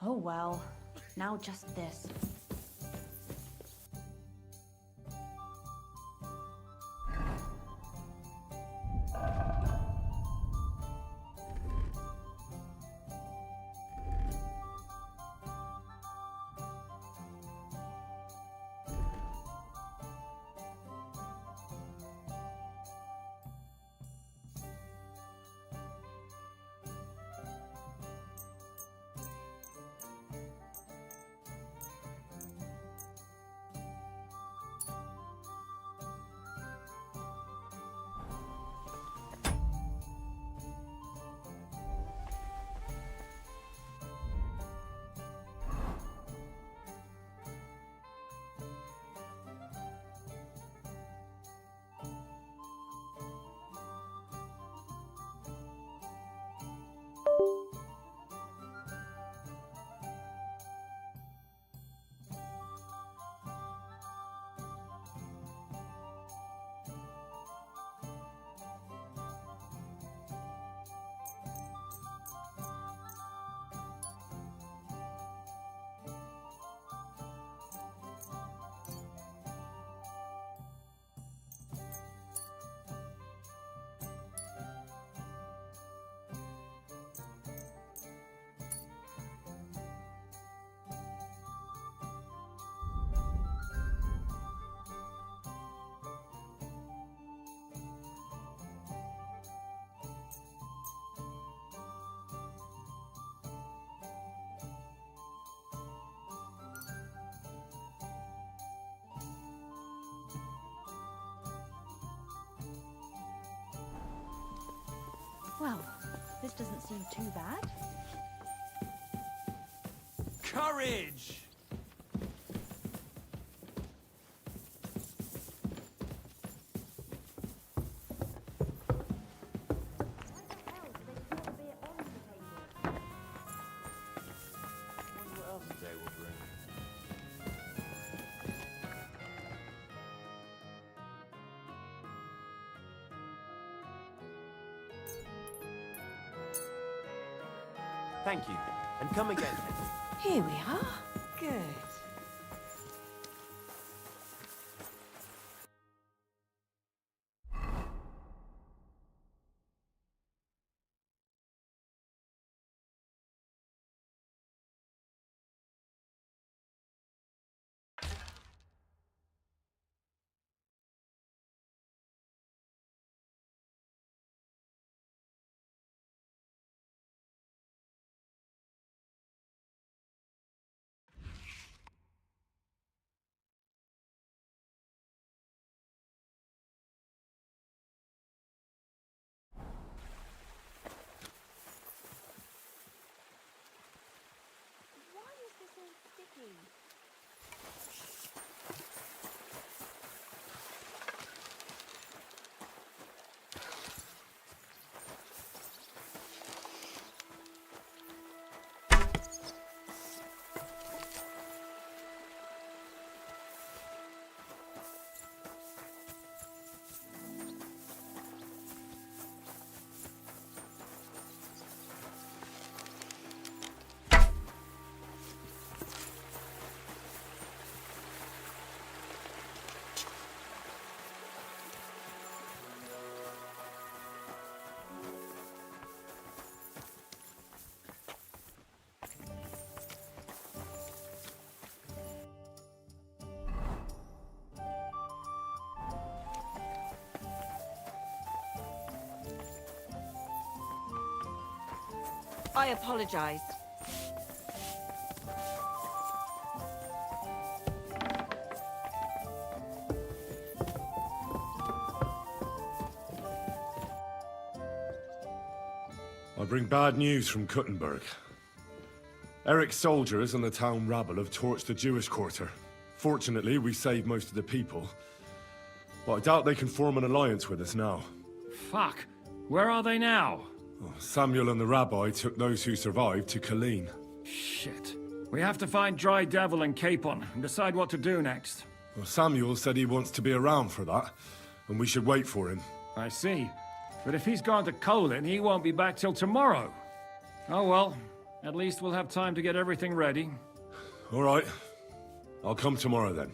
Oh well. Now just this. Well, this doesn't seem too bad. Courage! Thank you, and come again. Here we are. Good. Why is this all sticky? I apologize. I bring bad news from Kuttenberg. Eric's soldiers and the town rabble have torched the Jewish quarter. Fortunately, we saved most of the people. But I doubt they can form an alliance with us now. Fuck. Where are they now? Samuel and the rabbi took those who survived to Colleen. Shit. We have to find Dry Devil and Capon and decide what to do next. Well, Samuel said he wants to be around for that, and we should wait for him. I see. But if he's gone to Colin, he won't be back till tomorrow. Oh well. At least we'll have time to get everything ready. All right. I'll come tomorrow then.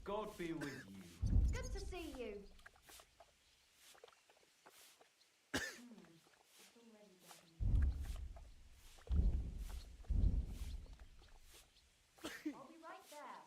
God be with you. Good to see you. I'll be right there.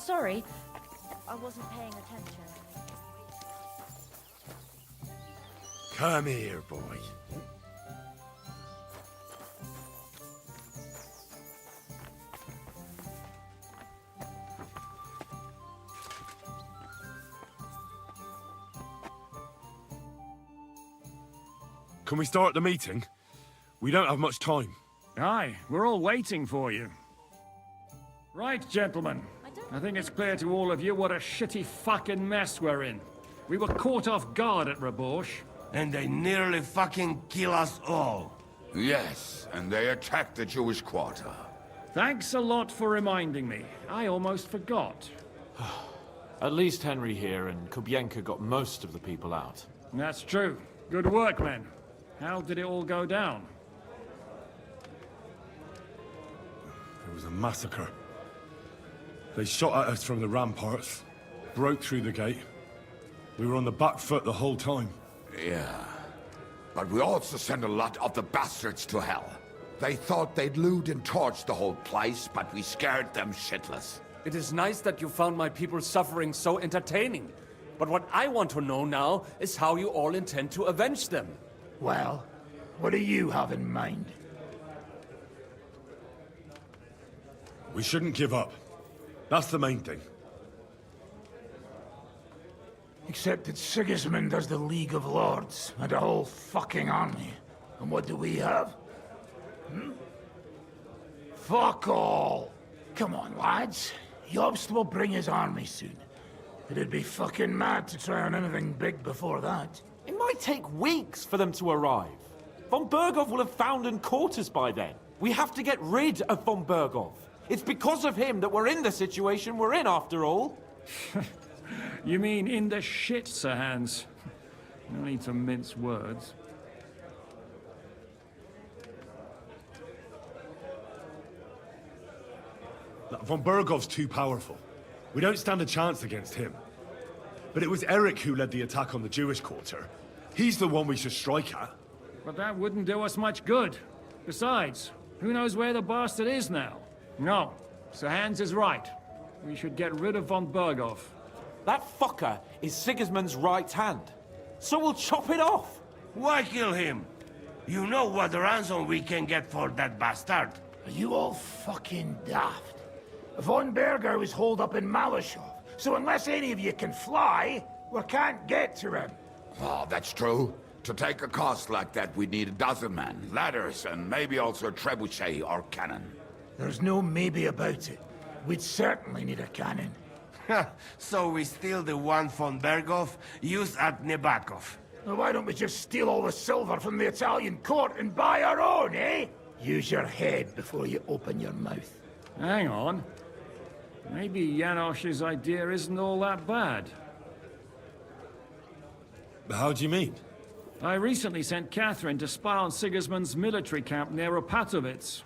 sorry. I wasn't paying attention. Come here, boy. Can we start the meeting? We don't have much time. Aye, we're all waiting for you. Right, gentlemen. I think it's clear to all of you what a shitty fucking mess we're in. We were caught off guard at Rabosh. And they nearly fucking kill us all. Yes, and they attacked the Jewish quarter. Thanks a lot for reminding me. I almost forgot. At least Henry here and Kubienka got most of the people out. That's true. Good work, men. How did it all go down? It was a massacre. They shot at us from the ramparts, broke through the gate. We were on the back foot the whole time. Yeah. But we also sent a lot of the bastards to hell. They thought they'd loot and torch the whole place, but we scared them shitless. It is nice that you found my people's suffering so entertaining. But what I want to know now is how you all intend to avenge them. Well, what do you have in mind? We shouldn't give up. That's the main thing. Except that Sigismund has the League of Lords and a whole fucking army. And what do we have? Fuck all! Come on, lads. Jobst will bring his army soon. It'd be fucking mad to try on anything big before that. It might take weeks for them to arrive. Von Berghoff will have found and caught us by then. We have to get rid of Von Berghoff. It's because of him that we're in the situation we're in, after all. You mean in the shit, Sir Hans? No need to mince words. Von Berghoff's too powerful. We don't stand a chance against him. But it was Eric who led the attack on the Jewish quarter. He's the one we should strike at. But that wouldn't do us much good. Besides, who knows where the bastard is now? No, Sir Hans is right. We should get rid of von Berghoff. That fucker is Sigismund's right hand. So we'll chop it off. Why kill him? You know what ransom we can get for that bastard. Are you all fucking daft? Von Berger was holed up in Malashov, so unless any of you can fly, we can't get to him. Oh, that's true. To take a cost like that, we'd need a dozen men, ladders, and maybe also a trebuchet or cannon. There's no maybe about it. We'd certainly need a cannon. So we steal the one von Berghoff, used at Nebakov. Now why don't we just steal all the silver from the Italian court and buy our own, eh? Use your head before you open your mouth. Hang on. Maybe Janosch's idea isn't all that bad. How do you mean? I recently sent Catherine to spy on Sigismund's military camp near Opatovitz.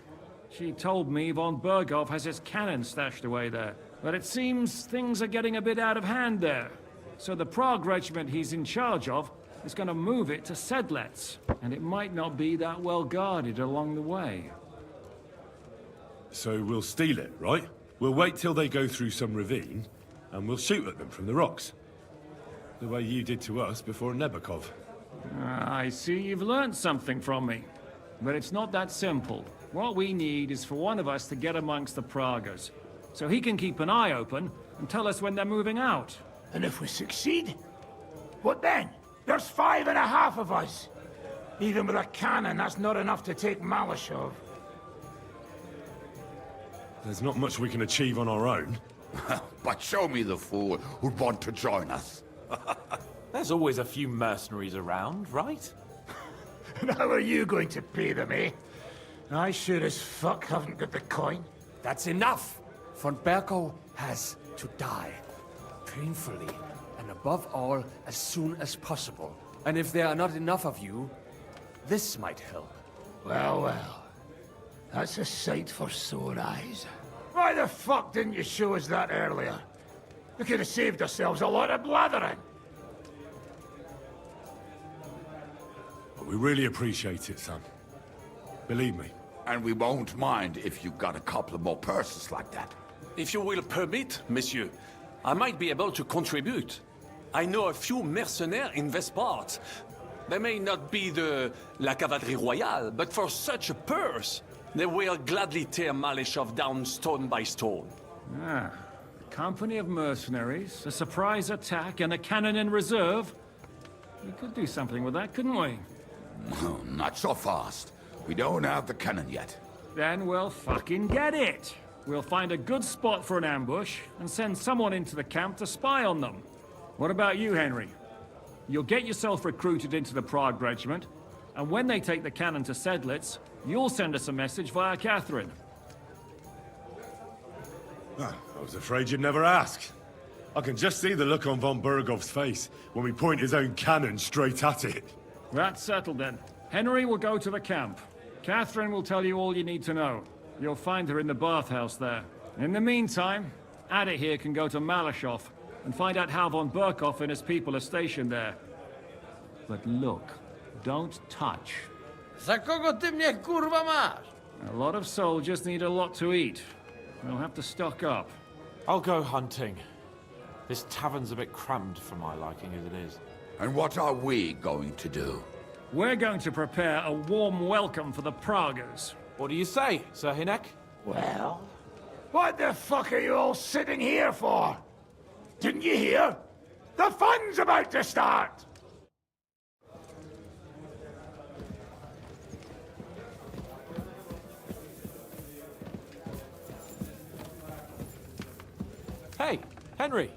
She told me von Berghoff has his cannon stashed away there. But it seems things are getting a bit out of hand there. So the Prague regiment he's in charge of is going to move it to Sedlets. And it might not be that well guarded along the way. So we'll steal it, right? We'll wait till they go through some ravine, and we'll shoot at them from the rocks. The way you did to us before Nebakov. I see you've learned something from me. But it's not that simple. What we need is for one of us to get amongst the Pragas, so he can keep an eye open and tell us when they're moving out. And if we succeed? What then? There's 5.5 of us. Even with a cannon, that's not enough to take Malashov. There's not much we can achieve on our own. But show me the fool who'd want to join us. There's always a few mercenaries around, right? And how are you going to pay them, eh? I sure as fuck haven't got the coin. That's enough! Von Berghoff has to die. Painfully, and above all, as soon as possible. And if there are not enough of you, this might help. Well, well. That's a sight for sore eyes. Why the fuck didn't you show us that earlier? We could have saved ourselves a lot of blathering. But we really appreciate it, son. Believe me. And we won't mind if you got a couple of more purses like that. If you will permit, monsieur, I might be able to contribute. I know a few mercenaires in this part. They may not be la cavalerie royale, but for such a purse, they will gladly tear Malishov down stone by stone. Ah, a company of mercenaries, a surprise attack, and a cannon in reserve. We could do something with that, couldn't we? No, not so fast. We don't have the cannon yet. Then we'll fucking get it. We'll find a good spot for an ambush and send someone into the camp to spy on them. What about you, Henry? You'll get yourself recruited into the Prague Regiment, and when they take the cannon to Sedlitz, you'll send us a message via Catherine. Ah, I was afraid you'd never ask. I can just see the look on von Bergov's face when we point his own cannon straight at it. That's settled then. Henry will go to the camp. Catherine will tell you all you need to know. You'll find her in the bathhouse there. In the meantime, Ada here can go to Malishov and find out how von Berkov and his people are stationed there. But look, don't touch. Za kogo ty mnie kurwa masz? A lot of soldiers need a lot to eat. We'll have to stock up. I'll go hunting. This tavern's a bit crammed for my liking as it is. And what are we going to do? We're going to prepare a warm welcome for the Praguers. What do you say, Sir Hinek? Well, what the fuck are you all sitting here for? Didn't you hear? The fun's about to start! Hey, Henry!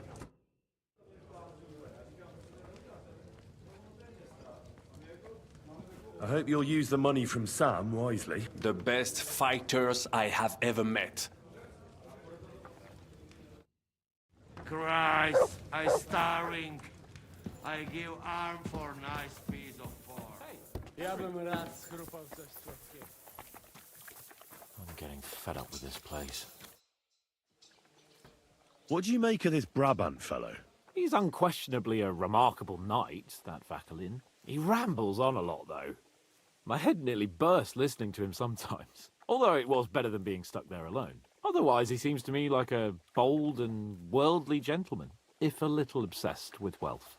I hope you'll use the money from Sam wisely. The best fighters I have ever met. Christ, I starving. I give arm for nice piece of pork. I'm getting fed up with this place. What do you make of this Brabant fellow? He's unquestionably a remarkable knight, that Vakalin. He rambles on a lot, though. My head nearly burst listening to him sometimes. Although it was better than being stuck there alone. Otherwise, he seems to me like a bold and worldly gentleman, if a little obsessed with wealth.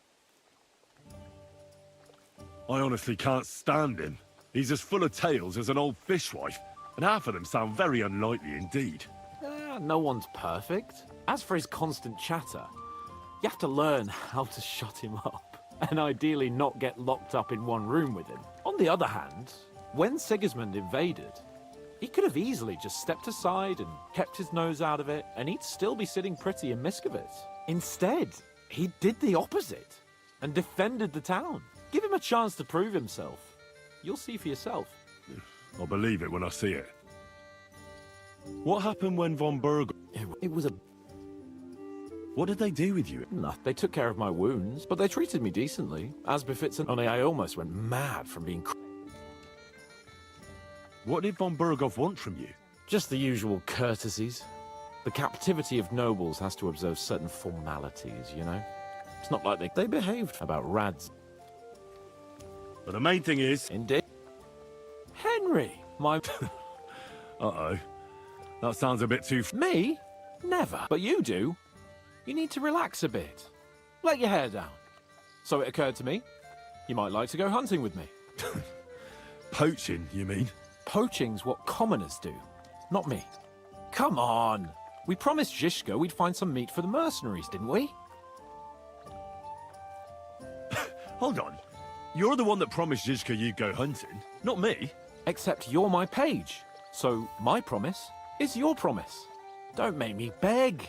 I honestly can't stand him. He's as full of tales as an old fishwife, and half of them sound very unlikely indeed. No one's perfect. As for his constant chatter, you have to learn how to shut him up, and ideally not get locked up in one room with him. On the other hand, when Sigismund invaded, he could have easily just stepped aside and kept his nose out of it, and he'd still be sitting pretty in Miskovitz. Instead, he did the opposite and defended the town. Give him a chance to prove himself. You'll see for yourself. I'll believe it when I see it. What happened when von Berg... It was a... What did they do with you? No, they took care of my wounds, but they treated me decently, as befits an... Only I almost went mad from being... What did von Berghoff want from you? Just the usual courtesies. The captivity of nobles has to observe certain formalities, you know? It's not like they behaved about rads. But the main thing is... Indeed. Henry, my... Uh-oh. That sounds a bit too... Me? Never. But you do. You need to relax a bit. Let your hair down. So it occurred to me, you might like to go hunting with me. Poaching, you mean? Poaching's what commoners do, not me. Come on. We promised Zhishka we'd find some meat for the mercenaries, didn't we? Hold on. You're the one that promised Zhishka you'd go hunting, not me. Except you're my page. So my promise is your promise. Don't make me beg.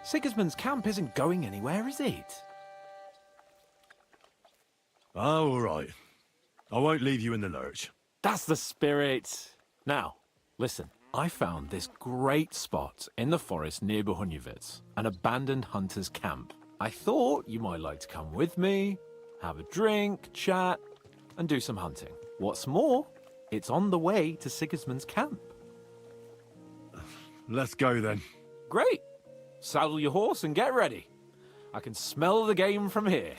Sigismund's camp isn't going anywhere, is it? Oh, all right. I won't leave you in the lurch. That's the spirit. Now, listen. I found this great spot in the forest near Bohuniewicz, an abandoned hunter's camp. I thought you might like to come with me, have a drink, chat, and do some hunting. What's more, it's on the way to Sigismund's camp. Let's go then. Great. Saddle your horse and get ready. I can smell the game from here.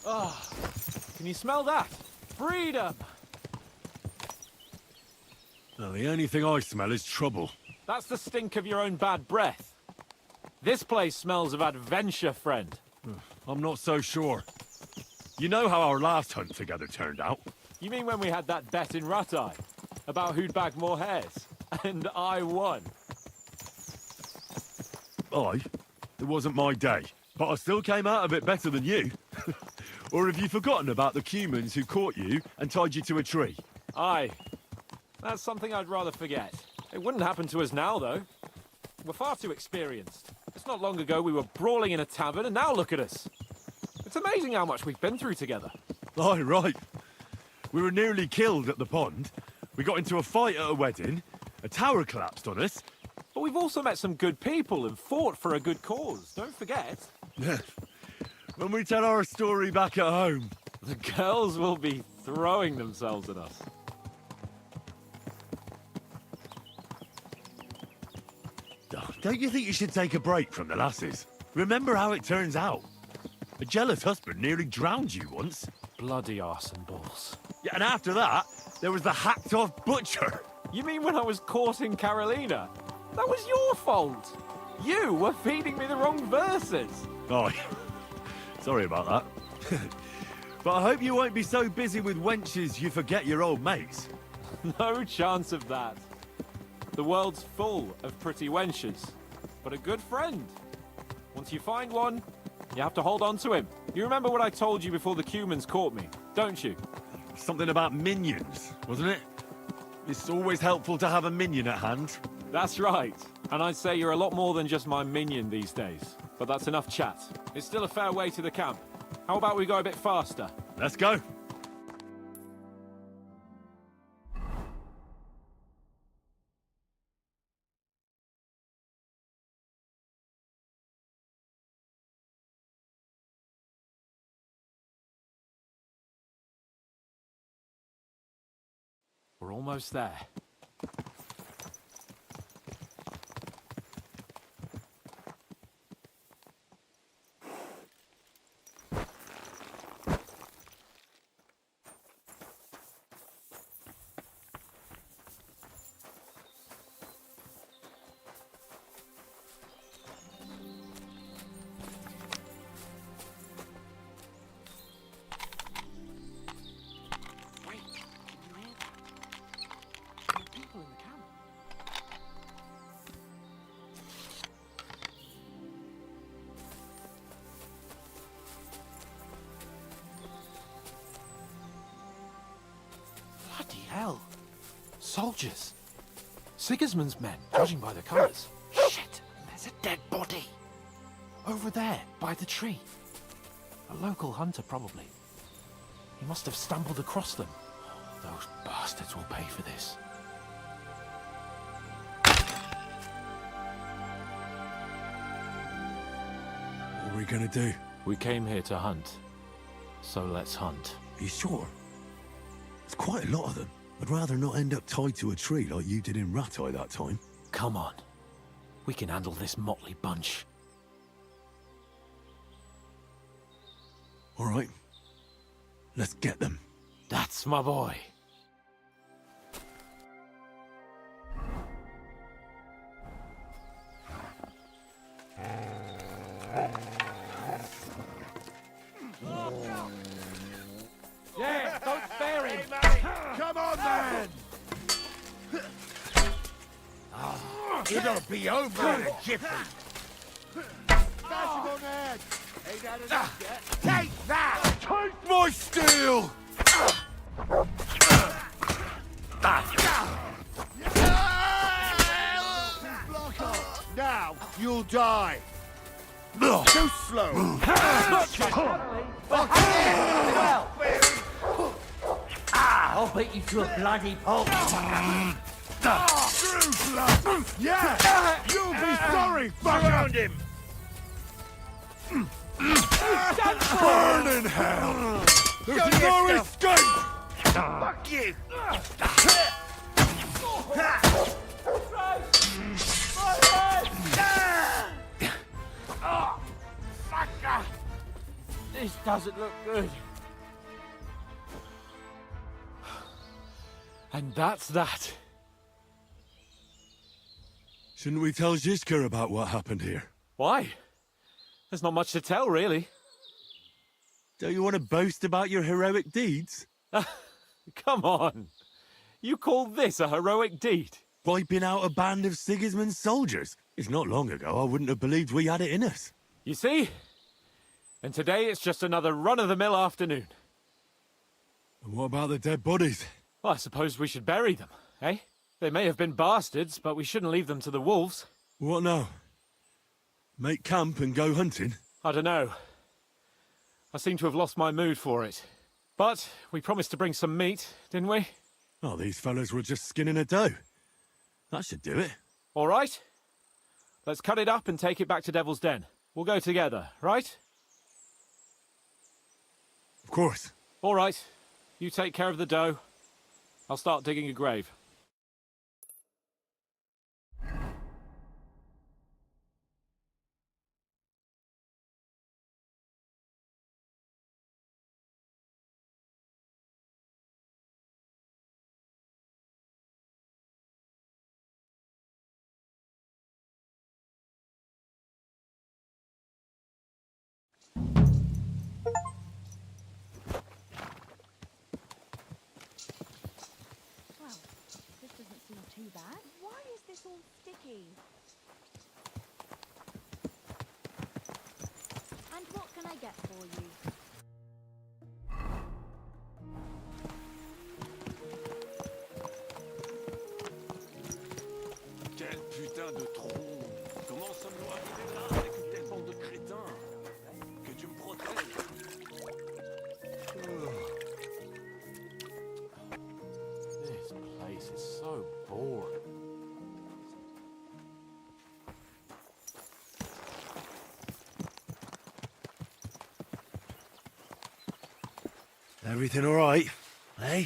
Oh, can you smell that? Freedom! Well, the only thing I smell is trouble. That's the stink of your own bad breath. This place smells of adventure, friend. I'm not so sure. You know how our last hunt together turned out? You mean when we had that bet in Ratai? About who'd bag more hares? And I won. It wasn't my day, but I still came out of it better than you. Or have you forgotten about the humans who caught you and tied you to a tree? Aye. That's something I'd rather forget. It wouldn't happen to us now, though. We're far too experienced. It's not long ago we were brawling in a tavern, and now look at us. It's amazing how much we've been through together. Aye, right. We were nearly killed at the pond. We got into a fight at a wedding. A tower collapsed on us. But we've also met some good people and fought for a good cause. Don't forget. When we tell our story back at home. The girls will be throwing themselves at us. Don't you think you should take a break from the lasses? Remember how it turns out. A jealous husband nearly drowned you once. Bloody arse and balls. Yeah, and after that, there was the hacked-off butcher. You mean when I was courting Carolina? That was your fault. You were feeding me the wrong verses. Oh, sorry about that. But I hope you won't be so busy with wenches you forget your old mates. No chance of that. The world's full of pretty wenches, but a good friend. Once you find one, you have to hold on to him. You remember what I told you before the Cumans caught me, don't you? Something about minions, wasn't it? It's always helpful to have a minion at hand. That's right. And I'd say you're a lot more than just my minion these days. But that's enough chat. It's still a fair way to the camp. How about we go a bit faster? Let's go. We're almost there. Bloody hell. Soldiers. Sigismund's men, judging by the colours. Shit, there's a dead body. Over there, by the tree. A local hunter, probably. He must have stumbled across them. Those bastards will pay for this. What are we gonna do? We came here to hunt. So let's hunt. Are you sure? There's quite a lot of them. I'd rather not end up tied to a tree like you did in Ratai that time. Come on. We can handle this motley bunch. All right. Let's get them. That's my boy. Yeah, don't spare him. Come on, man. It'll be over in a jiffy. Smash him on the head. Ain't had enough yet. Take that! Take my steel! Now, you'll die. Too slow. I'll beat you to a bloody pulp. Yeah! You'll be sorry, fucker! Him! Burn in hell! There's no escape! Fuck you! This doesn't look good. And that's that. Shouldn't we tell Zizka about what happened here? Why? There's not much to tell, really. Don't you want to boast about your heroic deeds? Come on. You call this a heroic deed? Wiping out a band of Sigismund's soldiers. It's not long ago I wouldn't have believed we had it in us. You see? And today it's just another run-of-the-mill afternoon. And what about the dead bodies? Well, I suppose we should bury them, eh? They may have been bastards, but we shouldn't leave them to the wolves. What now? Make camp and go hunting? I don't know. I seem to have lost my mood for it. But we promised to bring some meat, didn't we? Oh, these fellas were just skinning a doe. That should do it. All right. Let's cut it up and take it back to Devil's Den. We'll go together, right? Of course. All right. You take care of the doe. I'll start digging a grave. Well, this doesn't seem too bad. Why is this all sticky? And what can I get for you? Quel putain de trou! Comment sommes-nous arrivés là avec une telle bande de crétins? Que Dieu me protège! This place is so boring. Everything all right, eh?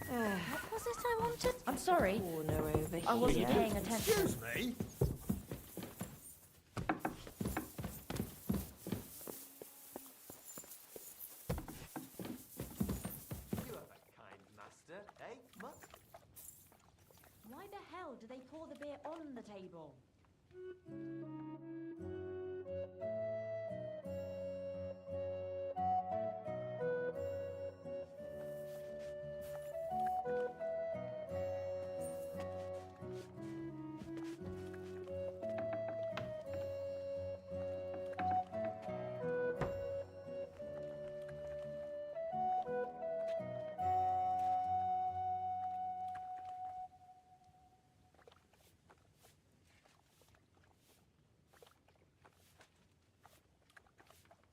What was it I wanted? I'm sorry. Corner over I wasn't here. paying attention. me? You have a kind master, eh, Mutt? Why the hell do they pour the beer on the table?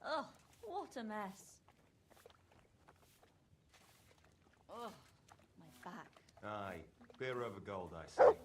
Oh, what a mess. Oh, my back. Aye, beer over gold, I say.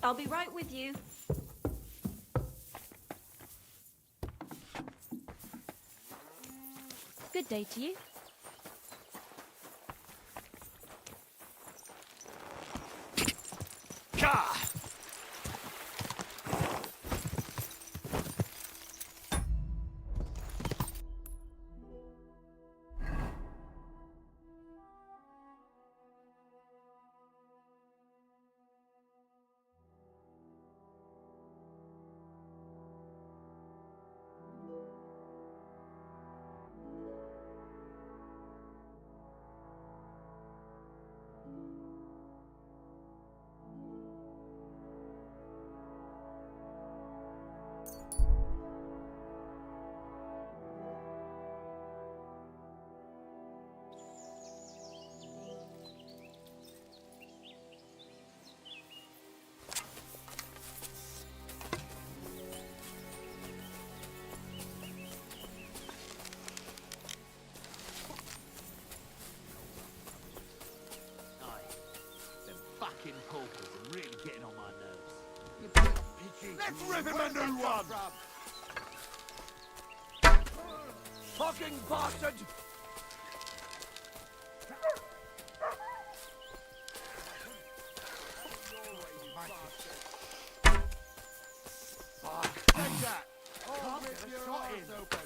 I'll be right with you. Good day to you. Fucking paupers are really getting on my nerves. Let's rip him a new one! Fucking bastard! Take that! I'll rip your eyes open!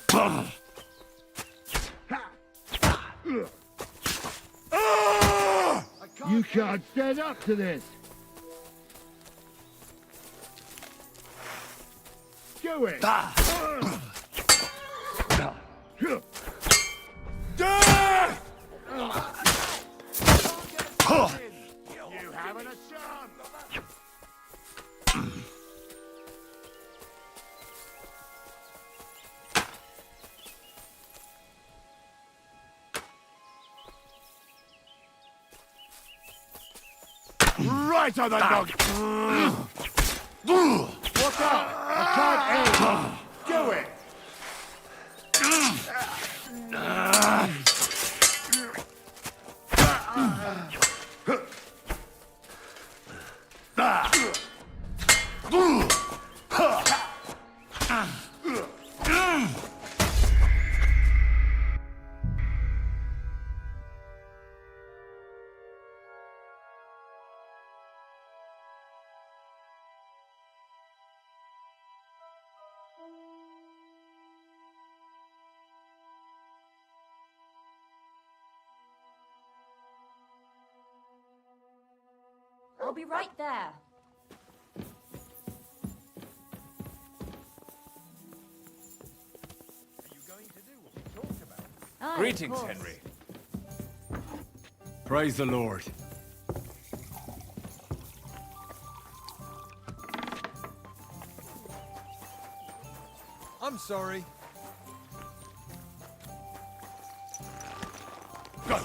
You can't stand up to this! Do it! You haven't a chance! Right on the dog! What's up? I can't aim! Do it! I'll be right there. Aye, Greetings, of course. Henry. Praise the Lord. I'm sorry. Go!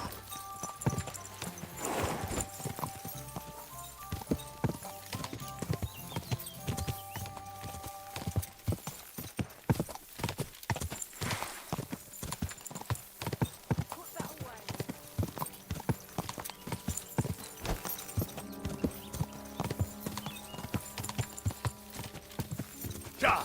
Die!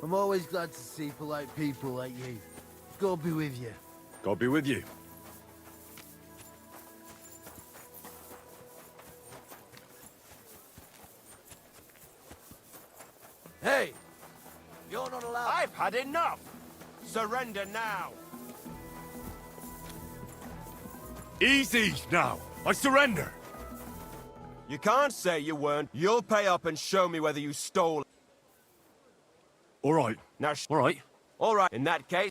I'm always glad to see polite people like you. God be with you. God be with you. Hey! You're not allowed... I've had enough! Surrender now! Easy now. I surrender. You can't say you weren't. You'll pay up and show me whether you stole. All right. Now, All right. all right. In that case,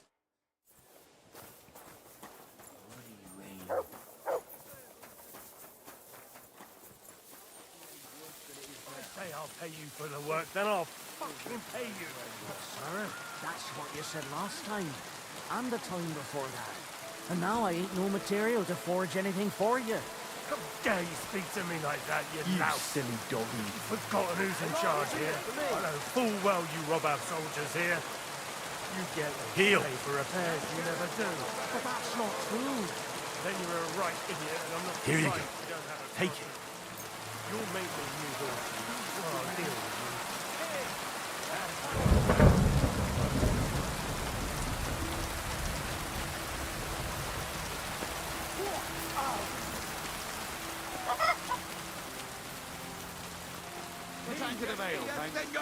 Say I'll pay you for the work, then I'll fucking pay you. Sir, that's what you said last time. And the time before that. And now I ain't no material to forge anything for you. How dare you speak to me like that, you louse. silly doggy. You've forgotten who's in charge here. I know full well you rob our soldiers here. You get Heel. pay for repairs you never do. But that's not true. Then you're a right idiot, and I'm not Here you surprised go. you don't have a Take it. You'll make me use all I'll deal with you. Return to the mail, thanks.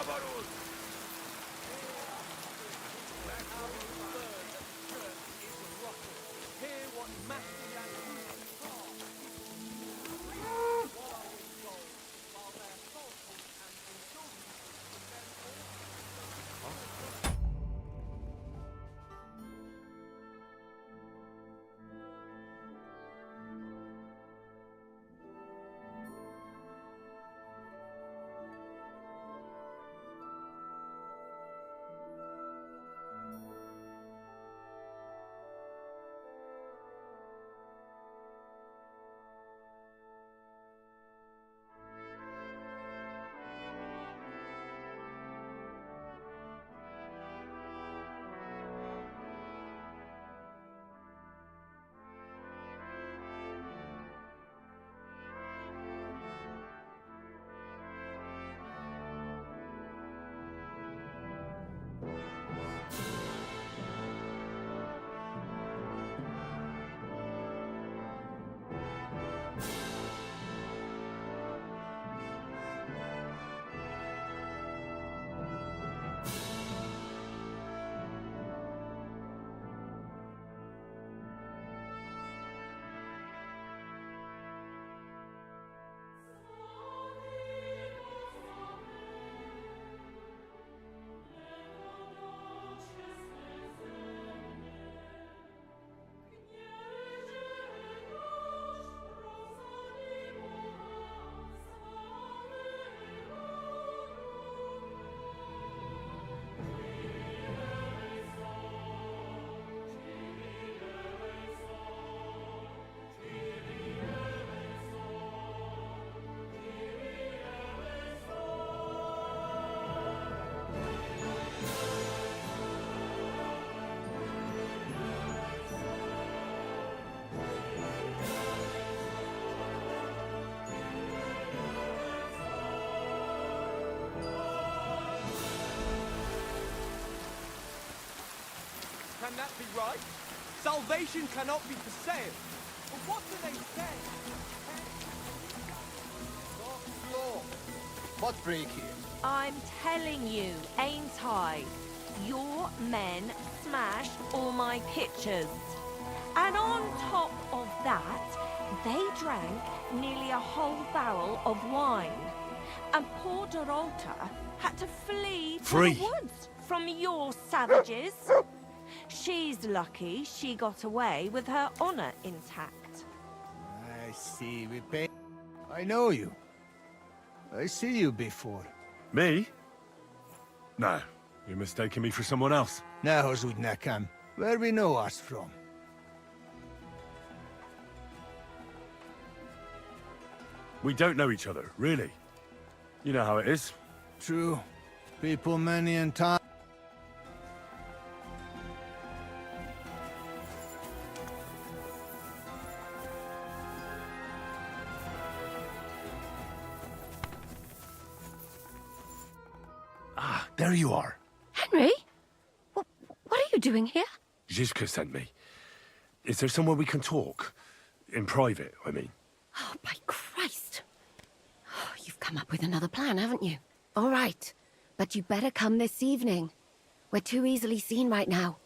can that be right? Salvation cannot be for sale. But what do they say? Law. What break here? I'm telling you, ain't I? Your men smashed all my pictures. And on top of that, they drank nearly a whole barrel of wine. And poor Dorota had to flee to the woods from your savages. She's lucky she got away with her honor intact. I see, we pay. I know you. I see you before. Me? No, you're mistaking me for someone else. Now, Zudnakam, where we know us from? We don't know each other, really. You know how it is. True. People many and time. Ah, there you are. Henry? doing here? Zizka sent me. Is there somewhere we can talk? In private, I mean. Oh, by Christ. Oh, you've come up with another plan, haven't you? All right. But you better come this evening. We're too easily seen right now.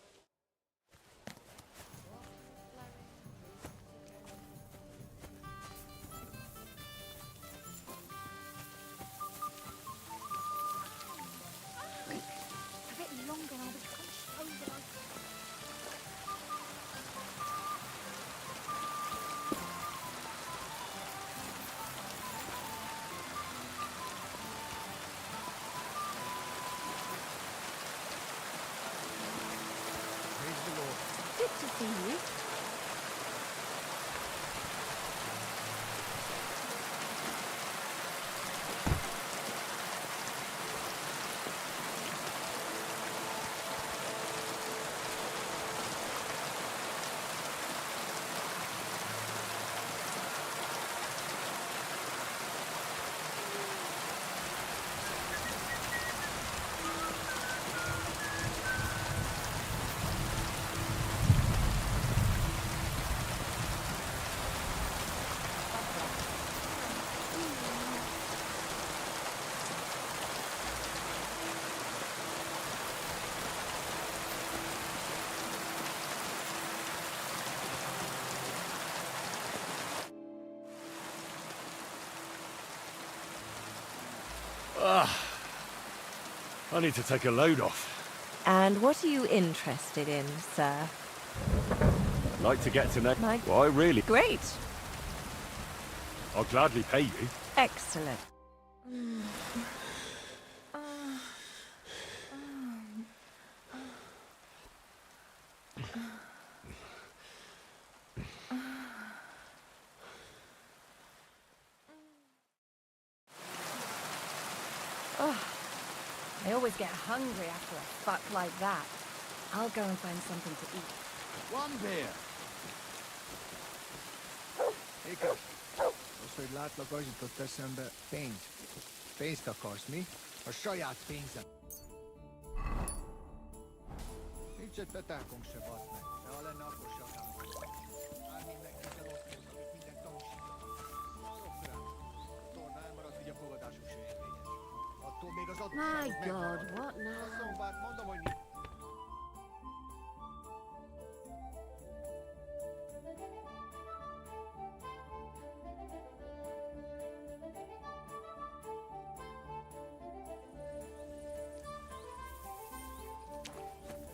Good to see you. I need to take a load off. And what are you interested in, sir? I'd like to get to know... My... Why, really? Great. I'll gladly pay you. Excellent. I always get hungry after a fuck like that. I'll go and find something to eat. One beer. Éka, az, hogy látlak, az jutott eszembe, pénz. Pénzt akarsz, mi? A saját pénzem. Nincs egy petánkunk se, bazd meg. De ha lenne, akkor se akár. Ármin meg kell osztoznak, itt minden tanúsított. Szarok rá. A torna elmaradt, így a fogadásuk se érvényes. Attól még az My adósságok God, megmaradnak. what now? A szombát mondom, hogy nincs.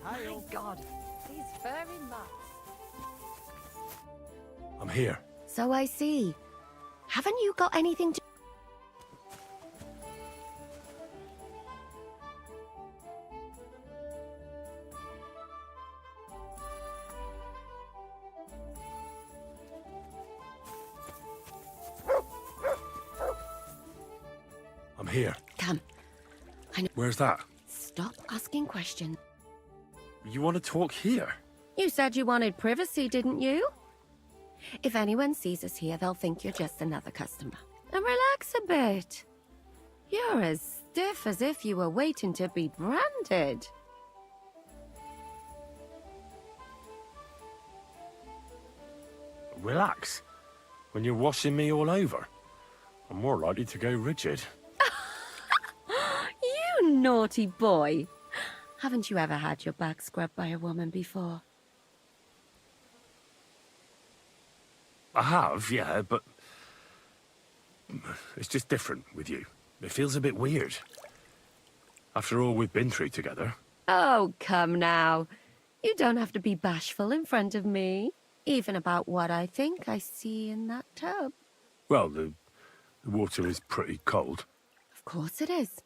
My God, these furry mutts. I'm here. So I see. Haven't you got anything to... I'm here. Come. I know... Where's that? Stop asking questions. You want to talk here? You said you wanted privacy, didn't you? If anyone sees us here, they'll think you're just another customer. And relax a bit. You're as stiff as if you were waiting to be branded. Relax. When you're washing me all over. I'm more likely to go rigid. You naughty boy. Haven't you ever had your back scrubbed by a woman before? I have, yeah, but... It's just different with you. It feels a bit weird. After all we've been through together. Oh, come now. You don't have to be bashful in front of me. Even about what I think I see in that tub. Well, the water is pretty cold. Of course it is.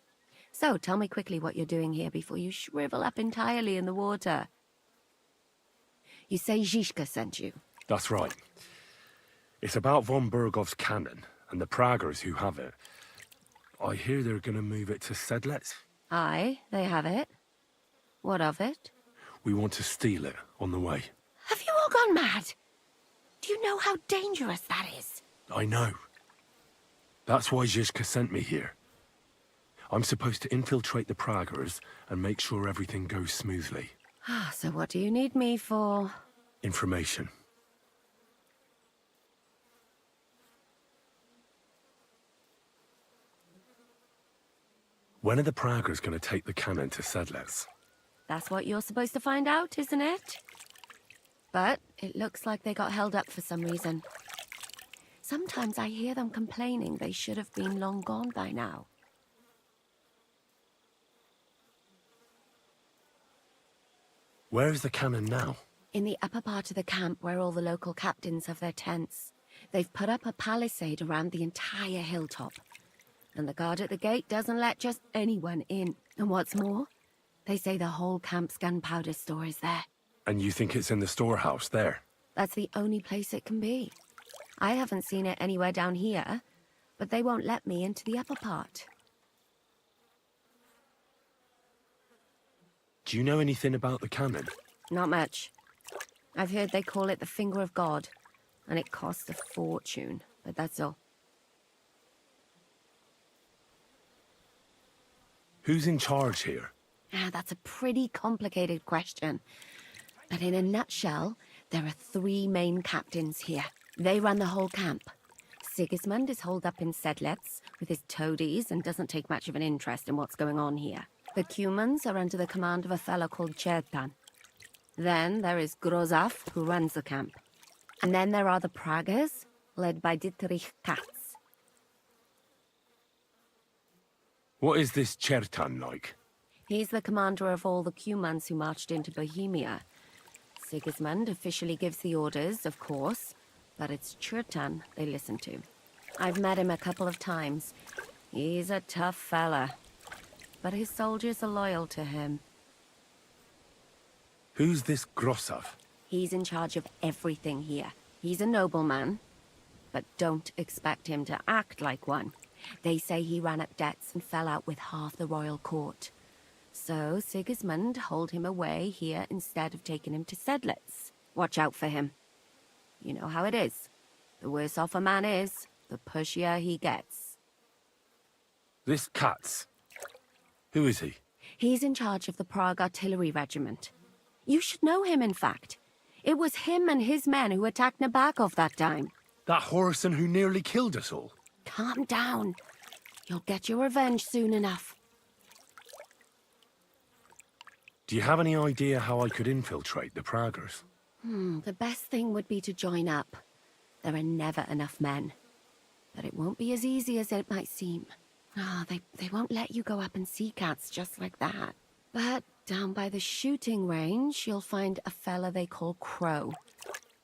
So, tell me quickly what you're doing here before you shrivel up entirely in the water. You say Zizka sent you? That's right. It's about von Bergov's cannon and the Praggers who have it. I hear they're going to move it to Sedlec. Aye, they have it. What of it? We want to steal it on the way. Have you all gone mad? Do you know how dangerous that is? I know. That's why Zizka sent me here. I'm supposed to infiltrate the Praggers and make sure everything goes smoothly. So what do you need me for? Information. When are the Praggers going to take the cannon to Sedlets? That's what you're supposed to find out, isn't it? But it looks like they got held up for some reason. Sometimes I hear them complaining they should have been long gone by now. Where's the cannon now? In the upper part of the camp where all the local captains have their tents. They've put up a palisade around the entire hilltop. And the guard at the gate doesn't let just anyone in. And what's more, they say the whole camp's gunpowder store is there. And you think it's in the storehouse there? That's the only place it can be. I haven't seen it anywhere down here, but they won't let me into the upper part. Do you know anything about the cannon? Not much. I've heard they call it the Finger of God, and it costs a fortune, but that's all. Who's in charge here? That's a pretty complicated question. But in a nutshell, there are 3 main captains here. They run the whole camp. Sigismund is holed up in Sedlets with his toadies and doesn't take much of an interest in what's going on here. The Cumans are under the command of a fellow called Chertan. Then there is Grozaf, who runs the camp. And then there are the Praggers, led by Dietrich Katz. What is this Chertan like? He's the commander of all the Cumans who marched into Bohemia. Sigismund officially gives the orders, of course, but it's Chertan they listen to. I've met him a couple of times. He's a tough fella, but his soldiers are loyal to him. Who's this Grosov? He's in charge of everything here. He's a nobleman, but don't expect him to act like one. They say he ran up debts and fell out with half the royal court. So Sigismund holed him away here instead of taking him to Sedlets. Watch out for him. You know how it is. The worse off a man is, the pushier he gets. This Katz. Who is he? He's in charge of the Prague Artillery Regiment. You should know him, in fact. It was him and his men who attacked Nabokov that time. That Horison who nearly killed us all. Calm down. You'll get your revenge soon enough. Do you have any idea how I could infiltrate the Praggers? The best thing would be to join up. There are never enough men. But it won't be as easy as it might seem. They won't let you go up and see cats just like that. But down by the shooting range, you'll find a fella they call Crow.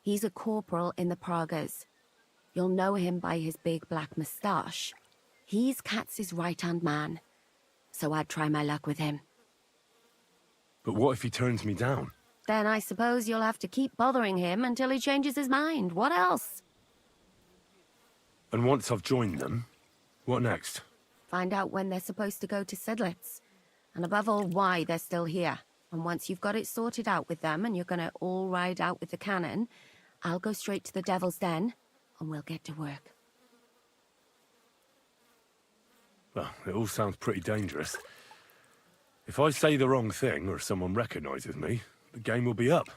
He's a corporal in the Praggers. You'll know him by his big black moustache. He's Katz's right-hand man. So I'd try my luck with him. But what if he turns me down? Then I suppose you'll have to keep bothering him until he changes his mind. What else? And once I've joined them, what next? Find out when they're supposed to go to Sedlets. And above all, why they're still here. And once you've got it sorted out with them and you're gonna all ride out with the cannon, I'll go straight to the Devil's Den and we'll get to work. Well, it all sounds pretty dangerous. If I say the wrong thing or someone recognizes me, the game will be up.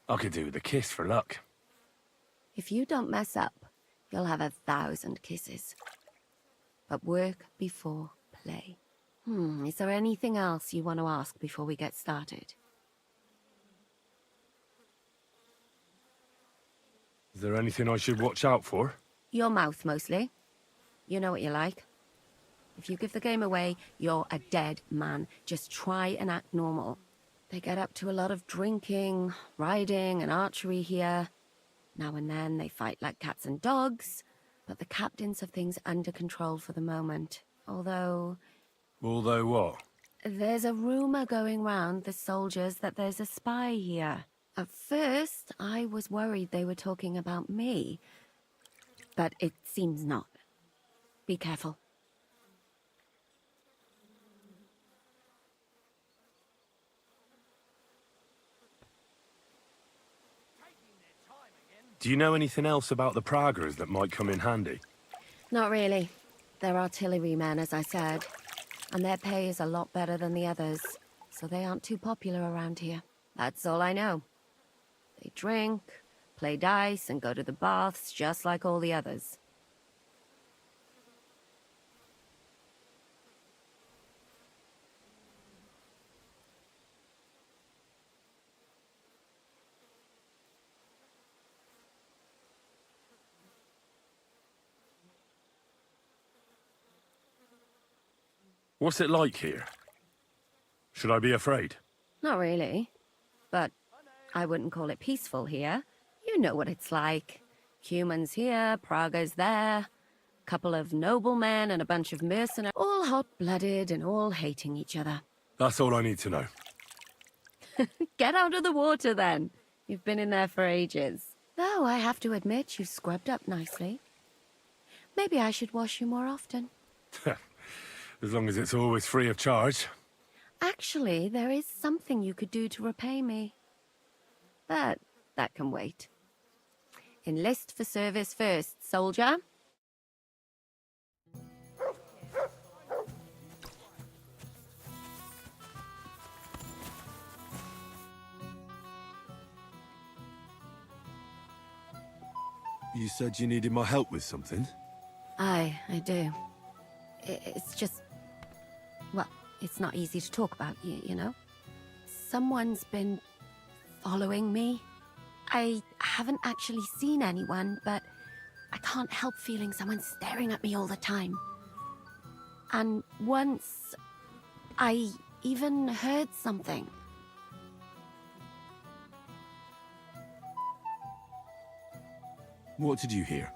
I could do with a kiss for luck. If you don't mess up, you'll have 1,000 kisses. But work before play. Is there anything else you want to ask before we get started? Is there anything I should watch out for? Your mouth, mostly. You know what you like. If you give the game away, you're a dead man. Just try and act normal. They get up to a lot of drinking, riding, and archery here. Now and then they fight like cats and dogs, but the captains have things under control for the moment. Although what? There's a rumor going round the soldiers that there's a spy here. At first, I was worried they were talking about me, but it seems not. Be careful. Do you know anything else about the Praggers that might come in handy? Not really. They're artillerymen, as I said, and their pay is a lot better than the others. so they aren't too popular around here. That's all I know. They drink, play dice, and go to the baths just like all the others. What's it like here? Should I be afraid? Not really. But I wouldn't call it peaceful here. You know what it's like. Humans here, Praga's there. Couple of noblemen and a bunch of mercenaries. All hot-blooded and all hating each other. That's all I need to know. Get out of the water, then. You've been in there for ages. Though I have to admit, you've scrubbed up nicely. Maybe I should wash you more often. As long as it's always free of charge. Actually, there is something you could do to repay me. But that can wait. Enlist for service first, soldier. You said you needed my help with something? I do. It's just... Well, it's not easy to talk about, you know? Someone's been following me. I haven't actually seen anyone, but I can't help feeling someone staring at me all the time. And once, I even heard something. What did you hear?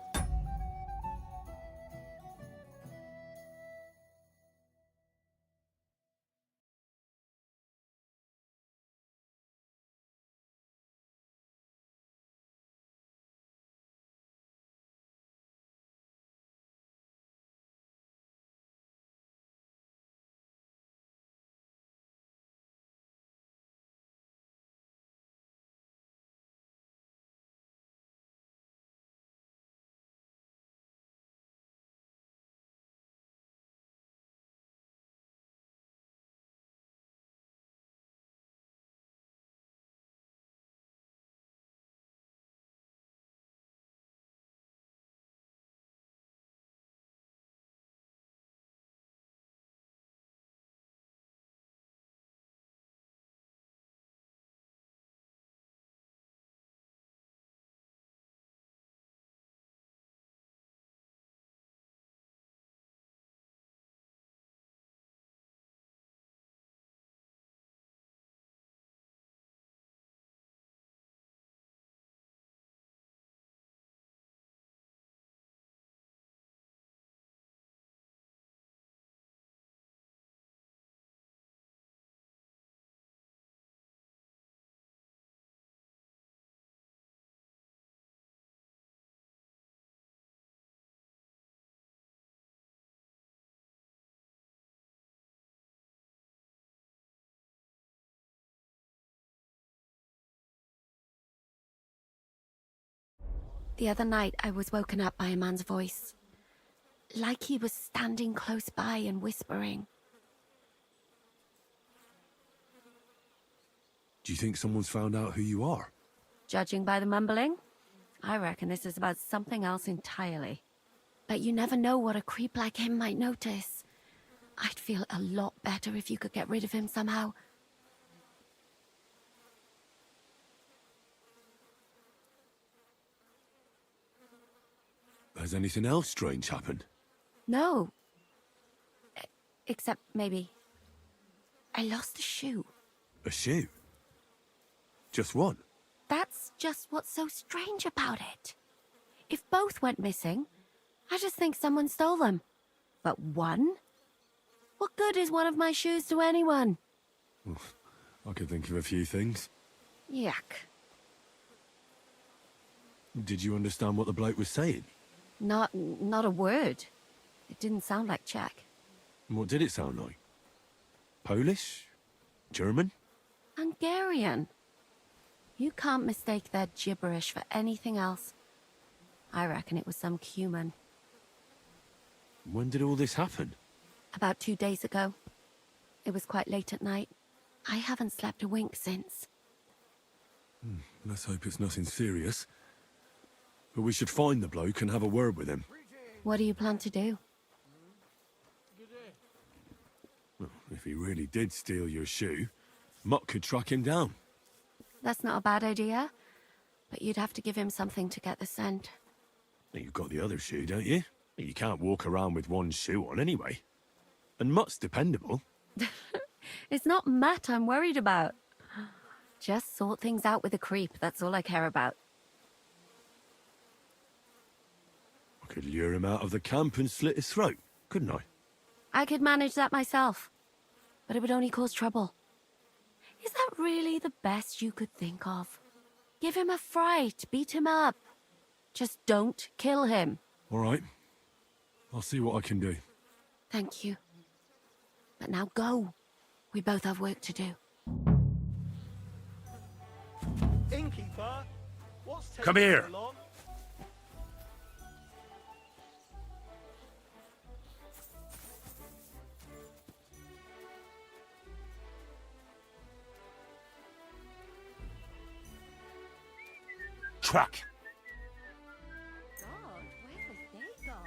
The other night, I was woken up by a man's voice. Like he was standing close by and whispering. Do you think someone's found out who you are? Judging by the mumbling, I reckon this is about something else entirely. But you never know what a creep like him might notice. I'd feel a lot better if you could get rid of him somehow. Has anything else strange happened? No. Except maybe... I lost a shoe. A shoe? Just one? That's just what's so strange about it. If both went missing, I just think someone stole them. But one? What good is one of my shoes to anyone? I could think of a few things. Yuck. Did you understand what the bloke was saying? Not a word. It didn't sound like Czech. What did it sound like? Polish? German? Hungarian. You can't mistake their gibberish for anything else. I reckon it was some Cuman. When did all this happen? About 2 days ago. It was quite late at night. I haven't slept a wink since. Let's hope it's nothing serious. But we should find the bloke and have a word with him. What do you plan to do? Well, if he really did steal your shoe, Mutt could track him down. That's not a bad idea. But you'd have to give him something to get the scent. You've got the other shoe, don't you? You can't walk around with one shoe on anyway. And Mutt's dependable. It's not Matt I'm worried about. Just sort things out with a creep, that's all I care about. I could lure him out of the camp and slit his throat, couldn't I? I could manage that myself. But it would only cause trouble. Is that really the best you could think of? Give him a fright, beat him up. Just don't kill him. All right. I'll see what I can do. Thank you. But now go. We both have work to do. Innkeeper, what's taking Come here. so long? Track. God, where has they gone?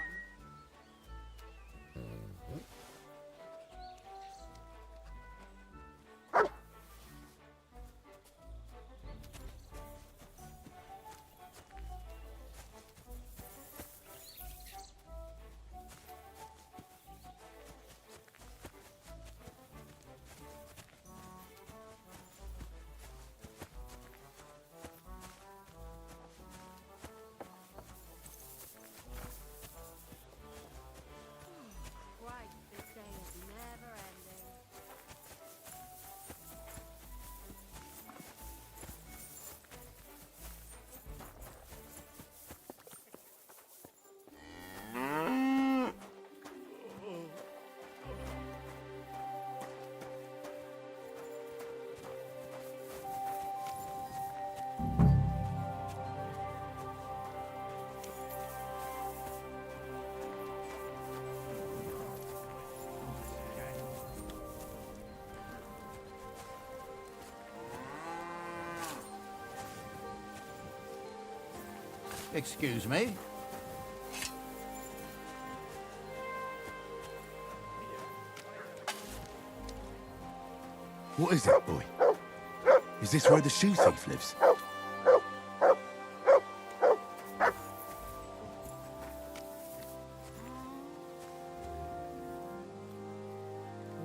Christ, this day is never ending. Excuse me? What is it, boy? Is this where the shoe thief lives?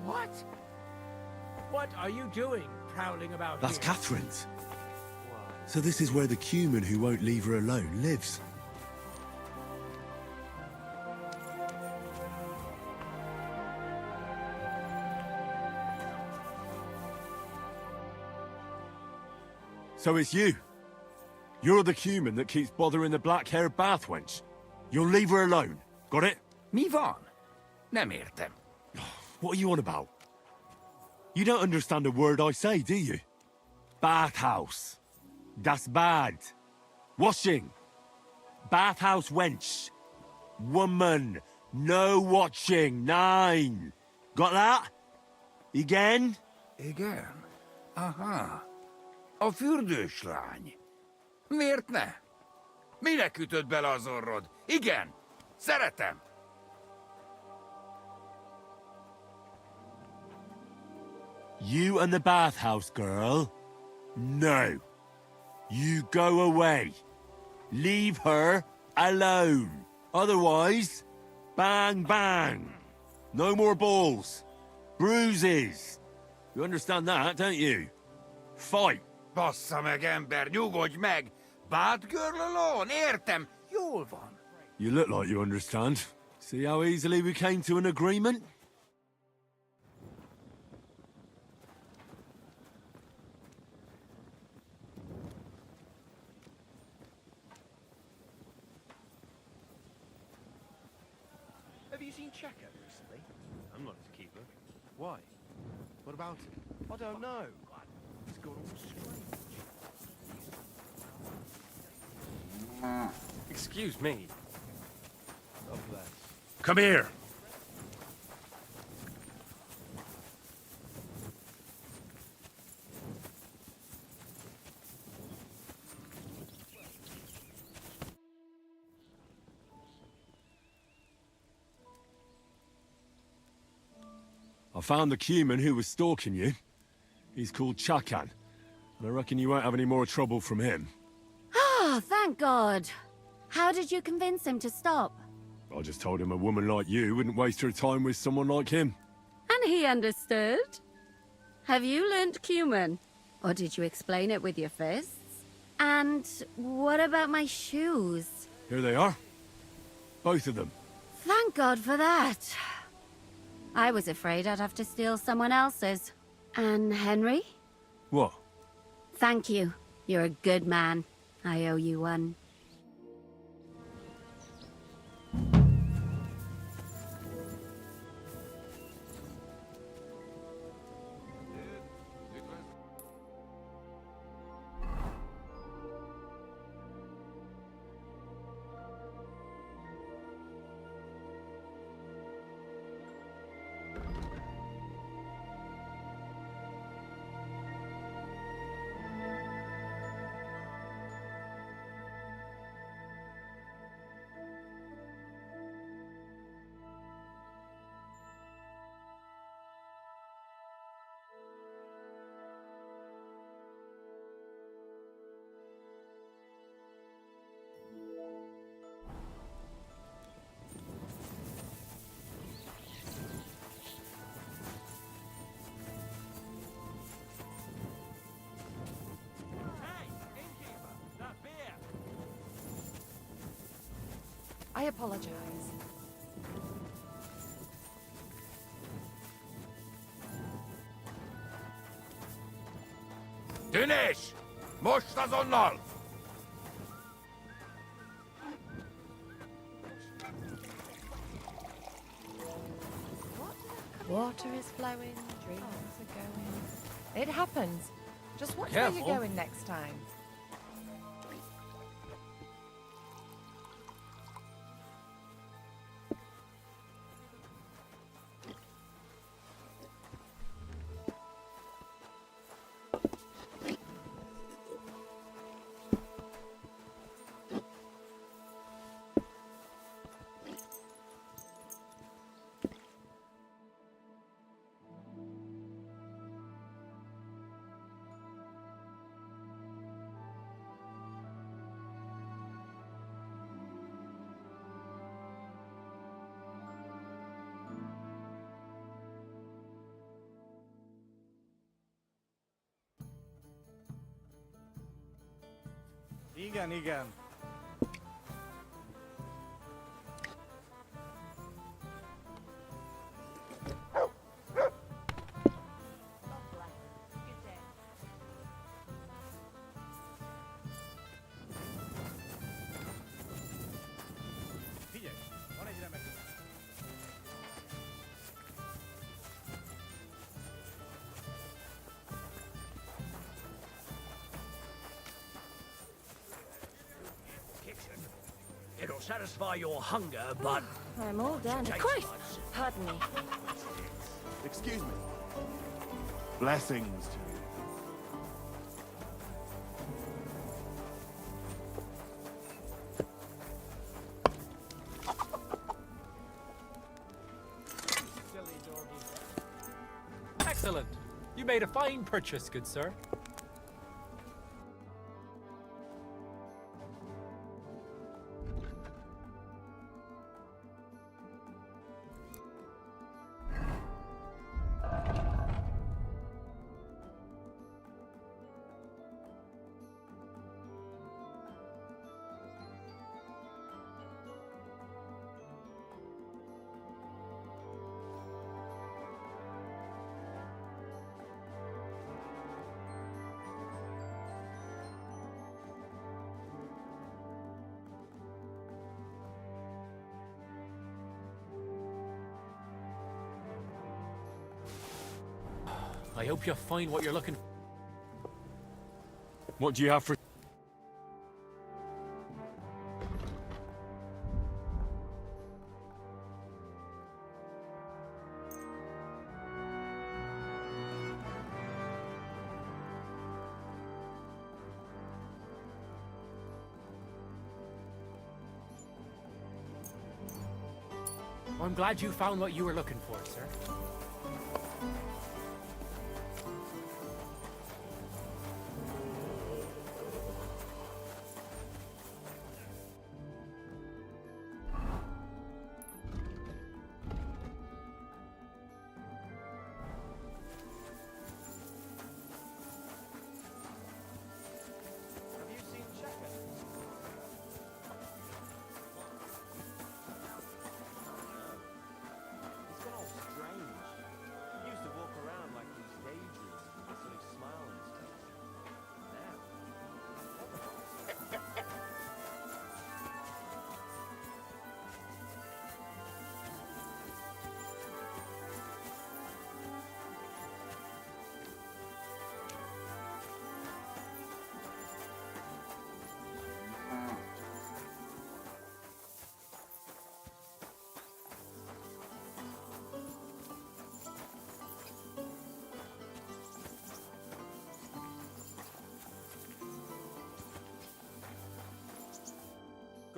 What? What are you doing, prowling about That's here? Catherine's. So this is where the Cuman who won't leave her alone lives. So it's you. You're the Cuman that keeps bothering the black-haired bath wench. You'll leave her alone. Got it? Mi van? Nem értem. What are you on about? You don't understand a word I say, do you? Bathhouse. Das Bad. Washing. Bathhouse wench. Woman. No watching. 9. Got that? Again? Igen? Aha. A fürdős lány. Miért ne? Minek ütött bele az orrod? Igen, szeretem. You and the bathhouse girl? No. You go away. Leave her alone. Otherwise, bang, bang. No more balls. Bruises. You understand that, don't you? Fight. Bassza meg, ember, nyugodj meg! Batgirl alone, értem, jól van. You look like you understand. See how easily we came to an agreement? Have you seen Checker recently? I'm not his keeper. Why? What about him? I don't know. He's gone all strange. Excuse me. God bless. Come here. I found the Cuman who was stalking you. He's called Chakan, and I reckon you won't have any more trouble from him. Oh, thank God. How did you convince him to stop? I just told him a woman like you wouldn't waste her time with someone like him. And he understood? Have you learnt Cuman? Or did you explain it with your fists? And what about my shoes? Here they are. Both of them. Thank God for that. I was afraid I'd have to steal someone else's. And Henry? What? Thank you. You're a good man. I owe you one. I apologize. Dinesh! Moshtas onlar! Water is flowing, dreams are going. It happens. Just watch where Careful. you're going next time. Igen, igen. Figyelj, van egy remek. It'll satisfy your hunger, but... I'm all down to... Christ! Pardon me. Excuse me. Blessings to you. Excellent. You made a fine purchase, good sir. I hope you'll find what you're looking for. What do you have for... I'm glad you found what you were looking for, sir.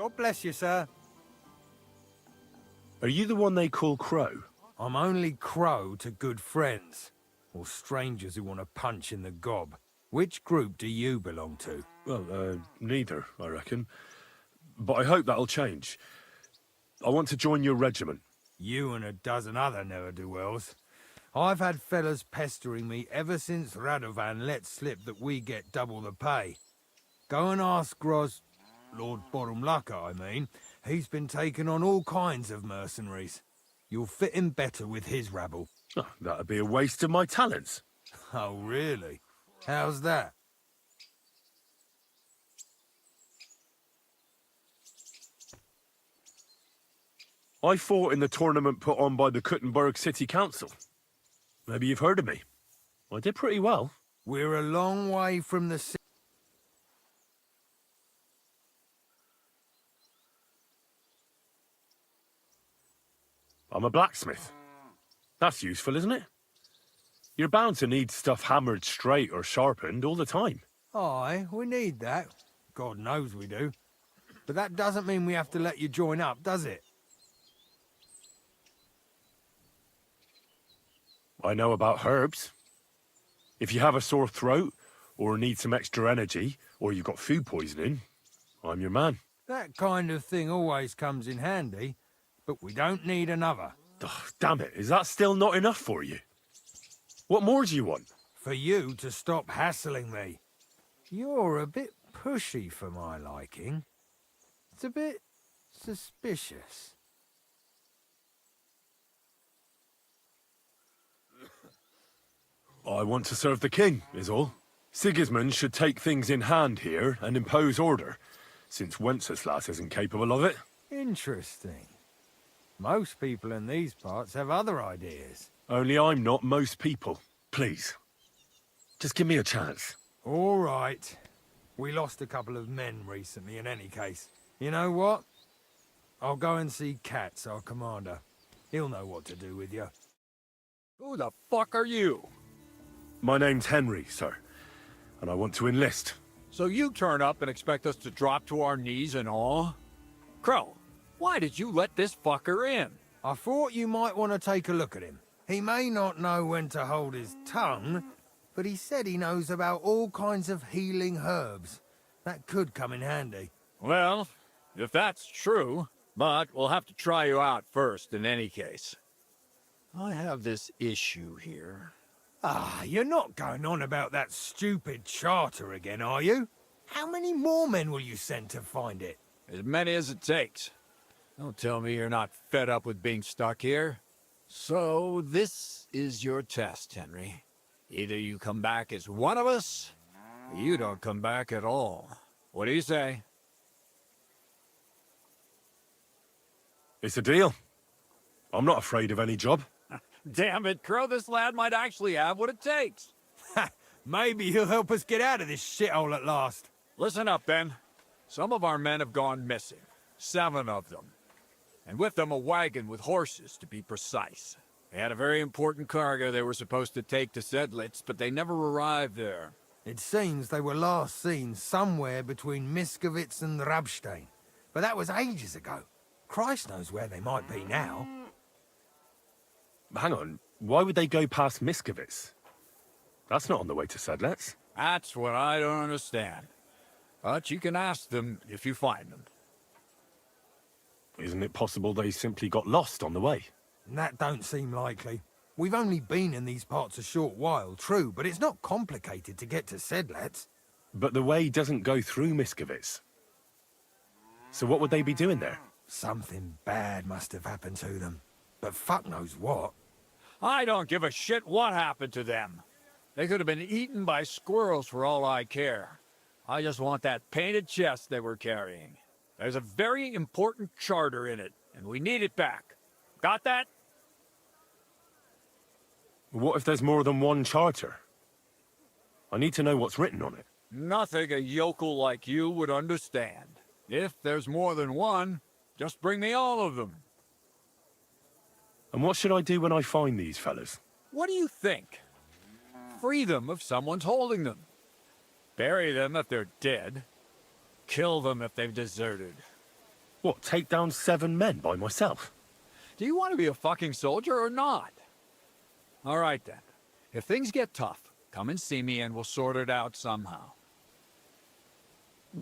God bless you, sir. Are you the one they call Crow? I'm only Crow to good friends, or strangers who want to punch in the gob. Which group do you belong to? Well, neither, I reckon. But I hope that'll change. I want to join your regiment. You and a dozen other ne'er-do-wells. I've had fellas pestering me ever since Radovan let slip that we get double the pay. Go and ask Lord Borumlaka, I mean. He's been taking on all kinds of mercenaries. You'll fit in better with his rabble. Oh, that'd be a waste of my talents. Oh, really? How's that? I fought in the tournament put on by the Kuttenberg City Council. Maybe you've heard of me. I did pretty well. We're a long way from the I'm a blacksmith. That's useful, isn't it? You're bound to need stuff hammered straight or sharpened all the time. Aye, we need that. God knows we do. But that doesn't mean we have to let you join up, does it? I know about herbs. If you have a sore throat, or need some extra energy, or you've got food poisoning, I'm your man. That kind of thing always comes in handy, but we don't need another. Oh, damn it, is that still not enough for you? What more do you want? For you to stop hassling me. You're a bit pushy for my liking. It's a bit suspicious. I want to serve the king, is all. Sigismund should take things in hand here and impose order, since Wenceslas isn't capable of it. Interesting. Most people in these parts have other ideas. Only I'm not most people. Please. Just give me a chance. All right. We lost a couple of men recently in any case. You know what? I'll go and see Katz, our commander. He'll know what to do with you. Who the fuck are you? My name's Henry, sir, and I want to enlist. So you turn up and expect us to drop to our knees in awe? Crow, why did you let this fucker in? I thought you might want to take a look at him. He may not know when to hold his tongue, but he said he knows about all kinds of healing herbs. That could come in handy. Well, if that's true, but we'll have to try you out first in any case. I have this issue here. Ah, you're not going on about that stupid charter again, are you? How many more men will you send to find it? As many as it takes. Don't tell me you're not fed up with being stuck here. So, this is your test, Henry. Either you come back as one of us, or you don't come back at all. What do you say? It's a deal. I'm not afraid of any job. Damn it, Crow, this lad might actually have what it takes. Ha! Maybe he'll help us get out of this shithole at last. Listen up, then. Some of our men have gone missing. 7 of them. And with them a wagon with horses, to be precise. They had a very important cargo they were supposed to take to Sedlitz, but they never arrived there. It seems they were last seen somewhere between Miskovitz and Rabstein. But that was ages ago. Christ knows where they might be now. Hang on, why would they go past Miskovitz? That's not on the way to Sedlitz. That's what I don't understand. But you can ask them if you find them. Isn't it possible they simply got lost on the way? That don't seem likely. We've only been in these parts a short while, true, but it's not complicated to get to Sedlitz. But the way doesn't go through Miskovitz. So what would they be doing there? Something bad must have happened to them. But fuck knows what. I don't give a shit what happened to them. They could have been eaten by squirrels for all I care. I just want that painted chest they were carrying. There's a very important charter in it, and we need it back. Got that? What if there's more than one charter? I need to know what's written on it. Nothing a yokel like you would understand. If there's more than one, just bring me all of them. And what should I do when I find these fellas? What do you think? Free them if someone's holding them. Bury them if they're dead. Kill them if they've deserted. What, take down 7 men by myself? Do you want to be a fucking soldier or not? All right, then. If things get tough, come and see me and we'll sort it out somehow.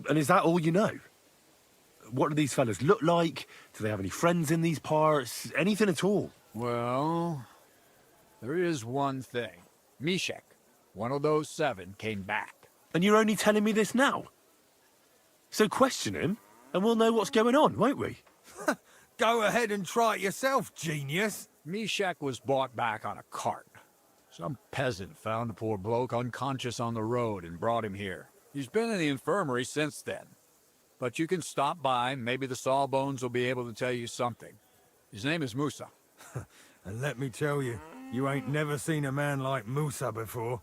And is that all you know? What do these fellas look like? Do they have any friends in these parts? Anything at all? Well, there is one thing. Mishek, one of those 7, came back. And you're only telling me this now? So question him, and we'll know what's going on, won't we? Go ahead and try it yourself, genius. Mishek was brought back on a cart. Some peasant found the poor bloke unconscious on the road and brought him here. He's been in the infirmary since then. But you can stop by, maybe the Sawbones will be able to tell you something. His name is Musa. And let me tell you, you ain't never seen a man like Musa before.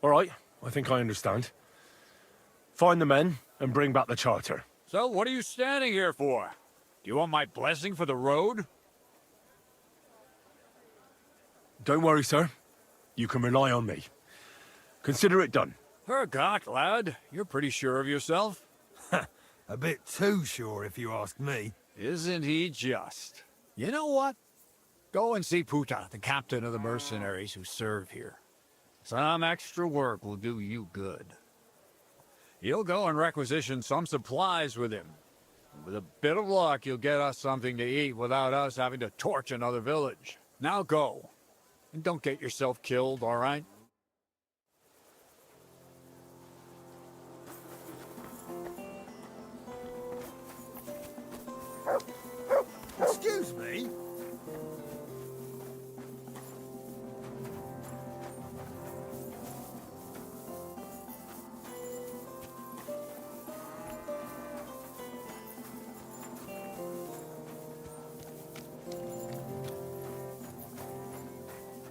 All right, I think I understand. Find the men and bring back the charter. So what are you standing here for? Do you want my blessing for the road? Don't worry, sir. You can rely on me. Consider it done. Hergott, lad. You're pretty sure of yourself. A bit too sure, if you ask me. Isn't he just? You know what? Go and see Puta, the captain of the mercenaries who serve here. Some extra work will do you good. You'll go and requisition some supplies with him. With a bit of luck, you'll get us something to eat without us having to torch another village. Now go. And don't get yourself killed, all right? Excuse me?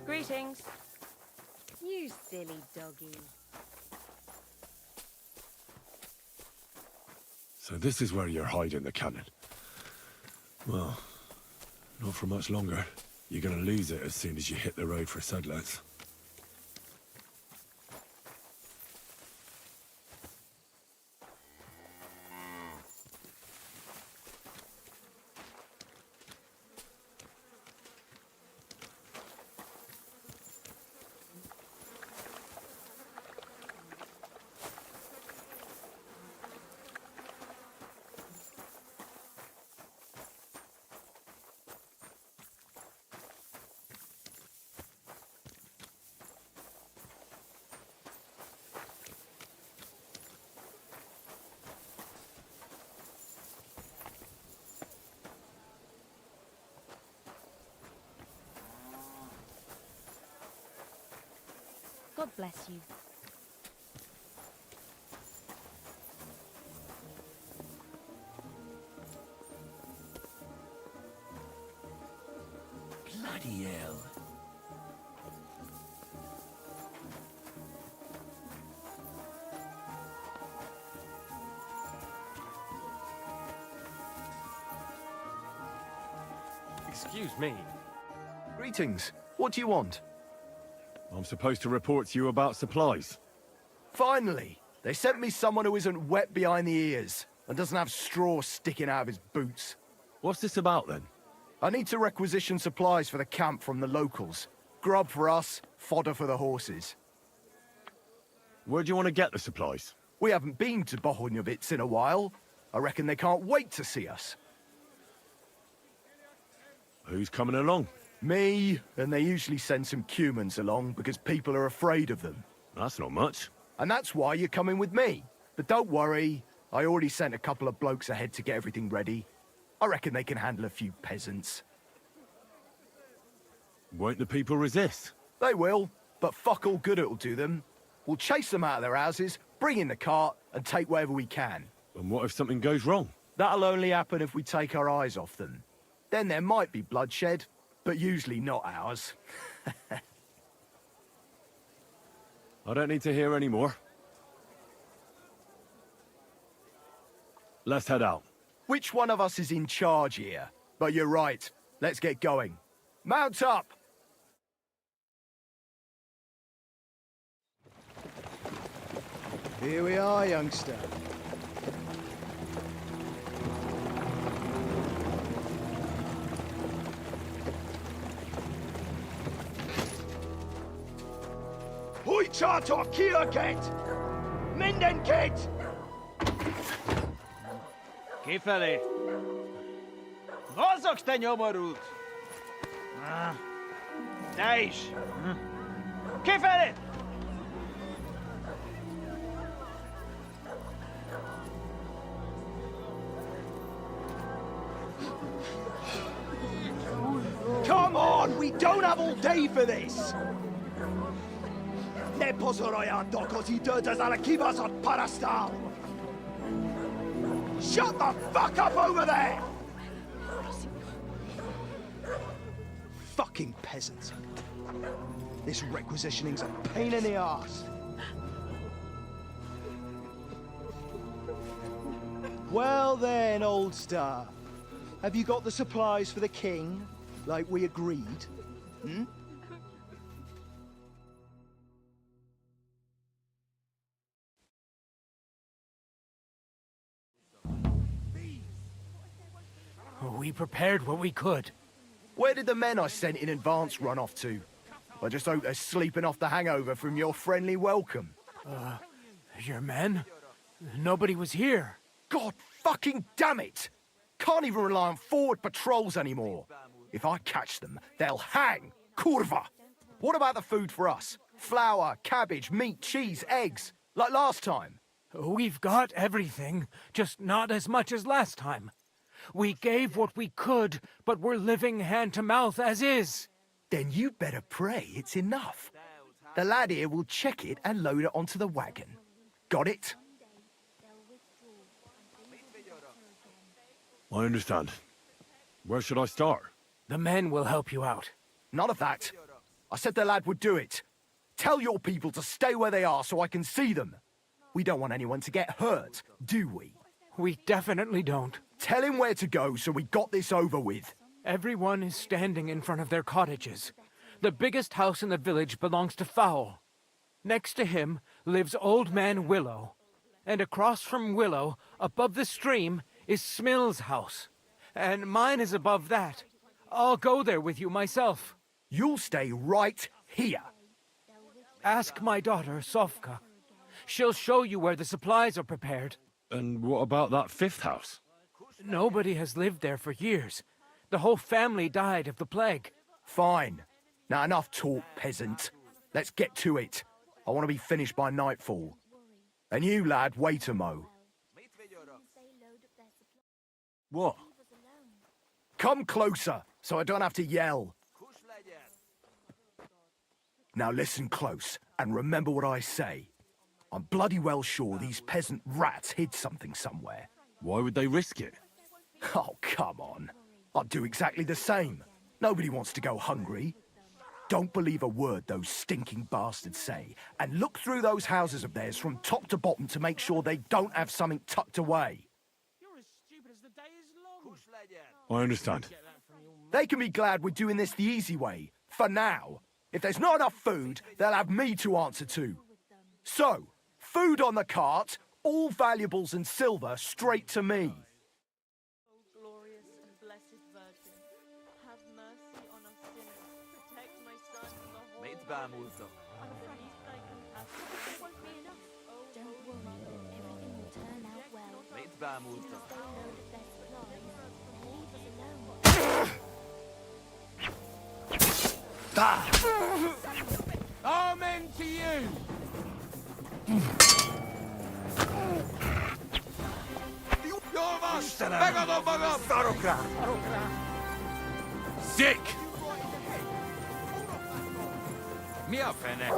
Greetings. You silly doggy. So this is where you're hiding the cannon. Well, not for much longer. You're gonna lose it as soon as you hit the road for Sedlets. God bless you. Bloody hell. Excuse me. Greetings. What do you want? I'm supposed to report to you about supplies. Finally! They sent me someone who isn't wet behind the ears and doesn't have straw sticking out of his boots. What's this about, then? I need to requisition supplies for the camp from the locals. Grub for us, fodder for the horses. Where do you want to get the supplies? We haven't been to Bohunjovitz in a while. I reckon they can't wait to see us. Who's coming along? Me, and they usually send some Cumans along because people are afraid of them. That's not much. And that's why you're coming with me. But don't worry, I already sent a couple of blokes ahead to get everything ready. I reckon they can handle a few peasants. Won't the people resist? They will, but fuck all good it'll do them. We'll chase them out of their houses, bring in the cart, and take whatever we can. And what if something goes wrong? That'll only happen if we take our eyes off them. Then there might be bloodshed, but usually not ours. I don't need to hear any more. Let's head out. Which one of us is in charge here? But you're right. Let's get going. Mount up! Here we are, youngster. Hoi charter kia get! Minden get! Kifelé! Mozogsz, te nyomorult! Te is! Kifelé! Come on, we don't have all day for this! Ne pozorojā dokos I dödas ala kibas od parastal! Shut the fuck up over there! Fucking peasants. This requisitioning's a pain in the ass. Well then, old star. Have you got the supplies for the king, like we agreed? Hmm? We prepared what we could. Where did the men I sent in advance run off to? I just hope they're sleeping off the hangover from your friendly welcome. Your men? Nobody was here. God fucking damn it! Can't even rely on forward patrols anymore. If I catch them, they'll hang. Kurva! What about the food for us? Flour, cabbage, meat, cheese, eggs, like last time? We've got everything, just not as much as last time. We gave what we could, but we're living hand to mouth as is. Then you better pray it's enough. The lad here will check it and load it onto the wagon. Got it? I understand. Where should I start? The men will help you out. None of that. I said the lad would do it. Tell your people to stay where they are so I can see them. We don't want anyone to get hurt, do we? We definitely don't. Tell him where to go so we got this over with. Everyone is standing in front of their cottages. The biggest house in the village belongs to Fowl. Next to him lives Old Man Willow. And across from Willow, above the stream, is Smill's house. And mine is above that. I'll go there with you myself. You'll stay right here. Ask my daughter, Sofka. She'll show you where the supplies are prepared. And what about that fifth house? Nobody has lived there for years. The whole family died of the plague. Fine. Now enough talk, peasant. Let's get to it. I want to be finished by nightfall. And you, lad, wait a mo. What? Come closer, so I don't have to yell. Now listen close, and remember what I say. I'm bloody well sure these peasant rats hid something somewhere. Why would they risk it? Oh, come on. I'd do exactly the same. Nobody wants to go hungry. Don't believe a word those stinking bastards say, and look through those houses of theirs from top to bottom to make sure they don't have something tucked away. I understand. They can be glad we're doing this the easy way, for now. If there's not enough food, they'll have me to answer to. So, food on the cart, all valuables and silver straight to me. Glorious and blessed Virgin, have mercy on us sinners. Protect my son from the horror. It won't be enough. Don't worry, everything will turn out well. As soon as they load up their supplies, they'll leave us alone. Amen to you! Sick! Mi a fene?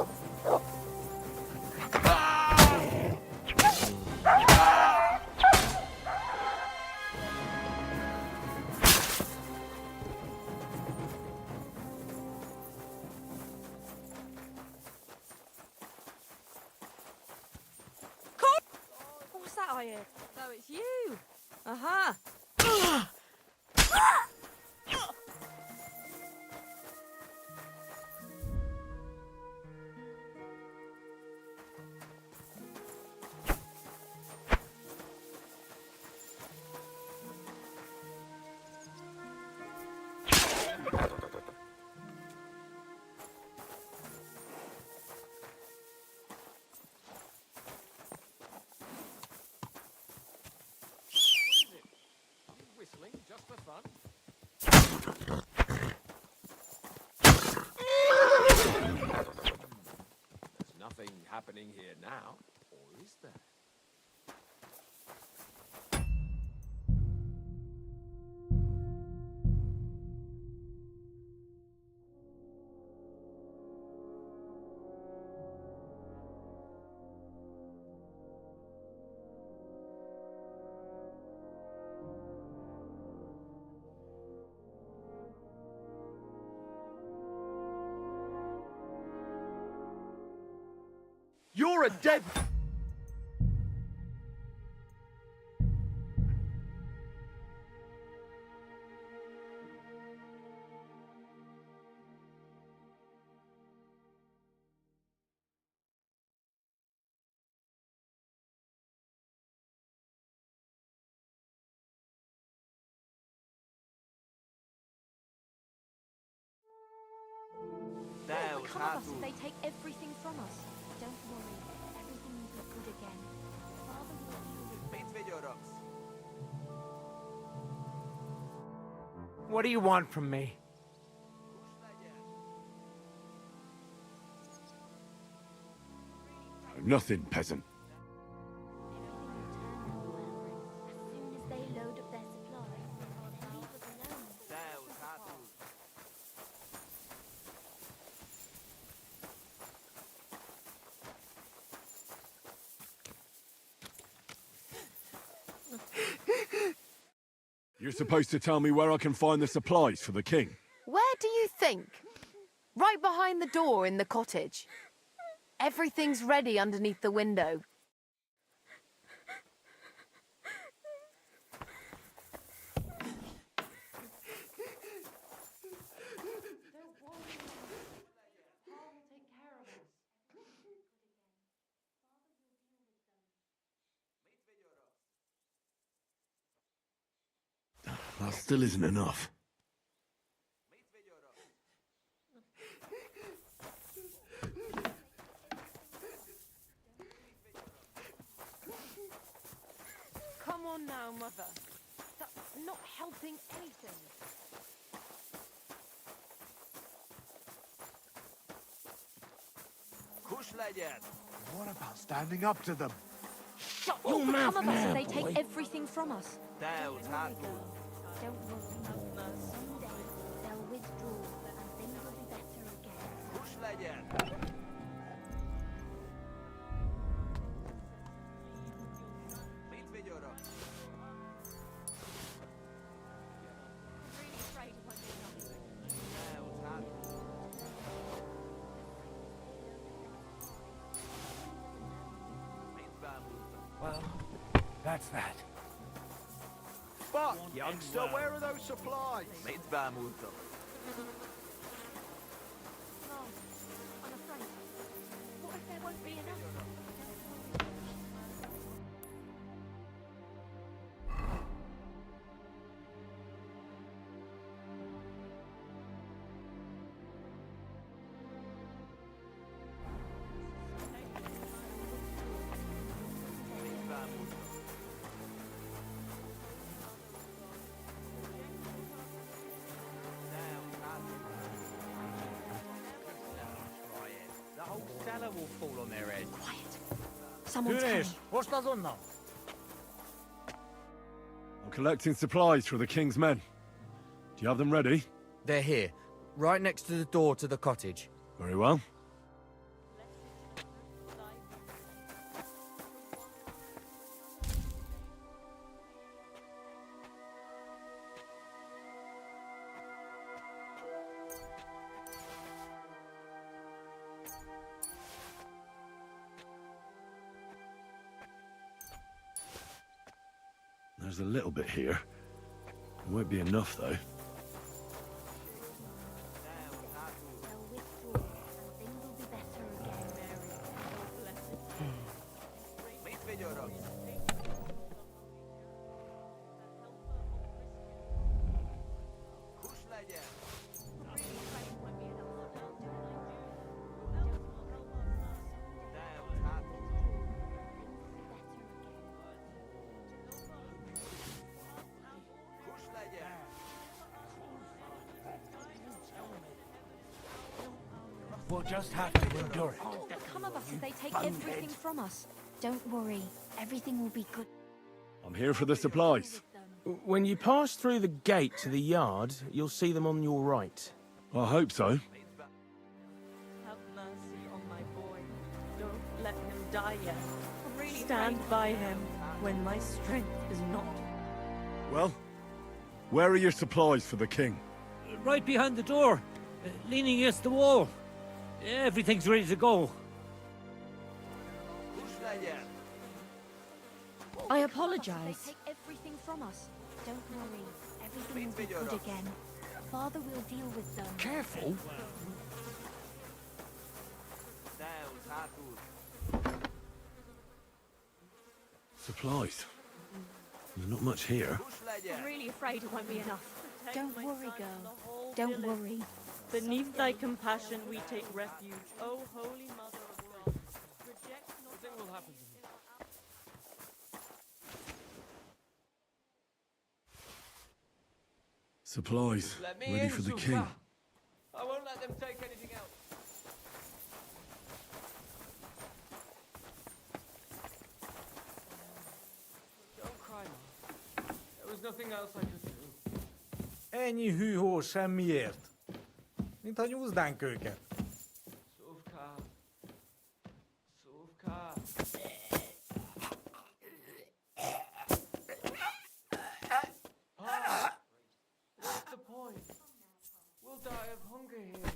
What's that I hear? So it's you. Aha. happening here now, or is there? You're a dead... What will become of us if they take everything from us? Don't worry, everything will be good again. Father will heal you. What do you want from me? Nothing, peasant. As soon as they load up their supplies, then leave us alone. You're supposed to tell me where I can find the supplies for the king. Where do you think? Right behind the door in the cottage. Everything's ready underneath the window. That still isn't enough. Come on now, Mother. That's not helping anything. What about standing up to them? Shut your mouth now, us if they take everything from us? Don't worry. Someday they'll withdraw and things will be better again. Well, that's that. Fuck, youngster, where are those supplies? Mom, I'm afraid. What if there won't be enough? The whole cellar will fall on their head. Quiet. Someone's coming. I'm collecting supplies for the king's men. Do you have them ready? They're here, right next to the door to the cottage. Very well. There's a little bit here. It won't be enough, though. They'll withdraw and things will be better again. We'll just have to endure it. Come of us if they take everything from us. Don't worry, everything will be good. I'm here for the supplies. When you pass through the gate to the yard, you'll see them on your right. I hope so. Have mercy on my boy. Don't let him die yet. Stand by him when my strength is not. Well, where are your supplies for the king? Right behind the door, leaning against the wall. Everything's ready to go. I apologize. They take everything from us. Don't worry, everything will be good again. Father will deal with them. Careful. Supplies? There's not much here. I'm really afraid it won't be enough. Don't worry, girl. Don't worry. Beneath thy compassion we take refuge, O Holy Mother of God. Reject nothing will happen to me. Supplies, ready for the king. I won't let them take anything else. Don't cry, Ma. There was nothing else I could do. Ennyi hűhó semmiért. Mint ha nyúznánk őket. Szuvka. Szuvka. What's the point? We'll die of hunger here.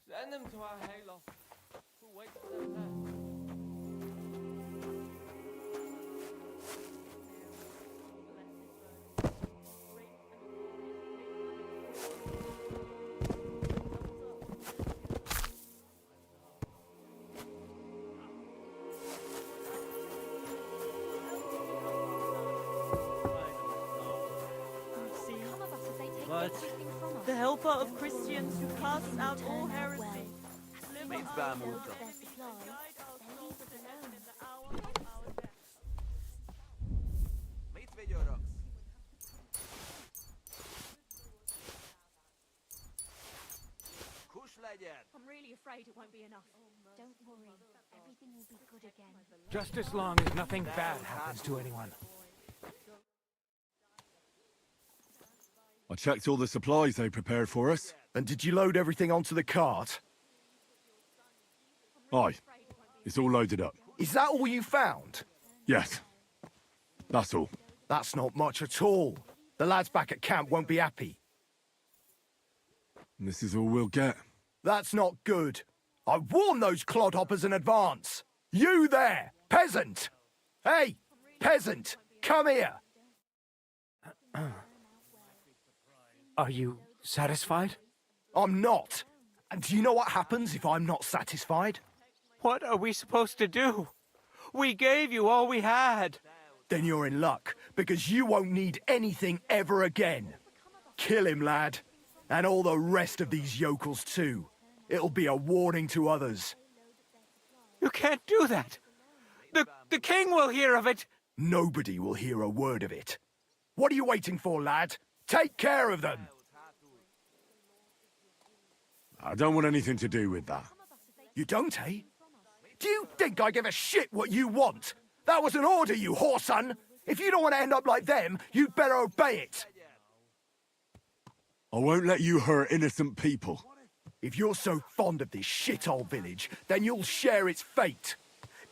Send them to our hayloft. We'll wait for them there. What? The helper of Christians who casts out all heresy. I'm really afraid it won't be enough. Don't worry, everything will be good again. Just as long as nothing bad happens to anyone. I checked all the supplies they prepared for us. And did you load everything onto the cart? Aye. It's all loaded up. Is that all you found? Yes. That's all. That's not much at all. The lads back at camp won't be happy. And this is all we'll get. That's not good. I warned those clodhoppers in advance. You there, peasant! Hey, peasant, come here! Are you satisfied? I'm not. And do you know what happens if I'm not satisfied? What are we supposed to do? We gave you all we had. Then you're in luck, because you won't need anything ever again. Kill him, lad. And all the rest of these yokels too. It'll be a warning to others. You can't do that. The king will hear of it. Nobody will hear a word of it. What are you waiting for, lad? Take care of them! I don't want anything to do with that. You don't, eh? Do you think I give a shit what you want? That was an order, you whoreson! If you don't want to end up like them, you'd better obey it! I won't let you hurt innocent people. If you're so fond of this shithole village, then you'll share its fate.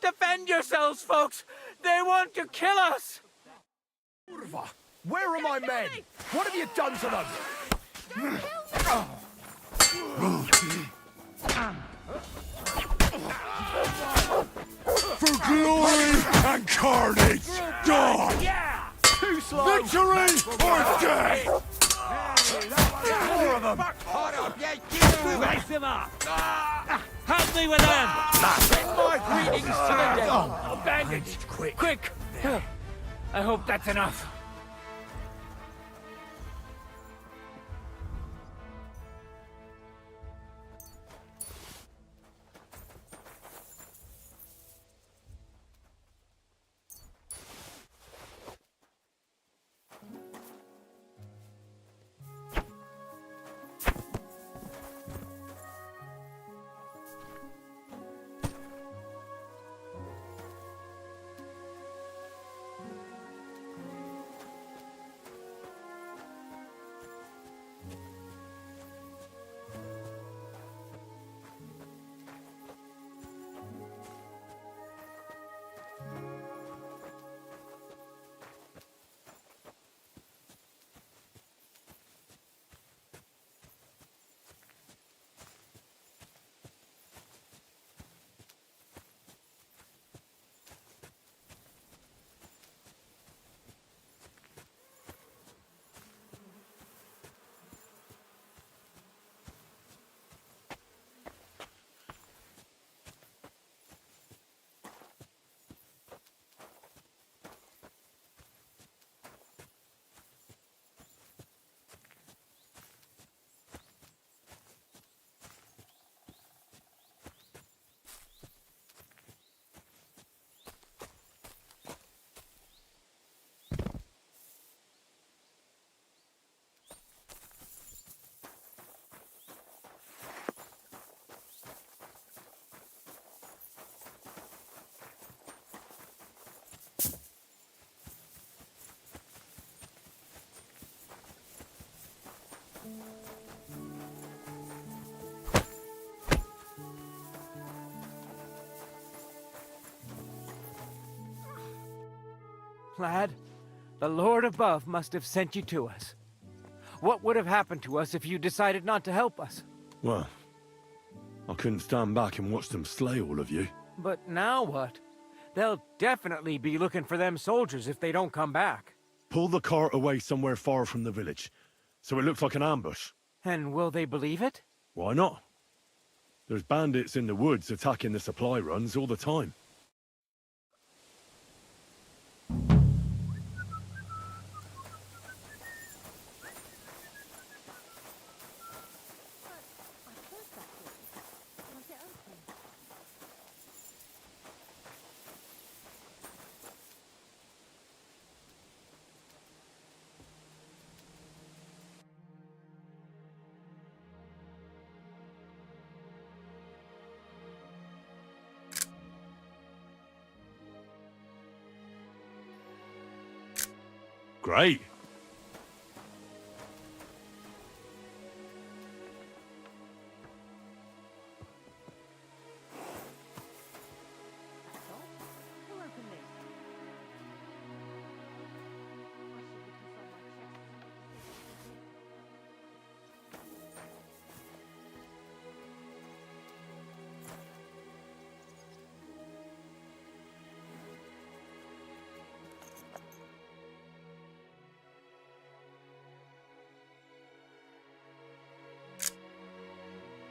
Defend yourselves, folks! They want to kill us! Urva, where are my men? What have you done to them? For glory and carnage! Die! Yeah! Too slow! Victory or death! More of them! Raise them up! Help me with them! Send my greetings to the devil! Bandage! Quick! I hope that's enough. Lad, the Lord above must have sent you to us. What would have happened to us if you decided not to help us? Well, I couldn't stand back and watch them slay all of you. But now what? They'll definitely be looking for them soldiers if they don't come back. Pull the cart away somewhere far from the village, so it looks like an ambush. And will they believe it? Why not? There's bandits in the woods attacking the supply runs all the time. Great.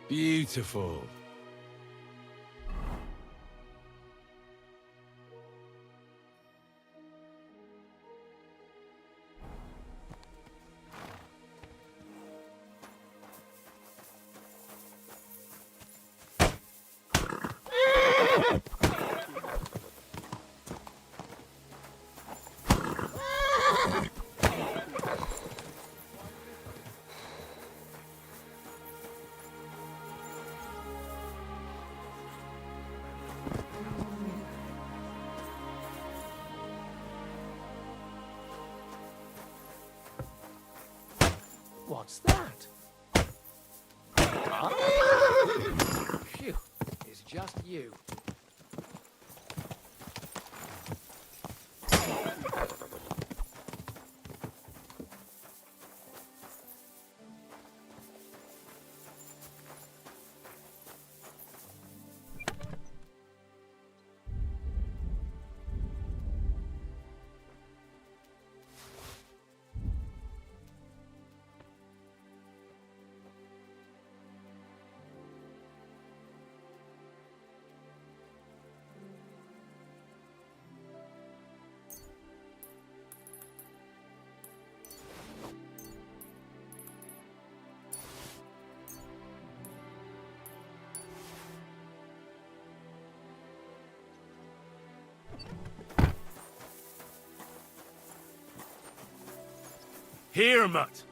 Beautiful. What's that? Phew, it's just you. Here, Mutt.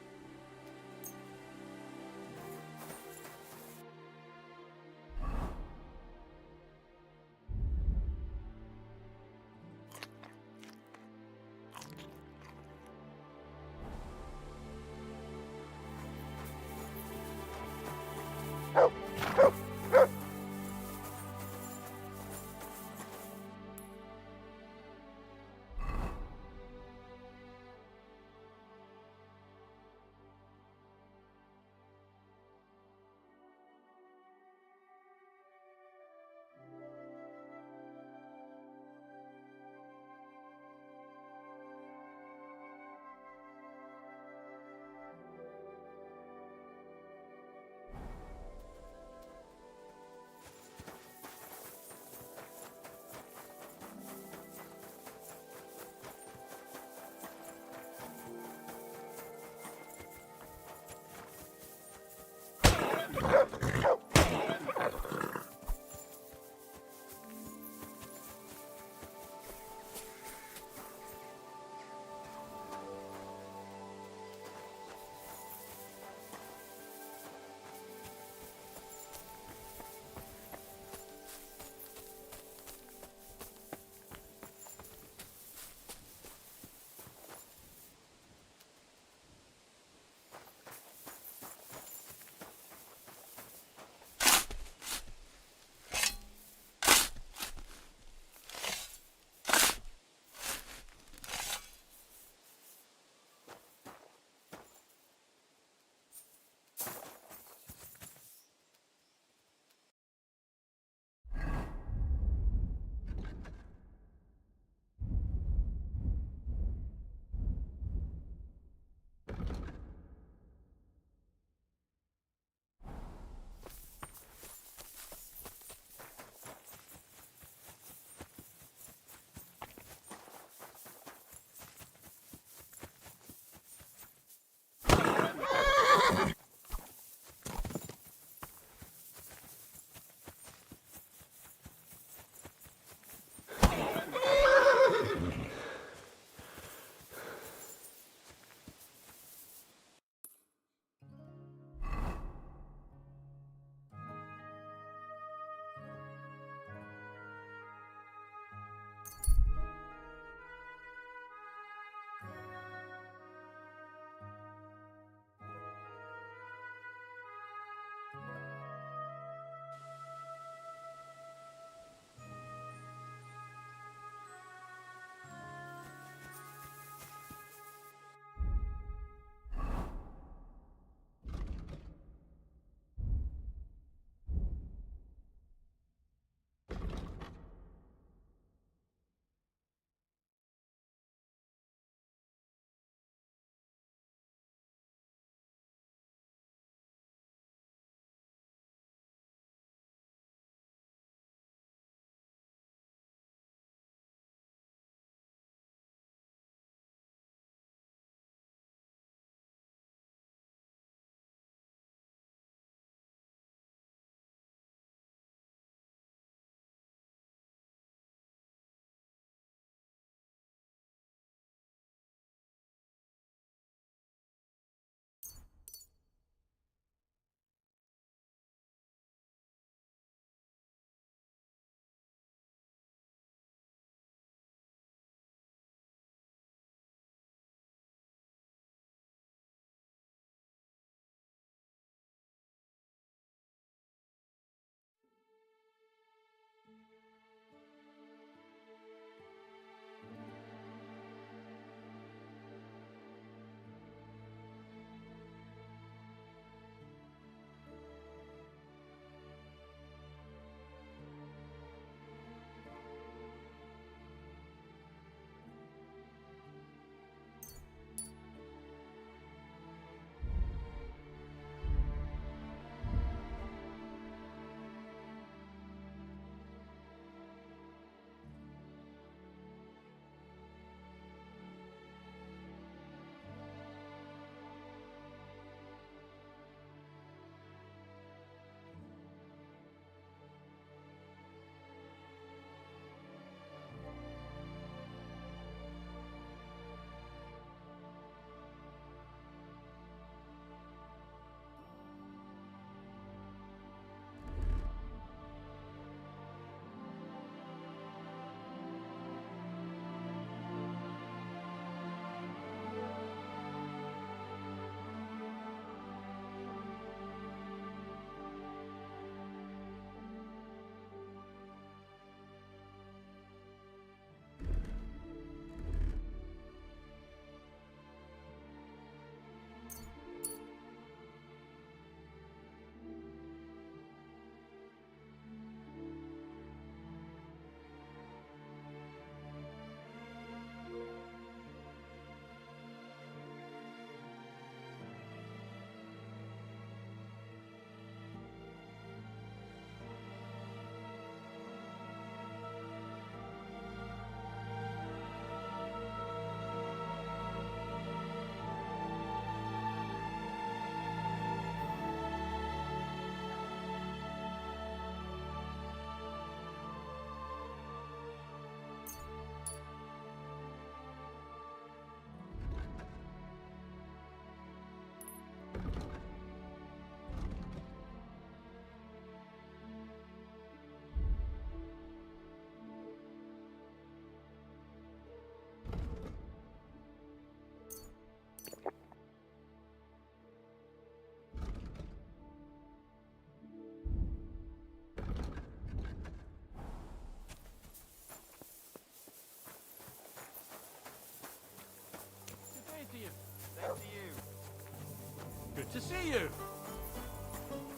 Good to see you.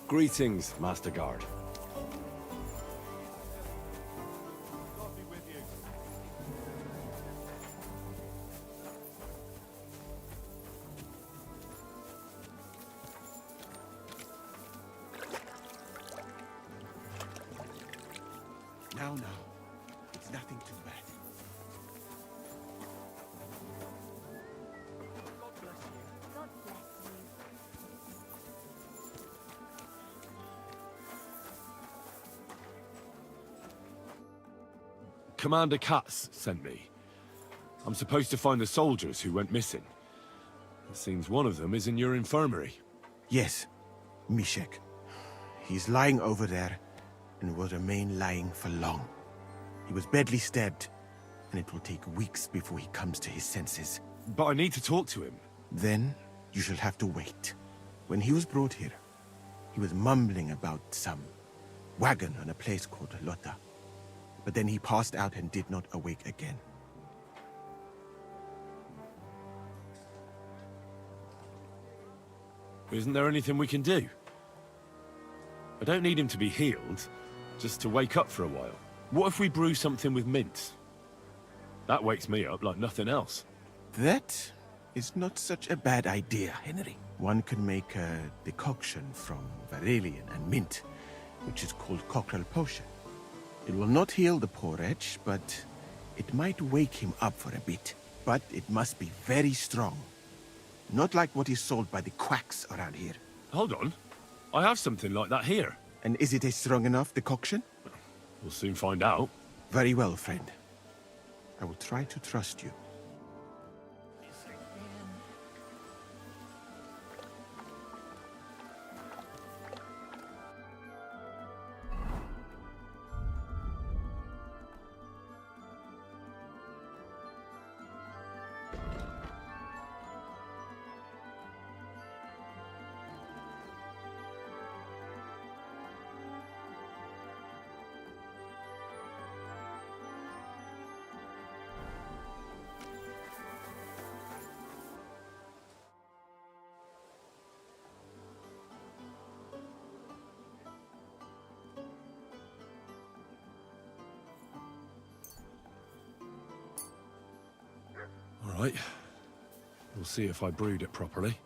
Greetings, Master Guard. Now, it's nothing too bad. God bless you. God bless you. Commander Katz sent me. I'm supposed to find the soldiers who went missing. It seems one of them is in your infirmary. Yes, Mishek. He's lying over there, and will remain lying for long. He was badly stabbed, and it will take weeks before he comes to his senses. But I need to talk to him. Then, you shall have to wait. When he was brought here, he was mumbling about some wagon on a place called Lota. But then he passed out and did not awake again. Isn't there anything we can do? I don't need him to be healed, just to wake up for a while. What if we brew something with mint? That wakes me up like nothing else. That is not such a bad idea, Henry. One can make a decoction from Varelian and mint, which is called cockerel potion. It will not heal the poor wretch, but it might wake him up for a bit. But it must be very strong. Not like what is sold by the quacks around here. Hold on. I have something like that here. And is it a strong enough decoction? We'll soon find out. Very well, friend. I will try to trust you. All right. We'll see if I brewed it properly.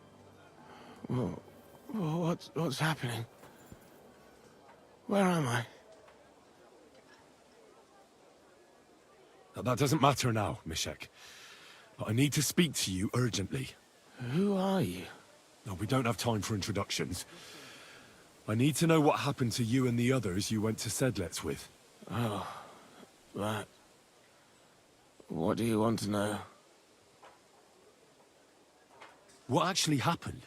What's happening? Where am I? That doesn't matter now, Mishek. But I need to speak to you urgently. Who are you? No, we don't have time for introductions. I need to know what happened to you and the others you went to Sedlets with. Oh, that. What do you want to know? What actually happened?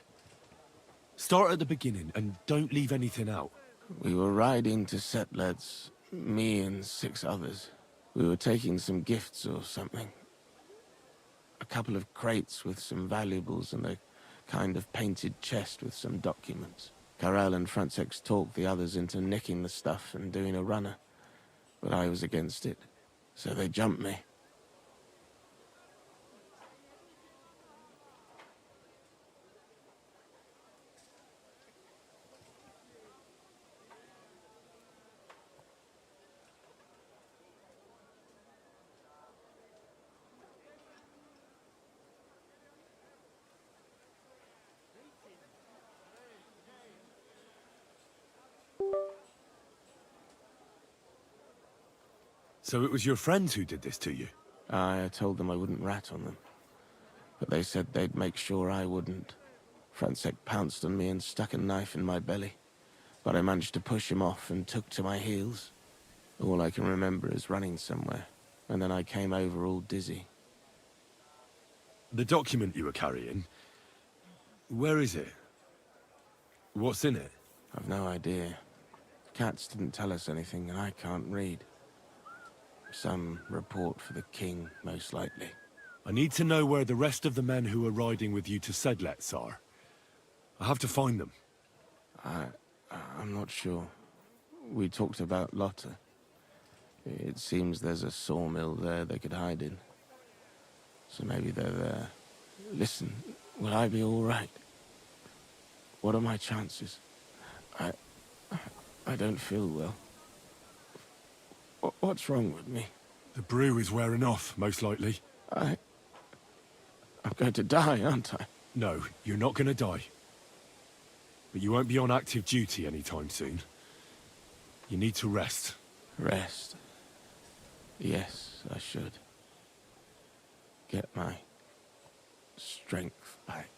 Start at the beginning and don't leave anything out. We were riding to Setleds, me and 6 others. We were taking some gifts or something. A couple of crates with some valuables and a kind of painted chest with some documents. Karel and Francex talked the others into nicking the stuff and doing a runner, but I was against it, so they jumped me. So it was your friends who did this to you? I told them I wouldn't rat on them, but they said they'd make sure I wouldn't. Francex pounced on me and stuck a knife in my belly, but I managed to push him off and took to my heels. All I can remember is running somewhere, and then I came over all dizzy. The document you were carrying, where is it? What's in it? I've no idea. Katz didn't tell us anything, and I can't read. Some report for the king, most likely. I need to know where the rest of the men who are riding with you to Sedlets are. I have to find them. I'm not sure. We talked about Lotta. It seems there's a sawmill there they could hide in. So maybe they're there. Listen, will I be all right? What are my chances? I don't feel well. What's wrong with me? The brew is wearing off, most likely. I'm going to die, aren't I? No, you're not gonna die. But you won't be on active duty anytime soon. You need to rest. Rest. Yes, I should. Get my strength back.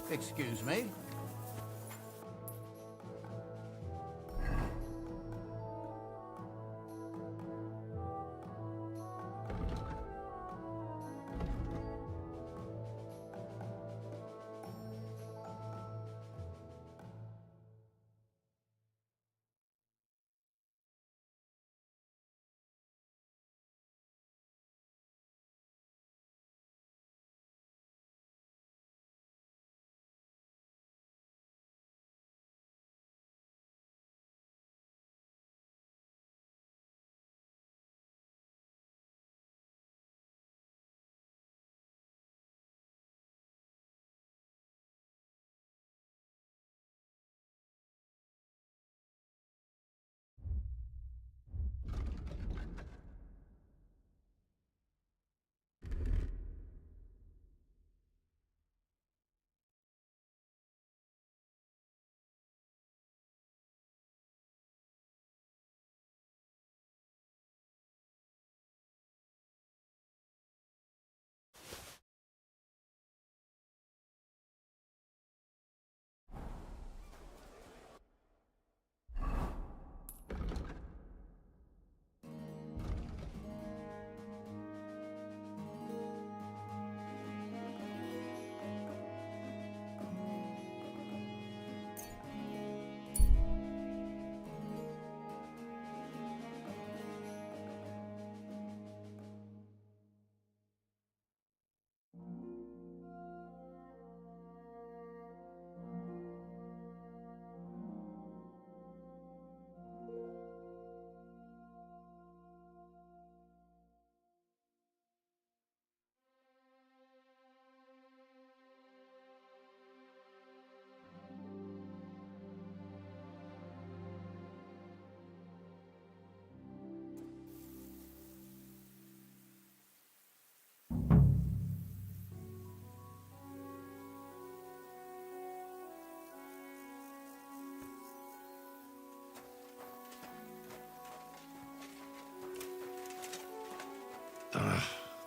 Excuse me?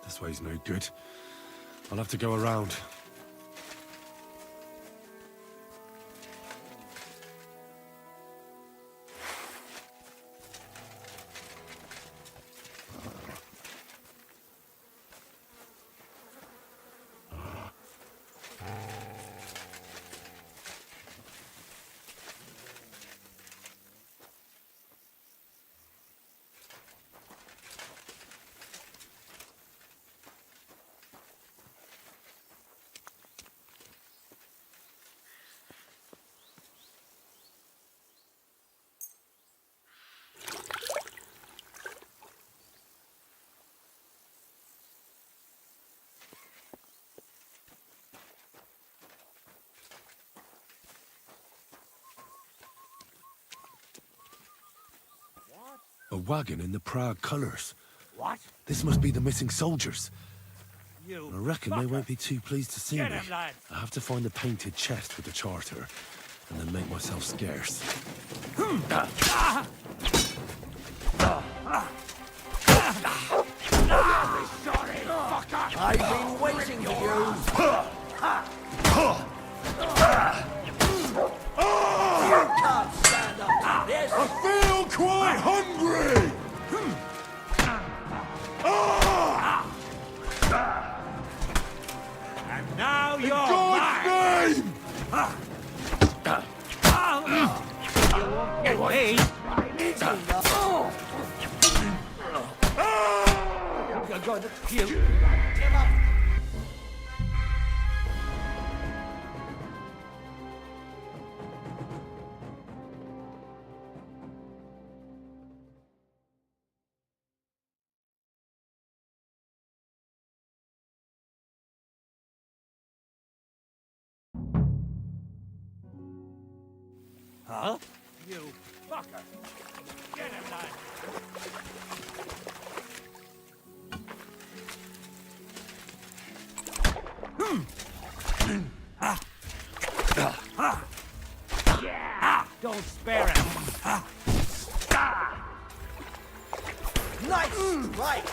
This way's no good. I'll have to go around. A wagon in the Prague colours. What? This must be the missing soldiers. You I reckon they won't be too pleased to see Get me. him, lad. I have to find the painted chest with the charter, and then make myself scarce. I've been waiting for you. You can't stand up to this. I feel quite hungry! And now In you're God's mine. name! You won't get me. You're going to kill me. Give up. Huh? You fucker! Get him, lad! Don't spare him! Nice strike!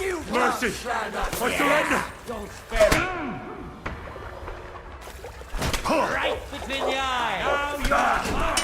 You Mercy! stand up. I surrender! Don't spare him! Right between the eyes! Now you're...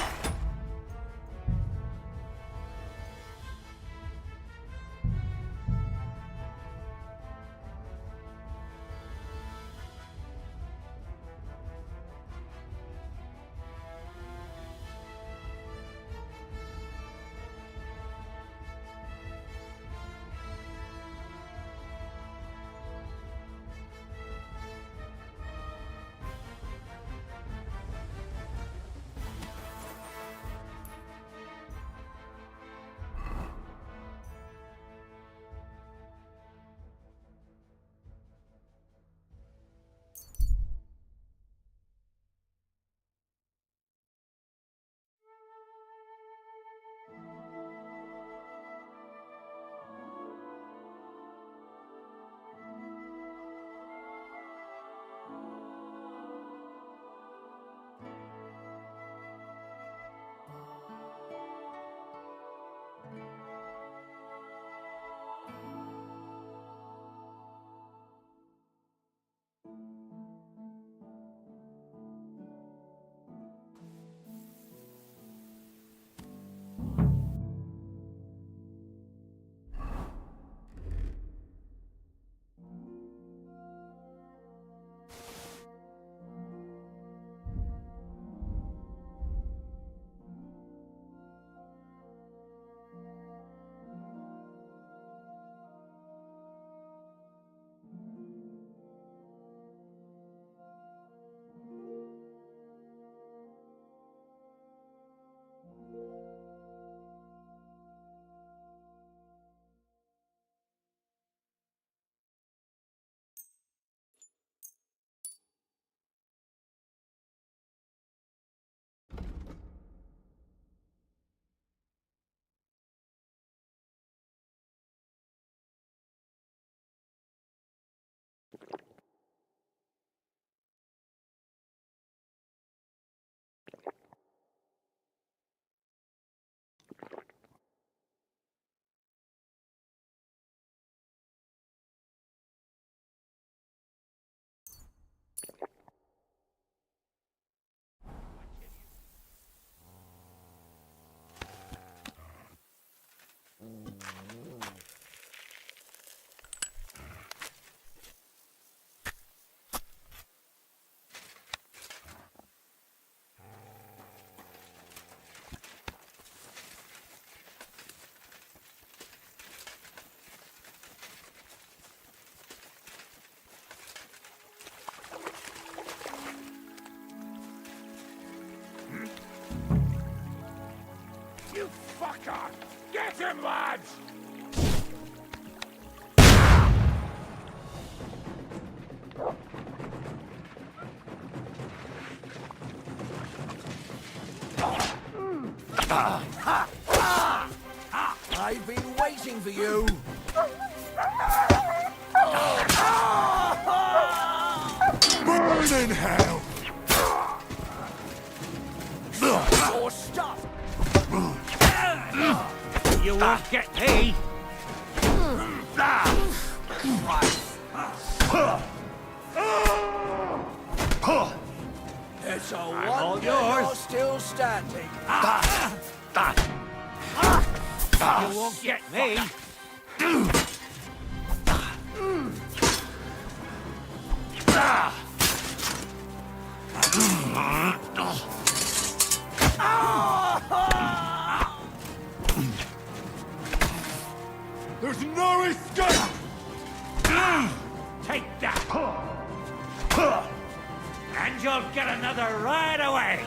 You fucker! Get him, lads! I've been waiting for you. Burn in hell! Your stuff. You won't get me! It's a all wonder yours. you're still standing. You won't get me! There's no escape! Take that! And you'll get another right away!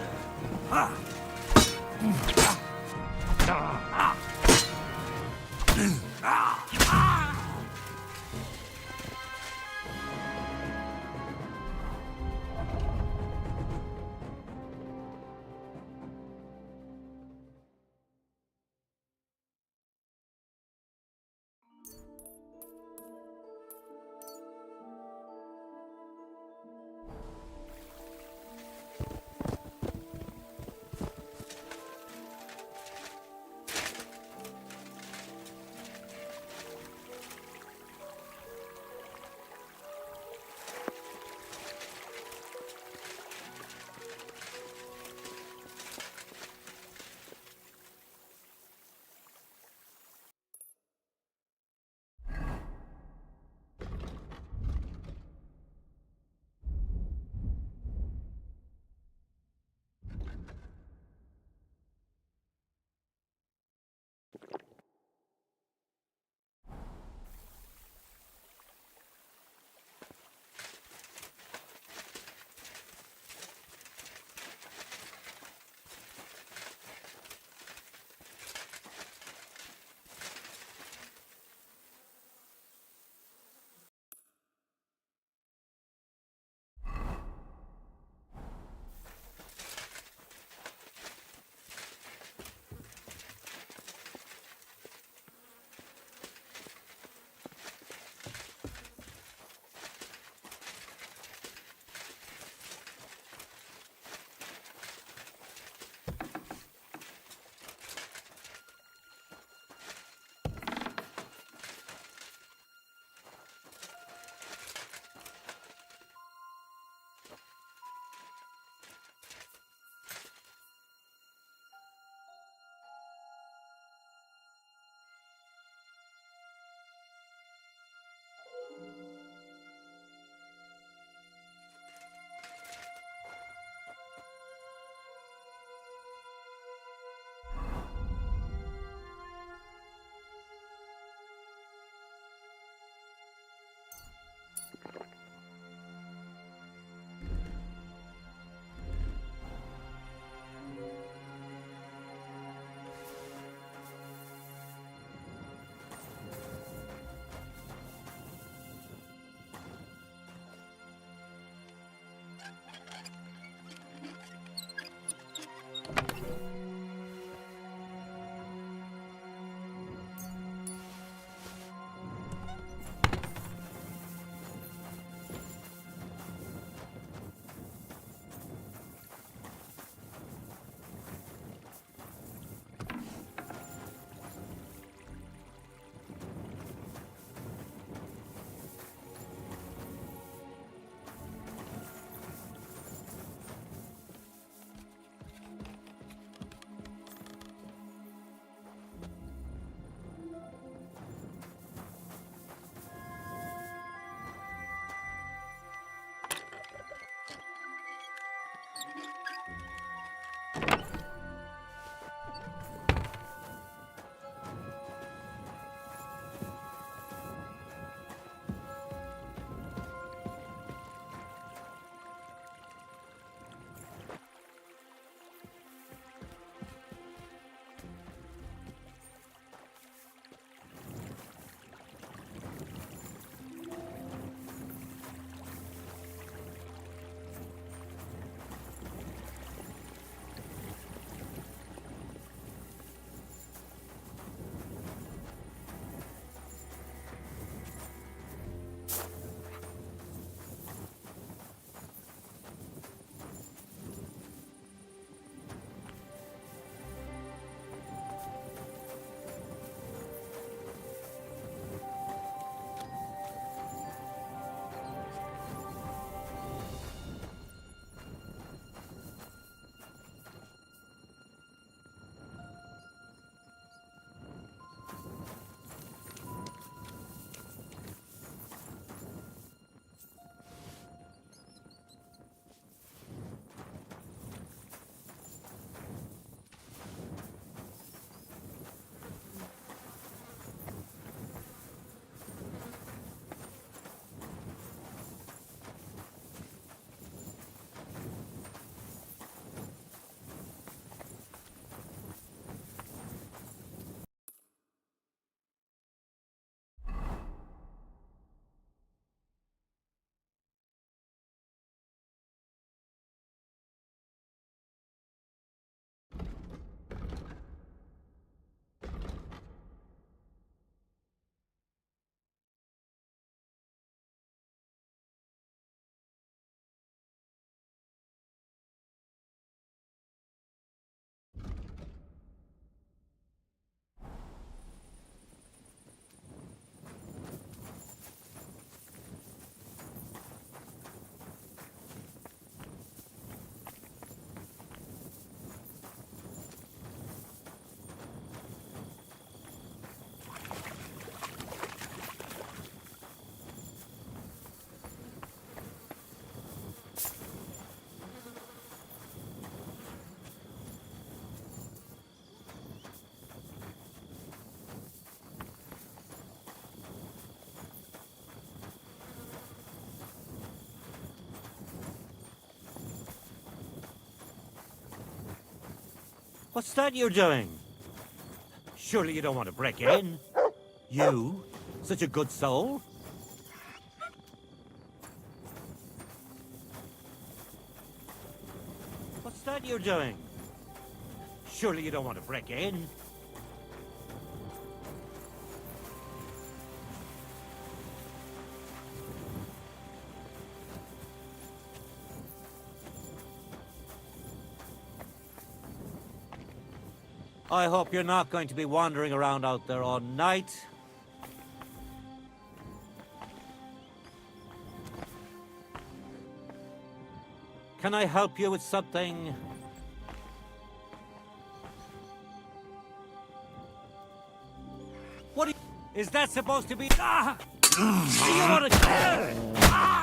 What's that you're doing? Surely you don't want to break in? You? Such a good soul? What's that you're doing? Surely you don't want to break in? I hope you're not going to be wandering around out there all night. Can I help you with something? What is that supposed to be? Ah! Do you want to... Ah!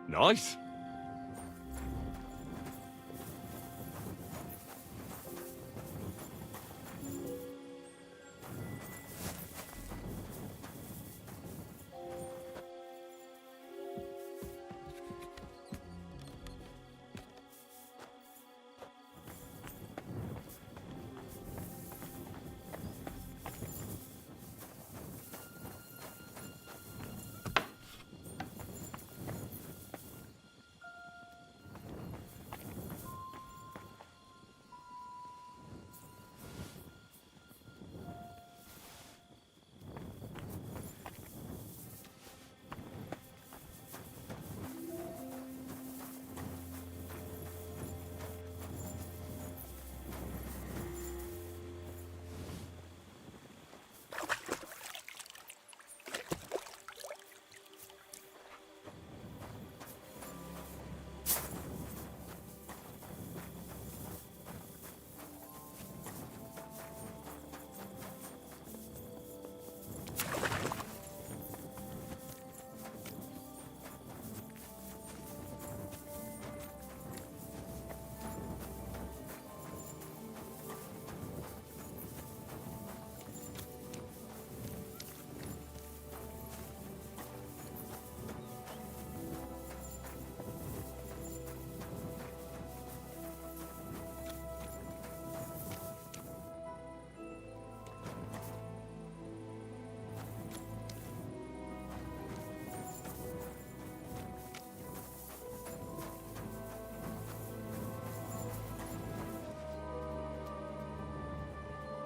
Nice.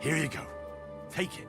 Here you go. Take it.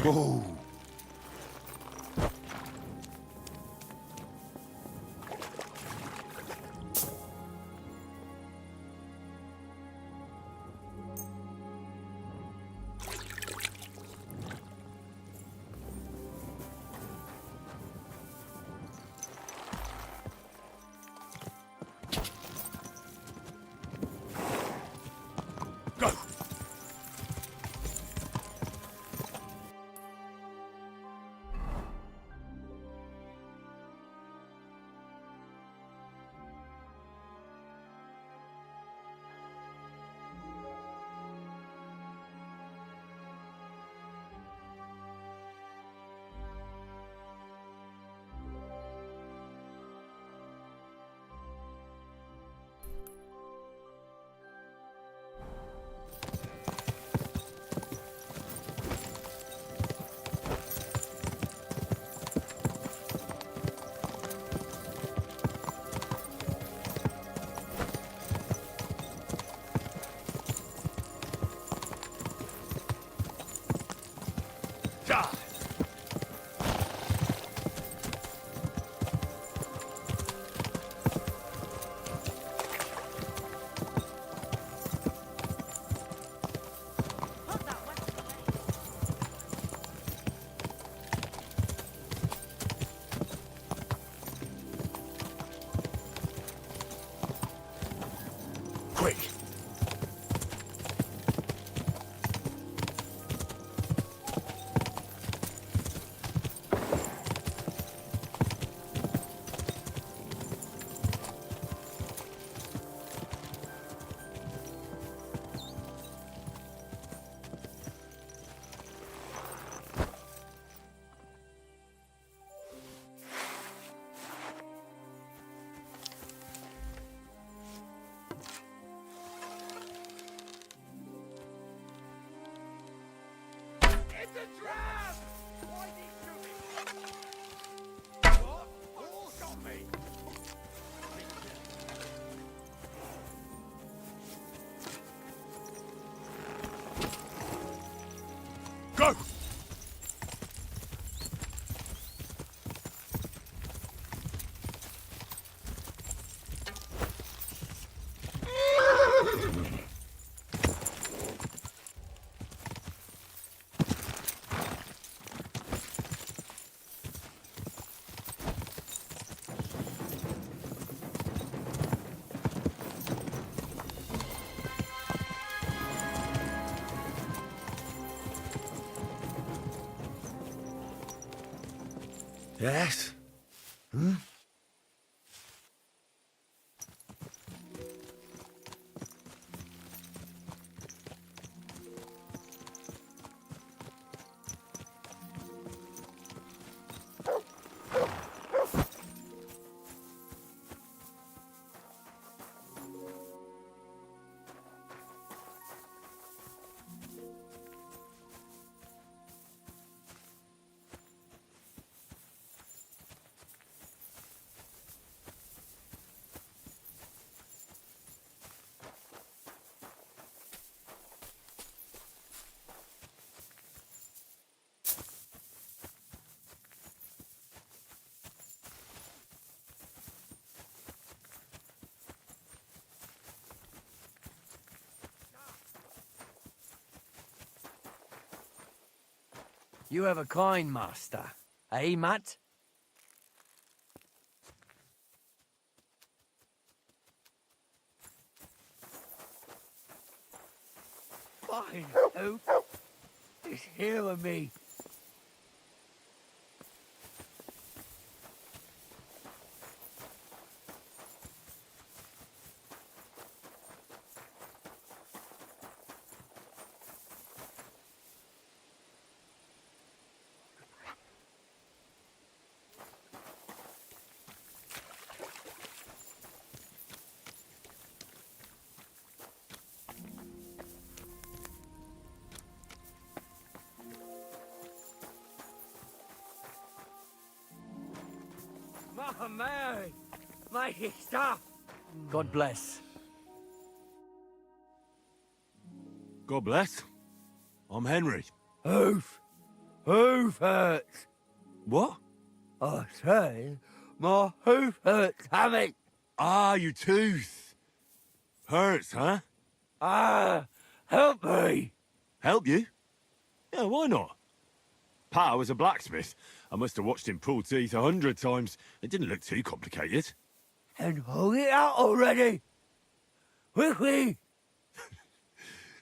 Whoa! Yes? Hmm? You have a kind master, eh, Matt? Fine, who? It's here with me. Mother Mary! Make it stop! God bless. God bless. I'm Henry. Hoof hurts. What? I say, my hoof hurts, Hammy. Ah, your tooth. Hurts, huh? Ah, help me. Help you? Yeah, why not? Pa was a blacksmith. I must have watched him pull teeth 100 times. It didn't look too complicated. And pull it out already. Quickly.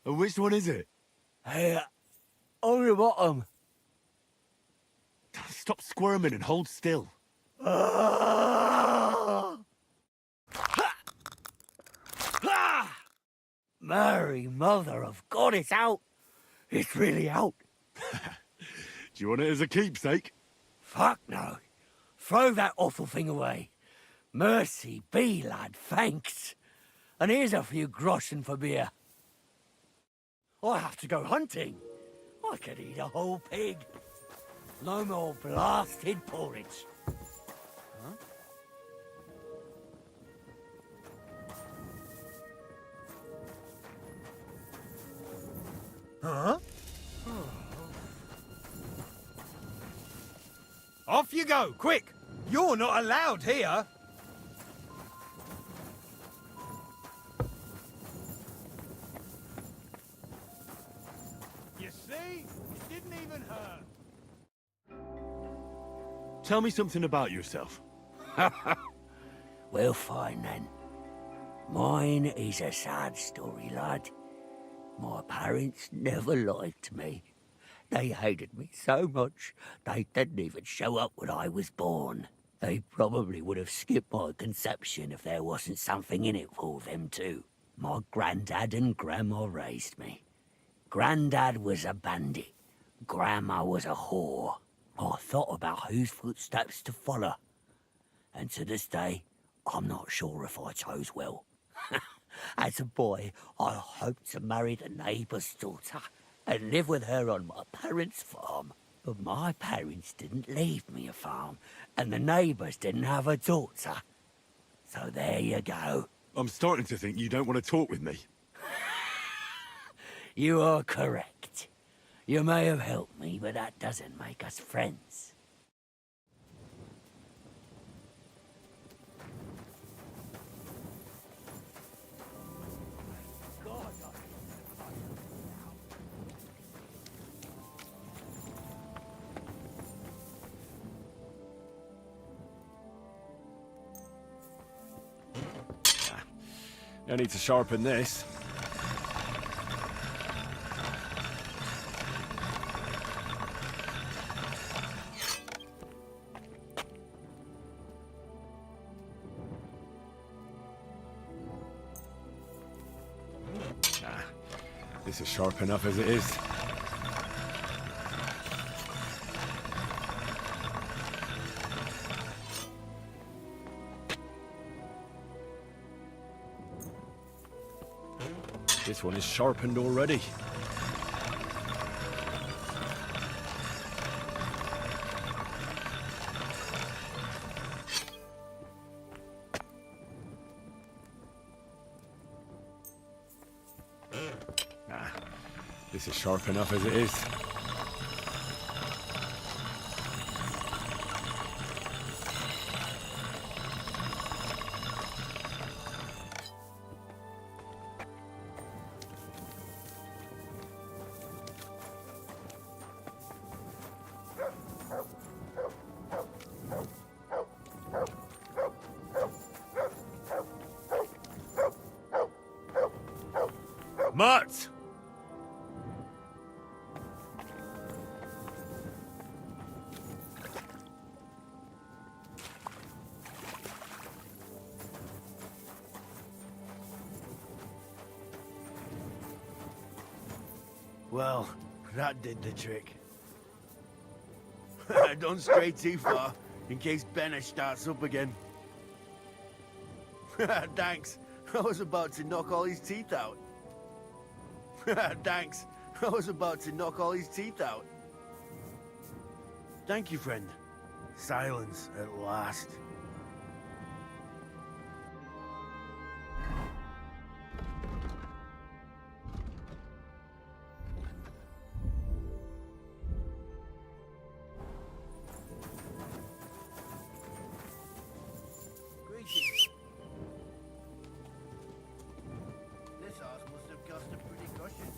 And which one is it? Here, on the bottom. Stop squirming and hold still. Mary, mother of God, it's out. It's really out. Do you want it as a keepsake? Fuck no. Throw that awful thing away. Mercy be, lad, thanks. And here's a few groschen for beer. I have to go hunting. I could eat a whole pig. No more blasted porridge. Huh? Off you go, quick! You're not allowed here! You see? It didn't even hurt. Tell me something about yourself. Well, fine then. Mine is a sad story, lad. My parents never liked me. They hated me so much, they didn't even show up when I was born. They probably would have skipped my conception if there wasn't something in it for them too. My granddad and grandma raised me. Granddad was a bandit. Grandma was a whore. I thought about whose footsteps to follow. And to this day, I'm not sure if I chose well. As a boy, I hoped to marry the neighbour's daughter and live with her on my parents' farm. But my parents didn't leave me a farm, and the neighbours didn't have a daughter. So there you go. I'm starting to think you don't want to talk with me. You are correct. You may have helped me, but that doesn't make us friends. No need to sharpen this. This is sharp enough as it is. This one is sharpened already. This is sharp enough as it is. Mutt! Well, that did the trick. Don't stray too far, in case Benish starts up again. Thanks. I was about to knock all his teeth out. Thanks. I was about to knock all his teeth out. Thank you, friend. Silence at last. Greetings. This house must have cost a pretty cushion.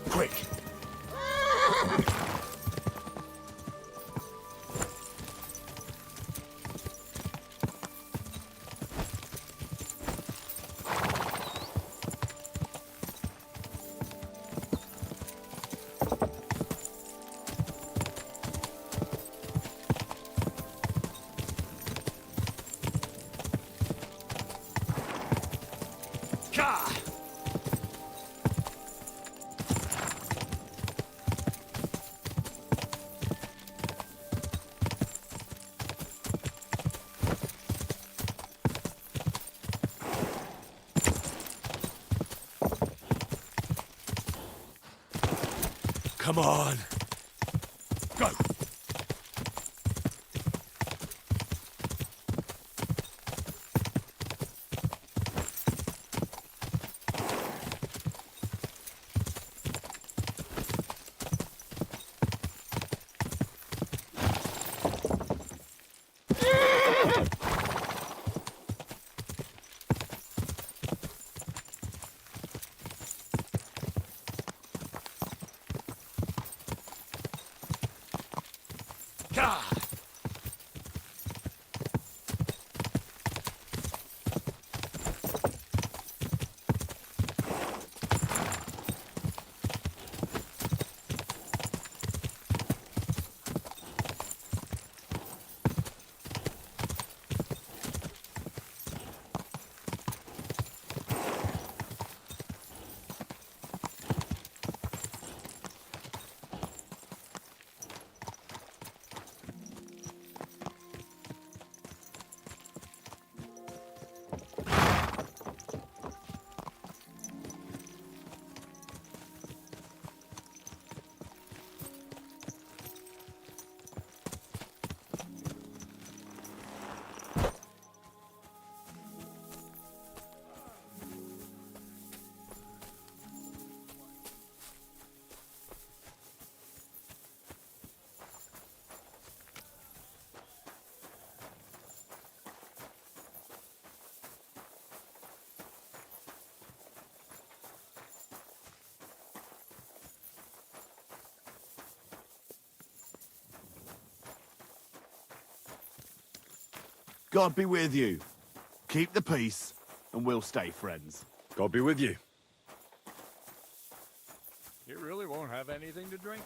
Quick! Come on! Go! God be with you. Keep the peace, and we'll stay friends. God be with you. You really won't have anything to drink?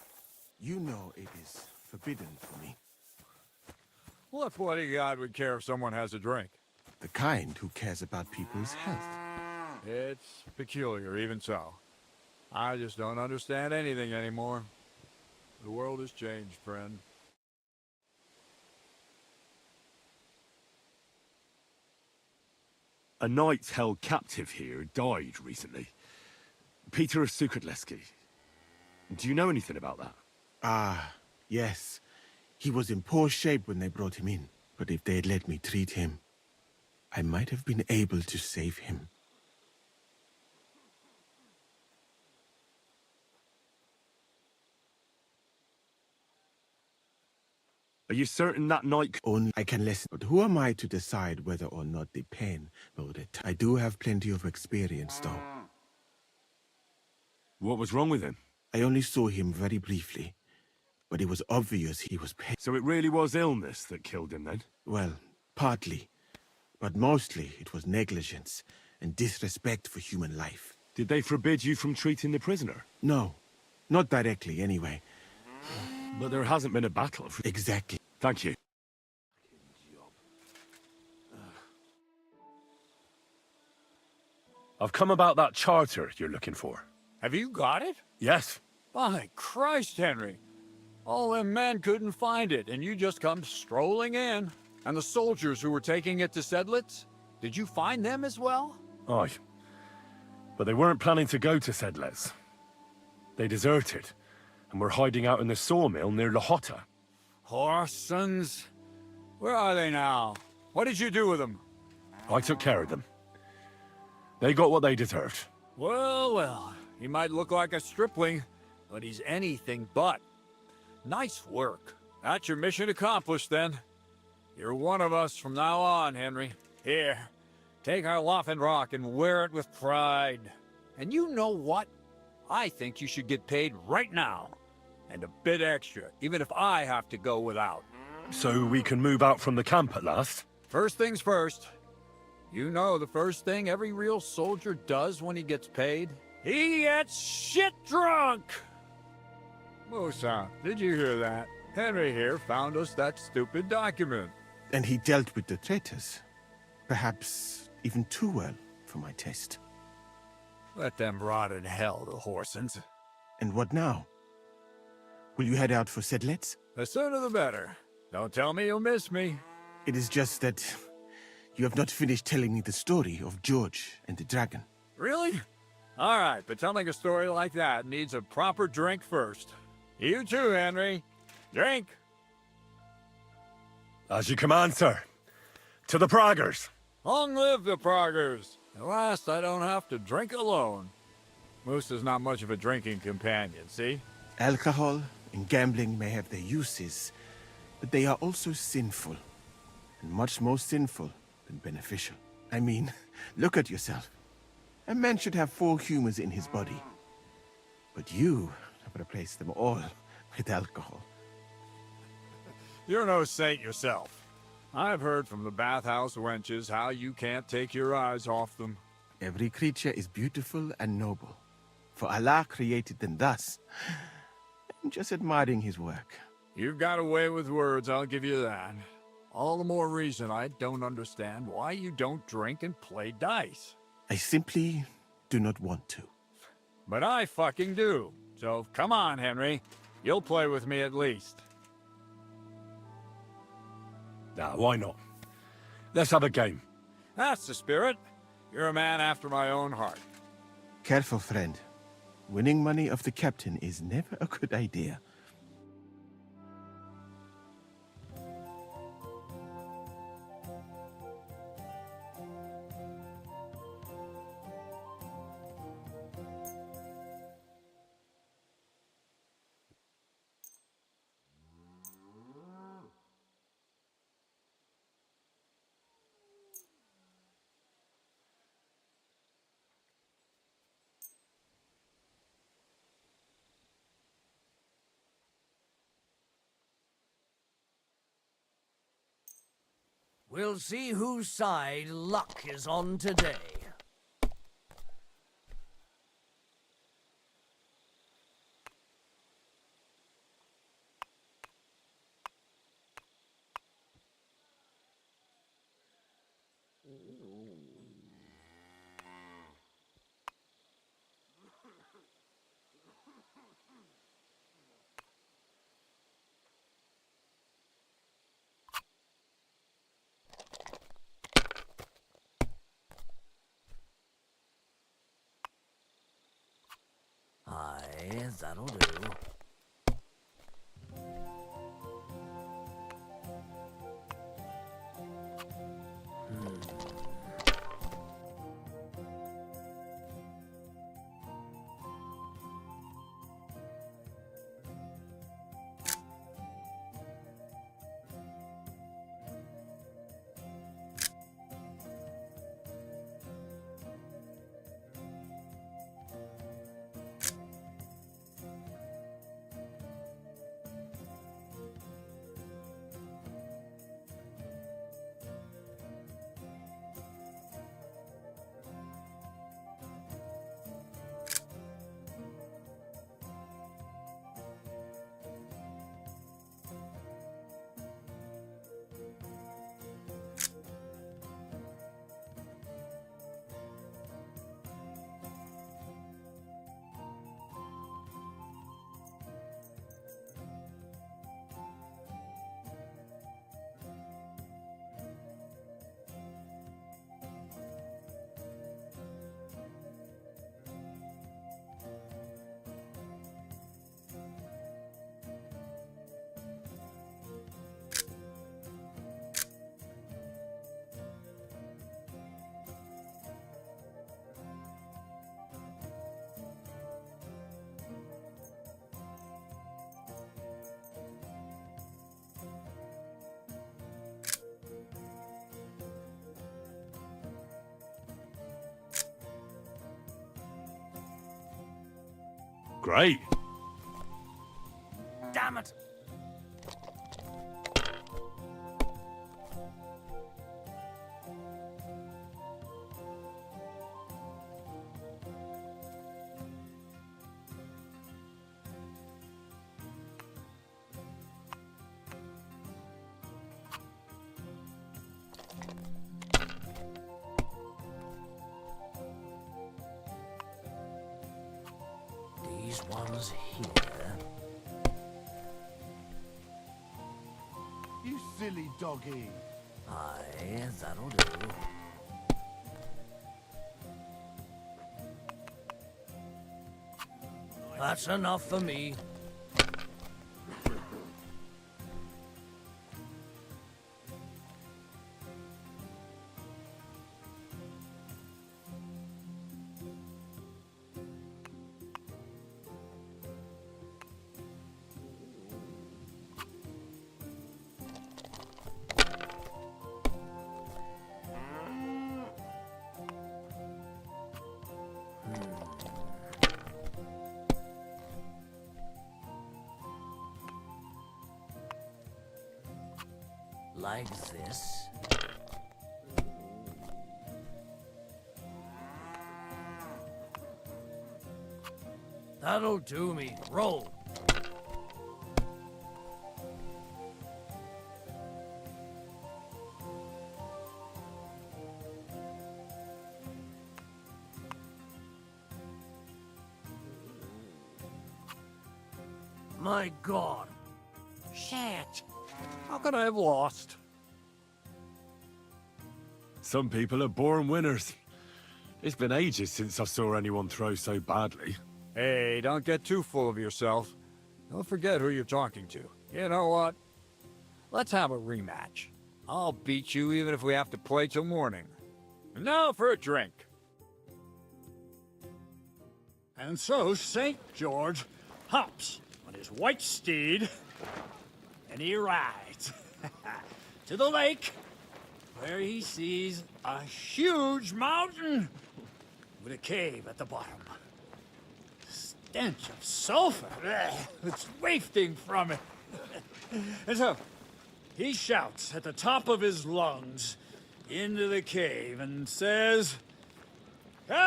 You know it is forbidden for me. What bodyguard would care if someone has a drink? The kind who cares about people's health. It's peculiar, even so. I just don't understand anything anymore. The world has changed, friend. A knight held captive here died recently. Peter of Sukatleski. Do you know anything about that? Ah, yes. He was in poor shape when they brought him in. But if they had let me treat him, I might have been able to save him. Are you certain that knight... Only I can listen. But who am I to decide whether or not the pain will return? I do have plenty of experience, though. What was wrong with him? I only saw him very briefly, but it was obvious he was pain. So it really was illness that killed him, then? Well, partly. But mostly it was negligence and disrespect for human life. Did they forbid you from treating the prisoner? No. Not directly, anyway. But there hasn't been a battle. Exactly. Thank you. I've come about that charter you're looking for. Have you got it? Yes. By Christ, Henry. All them men couldn't find it, and you just come strolling in. And the soldiers who were taking it to Sedlitz? Did you find them as well? Aye. But they weren't planning to go to Sedlitz. They deserted, and were hiding out in the sawmill near Lahota. Horsons? Where are they now? What did you do with them? I took care of them. They got what they deserved. Well, well. He might look like a stripling, but he's anything but. Nice work. That's your mission accomplished, then. You're one of us from now on, Henry. Here, take our Rock and wear it with pride. And you know what? I think you should get paid right now. And a bit extra, even if I have to go without. So we can move out from the camp at last? First things first. You know the first thing every real soldier does when he gets paid? He gets shit drunk! Musa, did you hear that? Henry here found us that stupid document. And he dealt with the traitors. Perhaps even too well for my taste. Let them rot in hell, the Horsons. And what now? Will you head out for Sedlitz? The sooner the better. Don't tell me you'll miss me. It is just that you have not finished telling me the story of George and the dragon. Really? All right, but telling a story like that needs a proper drink first. You too, Henry. Drink. As you command, sir. To the Praggers. Long live the Praggers. At last, I don't have to drink alone. Moose is not much of a drinking companion, see? Alcohol and gambling may have their uses, but they are also sinful. And much more sinful than beneficial. I mean, look at yourself. A man should have 4 humors in his body. But you have replaced them all with alcohol. You're no saint yourself. I've heard from the bathhouse wenches how you can't take your eyes off them. Every creature is beautiful and noble. For Allah created them thus. I'm just admiring his work. You've got a way with words, I'll give you that. All the more reason I don't understand why you don't drink and play dice. I simply do not want to. But I fucking do. So come on, Henry. You'll play with me at least. Nah, why not? Let's have a game. That's the spirit. You're a man after my own heart. Careful, friend. Winning money of the captain is never a good idea. We'll see whose side luck is on today. Aye, that'll do. Great. Damn it! These ones here. You silly doggy. Aye, that'll do. That's enough for me. Like this. That'll do me. Roll. My God. Shit. How could I have lost? Some people are born winners. It's been ages since I saw anyone throw so badly. Hey, don't get too full of yourself. Don't forget who you're talking to. You know what? Let's have a rematch. I'll beat you even if we have to play till morning. And now for a drink. And so St. George hops on his white steed, and he rides to the lake, where he sees a huge mountain with a cave at the bottom. Stench of sulfur, it's wafting from it. And so, he shouts at the top of his lungs into the cave and says, "Come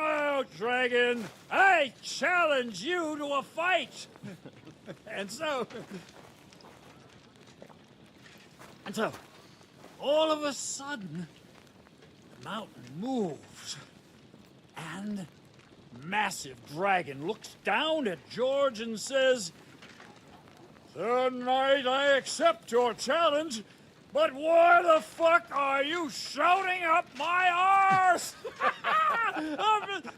out, dragon! I challenge you to a fight!" And so, all of a sudden, the mountain moves, and massive dragon looks down at George and says, "Tonight I accept your challenge, but why the fuck are you shouting up my arse?"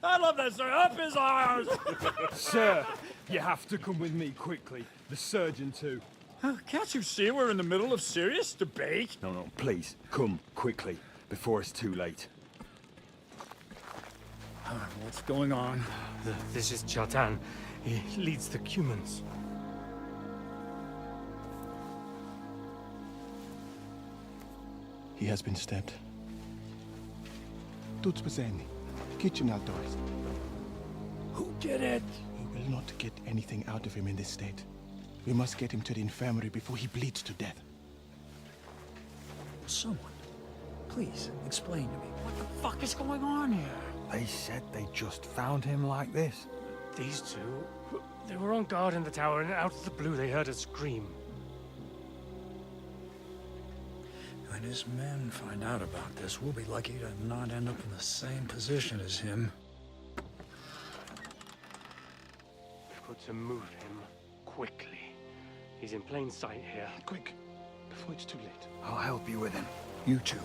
I love that, sir. Up his arse. Sir, you have to come with me quickly. The surgeon too. Can't you see we're in the middle of serious debate? No, please, come quickly, before it's too late. What's going on? This is Chatan. He leads the Cumans. He has been stabbed. Tuts Bazeni, kitchen outdoors. Who did it? We will not get anything out of him in this state. We must get him to the infirmary before he bleeds to death. Someone, please explain to me what the fuck is going on here. They said they just found him like this. These two, they were on guard in the tower, and out of the blue they heard a scream. When his men find out about this, we'll be lucky to not end up in the same position as him. We've got to move him quickly. He's in plain sight here. Quick, before it's too late. I'll help you with him. You two,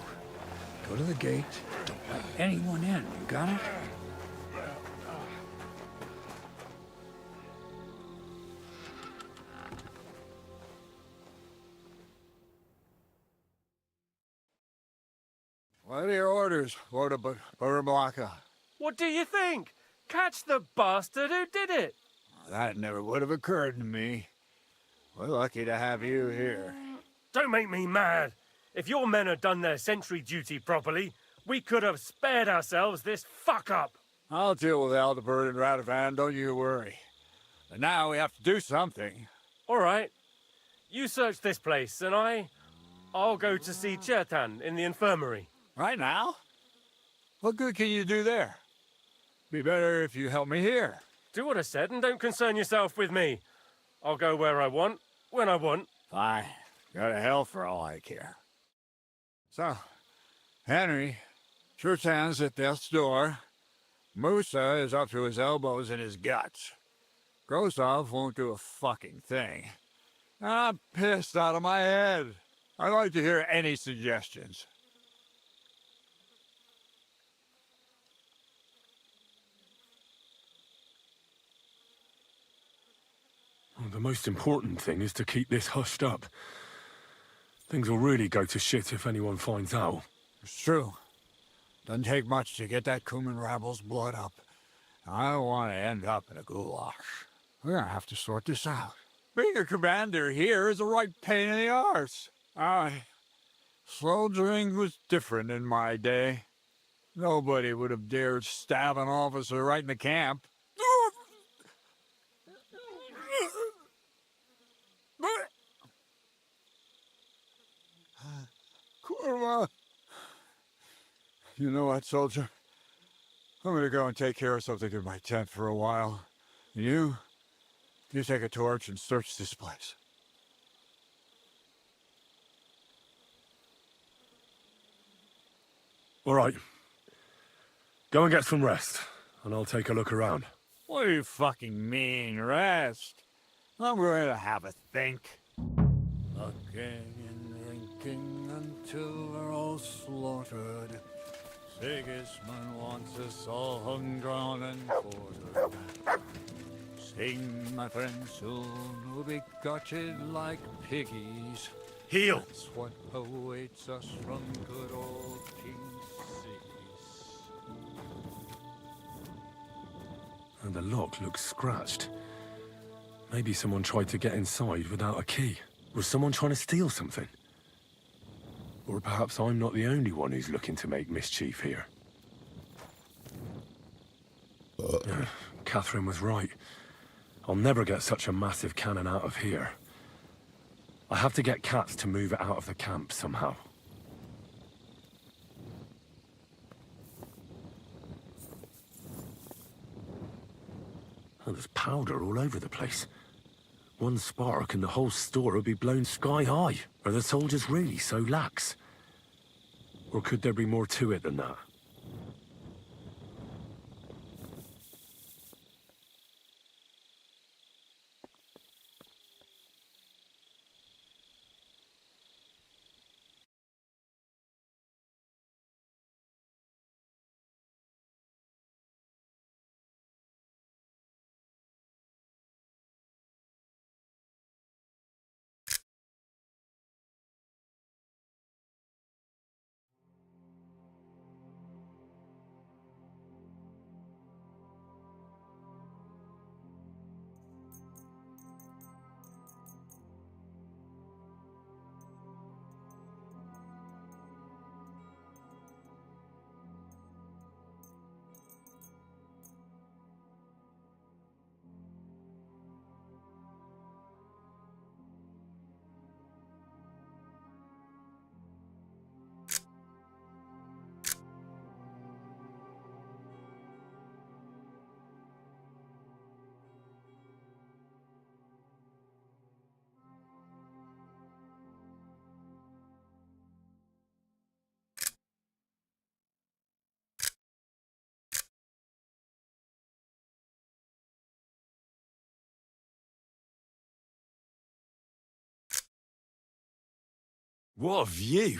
go to the gate. Don't let anyone in. You got it? What are your orders, Lord of Burblaka? What do you think? Catch the bastard who did it! That never would have occurred to me. We're lucky to have you here. Don't make me mad. If your men had done their sentry duty properly, we could have spared ourselves this fuck-up. I'll deal with Aldebert and Radovan, don't you worry. But now we have to do something. All right. You search this place, and I'll go to see Chertan in the infirmary. Right now? What good can you do there? Be better if you help me here. Do what I said and don't concern yourself with me. I'll go where I want, when I want. Fine. Go to hell for all I care. So, Henry, Chertan's at death's door. Musa is up to his elbows in his guts. Grosov won't do a fucking thing. I'm pissed out of my head. I'd like to hear any suggestions. Well, the most important thing is to keep this hushed up. Things will really go to shit if anyone finds out. It's true. Doesn't take much to get that Cuman rabble's blood up. I don't want to end up in a goulash. We're gonna have to sort this out. Being a commander here is a right pain in the arse. Soldiering was different in my day. Nobody would have dared stab an officer right in the camp. Kurva! You know what, soldier? I'm gonna go and take care of something in my tent for a while. And you take a torch and search this place. All right. Go and get some rest, and I'll take a look around. What do you fucking mean, rest? I'm going to have a think. Looking and drinking until we're all slaughtered. Sigismund wants us all hung, drawn, and quartered. Sing, my friends, soon we'll be gutted like piggies. Heal! That's what awaits us from good old King Sigis. And the lock looks scratched. Maybe someone tried to get inside without a key. Was someone trying to steal something? Or perhaps I'm not the only one who's looking to make mischief here. Catherine was right. I'll never get such a massive cannon out of here. I have to get Katz to move it out of the camp somehow. Oh, there's powder all over the place. One spark and the whole store would be blown sky high. Are the soldiers really so lax? Or could there be more to it than that? What a view!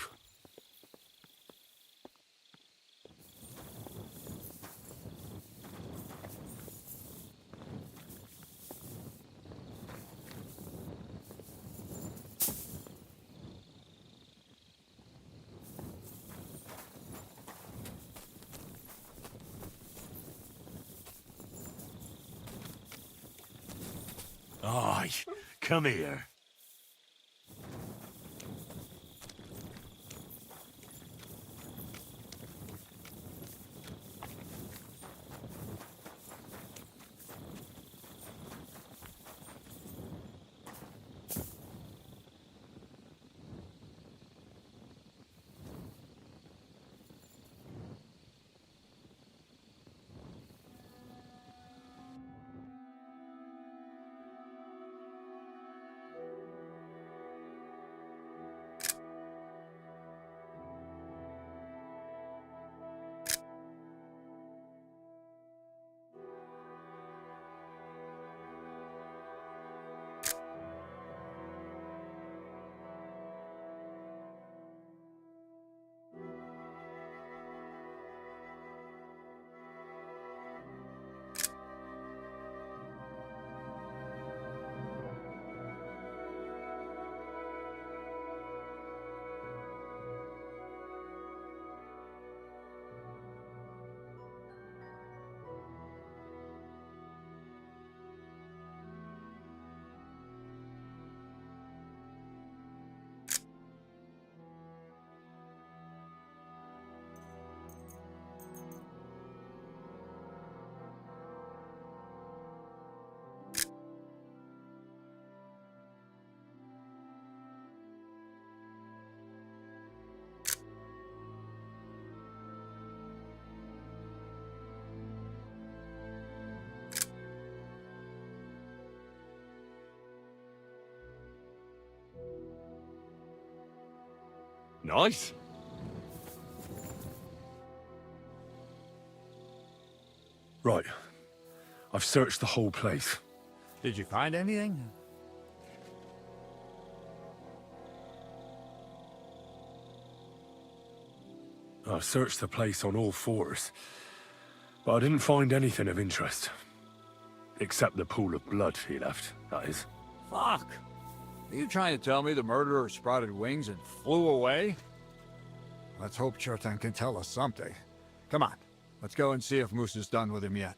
Aye, come here. Nice. Right. I've searched the whole place. Did you find anything? I've searched the place on all fours, but I didn't find anything of interest. Except the pool of blood he left, that is. Fuck! Are you trying to tell me the murderer sprouted wings and flew away? Let's hope Chertan can tell us something. Come on, let's go and see if Moose is done with him yet.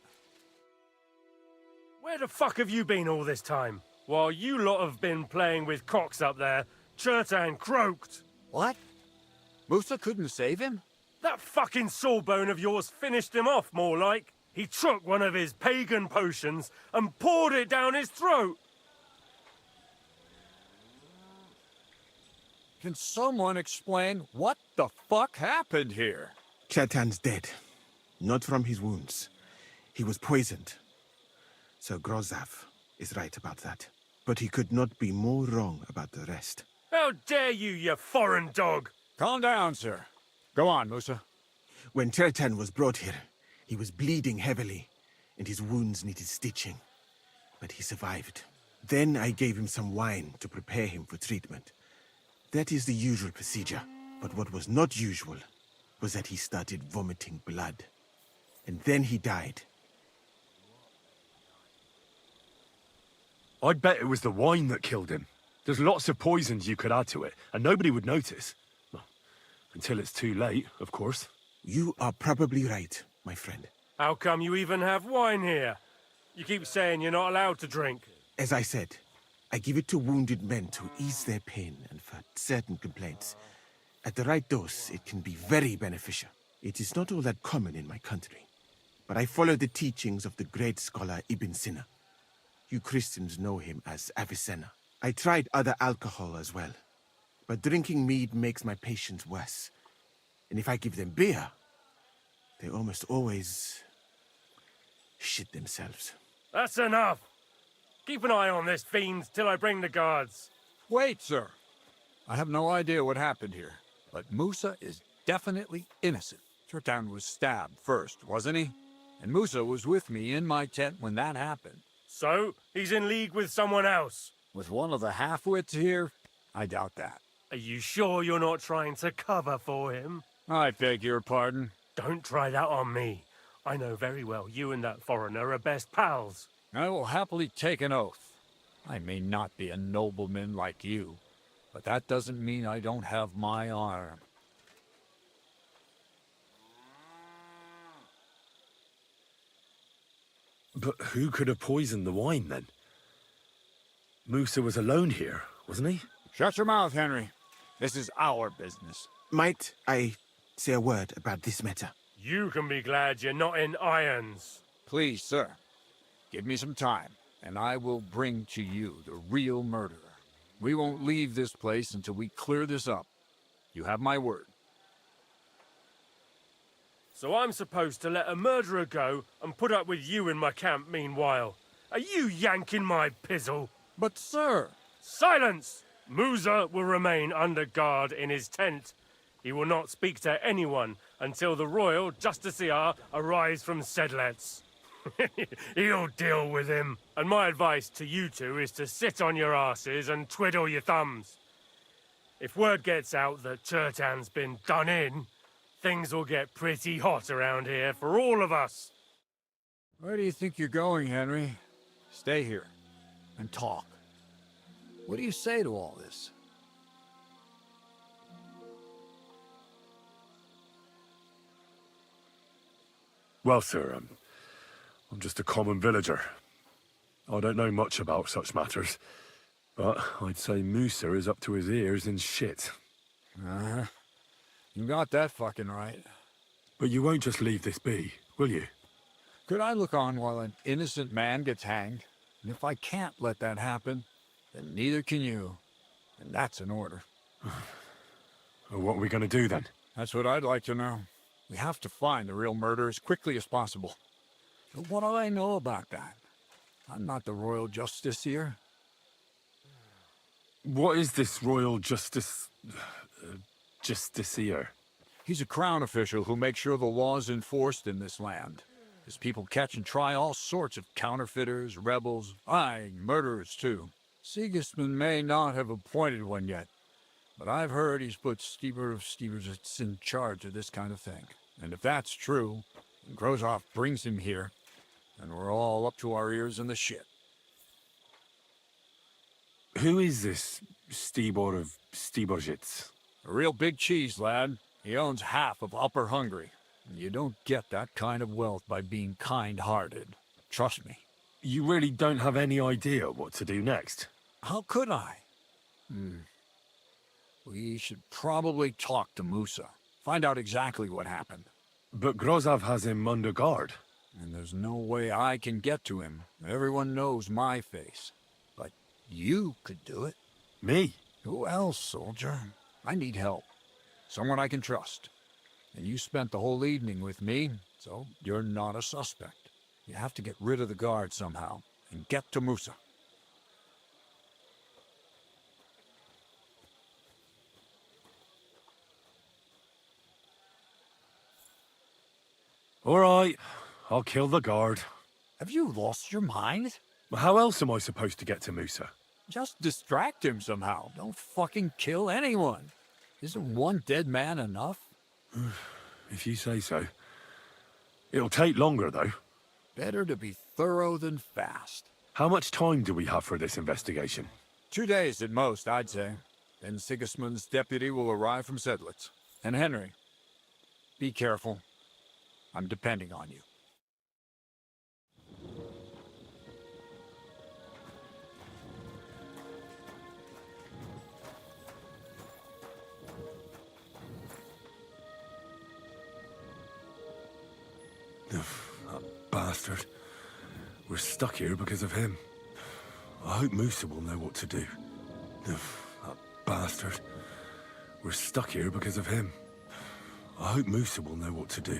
Where the fuck have you been all this time? While you lot have been playing with cocks up there, Chertan croaked. What? Musa couldn't save him? That fucking sawbone of yours finished him off, more like. He took one of his pagan potions and poured it down his throat. Can someone explain what the fuck happened here? Chetan's dead. Not from his wounds. He was poisoned. Sir Grozav is right about that. But he could not be more wrong about the rest. How dare you, you foreign dog! Calm down, sir. Go on, Musa. When Chetan was brought here, he was bleeding heavily, and his wounds needed stitching. But he survived. Then I gave him some wine to prepare him for treatment. That is the usual procedure. But what was not usual was that he started vomiting blood. And then he died. I'd bet it was the wine that killed him. There's lots of poisons you could add to it, and nobody would notice. Well, until it's too late, of course. You are probably right, my friend. How come you even have wine here? You keep saying you're not allowed to drink. As I said, I give it to wounded men to ease their pain and for certain complaints. At the right dose, it can be very beneficial. It is not all that common in my country. But I follow the teachings of the great scholar Ibn Sina. You Christians know him as Avicenna. I tried other alcohol as well. But drinking mead makes my patients worse. And if I give them beer, they almost always shit themselves. That's enough! Keep an eye on this fiend till I bring the guards. Wait, sir. I have no idea what happened here, but Musa is definitely innocent. Chetan was stabbed first, wasn't he? And Musa was with me in my tent when that happened. So, he's in league with someone else? With one of the half-wits here? I doubt that. Are you sure you're not trying to cover for him? I beg your pardon. Don't try that on me. I know very well you and that foreigner are best pals. I will happily take an oath. I may not be a nobleman like you, but that doesn't mean I don't have my arm. But who could have poisoned the wine, then? Musa was alone here, wasn't he? Shut your mouth, Henry. This is our business. Might I say a word about this matter? You can be glad you're not in irons. Please, sir. Give me some time, and I will bring to you the real murderer. We won't leave this place until we clear this up. You have my word. So I'm supposed to let a murderer go and put up with you in my camp meanwhile. Are you yanking my pizzle? But, sir... Silence! Musa will remain under guard in his tent. He will not speak to anyone until the royal justiciar arrives from Sedlets. He'll deal with him. And my advice to you two is to sit on your asses and twiddle your thumbs. If word gets out that Chetan's been done in, things will get pretty hot around here for all of us. Where do you think you're going, Henry? Stay here and talk. What do you say to all this? Well, sir, I'm just a common villager. I don't know much about such matters, but I'd say Musa is up to his ears in shit. Uh-huh. You got that fucking right. But you won't just leave this be, will you? Could I look on while an innocent man gets hanged? And if I can't let that happen, then neither can you. And that's an order. Well, what are we going to do then? That's what I'd like to know. We have to find the real murderer as quickly as possible. But what do I know about that? I'm not the royal justiciar. What is this royal justiciar? He's a crown official who makes sure the law's enforced in this land. His people catch and try all sorts of counterfeiters, rebels, aye, murderers too. Sigismund may not have appointed one yet, but I've heard he's put Steber of Stebersitz in charge of this kind of thing. And if that's true, and Grozov brings him here, then we're all up to our ears in the shit. Who is this Stibor of Stebersitz? A real big cheese, lad. He owns half of Upper Hungary. And you don't get that kind of wealth by being kind-hearted. Trust me. You really don't have any idea what to do next? How could I? We should probably talk to Musa. Find out exactly what happened. But Grozov has him under guard. And there's no way I can get to him. Everyone knows my face. But you could do it. Me? Who else, soldier? I need help. Someone I can trust. And you spent the whole evening with me, so you're not a suspect. You have to get rid of the guard somehow, and get to Musa. All right, I'll kill the guard. Have you lost your mind? How else am I supposed to get to Musa? Just distract him somehow. Don't fucking kill anyone. Isn't one dead man enough? If you say so. It'll take longer, though. Better to be thorough than fast. How much time do we have for this investigation? 2 days at most, I'd say. Then Sigismund's deputy will arrive from Sedlitz. And Henry, be careful. I'm depending on you. That bastard. We're stuck here because of him. I hope Musa will know what to do. That bastard. We're stuck here because of him. I hope Musa will know what to do.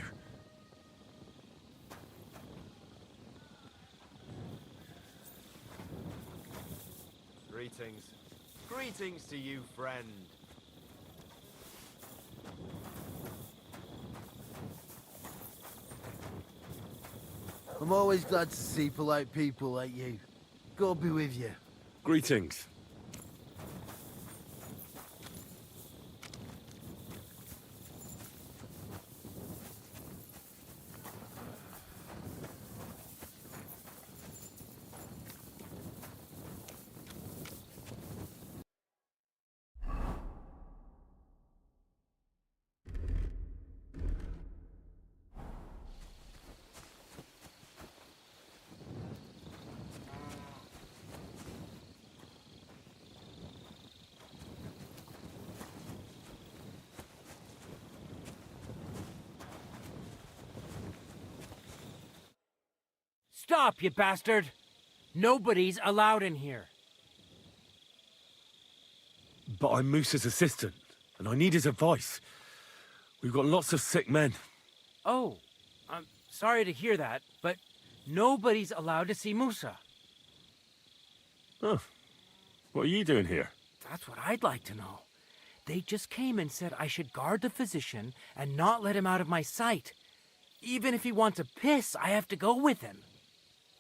Greetings. Greetings to you, friend. I'm always glad to see polite people like you. God be with you. Greetings. Stop, you bastard! Nobody's allowed in here. But I'm Musa's assistant, and I need his advice. We've got lots of sick men. Oh, I'm sorry to hear that, but nobody's allowed to see Musa. Oh, what are you doing here? That's what I'd like to know. They just came and said I should guard the physician and not let him out of my sight. Even if he wants to piss, I have to go with him.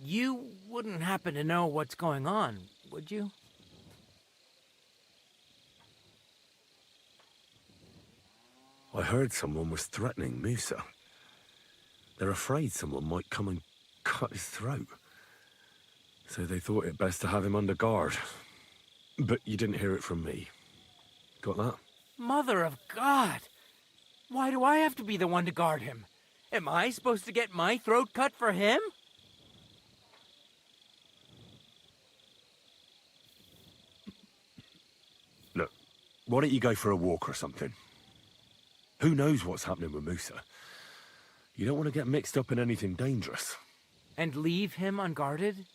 You wouldn't happen to know what's going on, would you? I heard someone was threatening Musa. They're afraid someone might come and cut his throat. So they thought it best to have him under guard. But you didn't hear it from me. Got that? Mother of God! Why do I have to be the one to guard him? Am I supposed to get my throat cut for him? Look, why don't you go for a walk or something? Who knows what's happening with Musa? You don't want to get mixed up in anything dangerous. And leave him unguarded?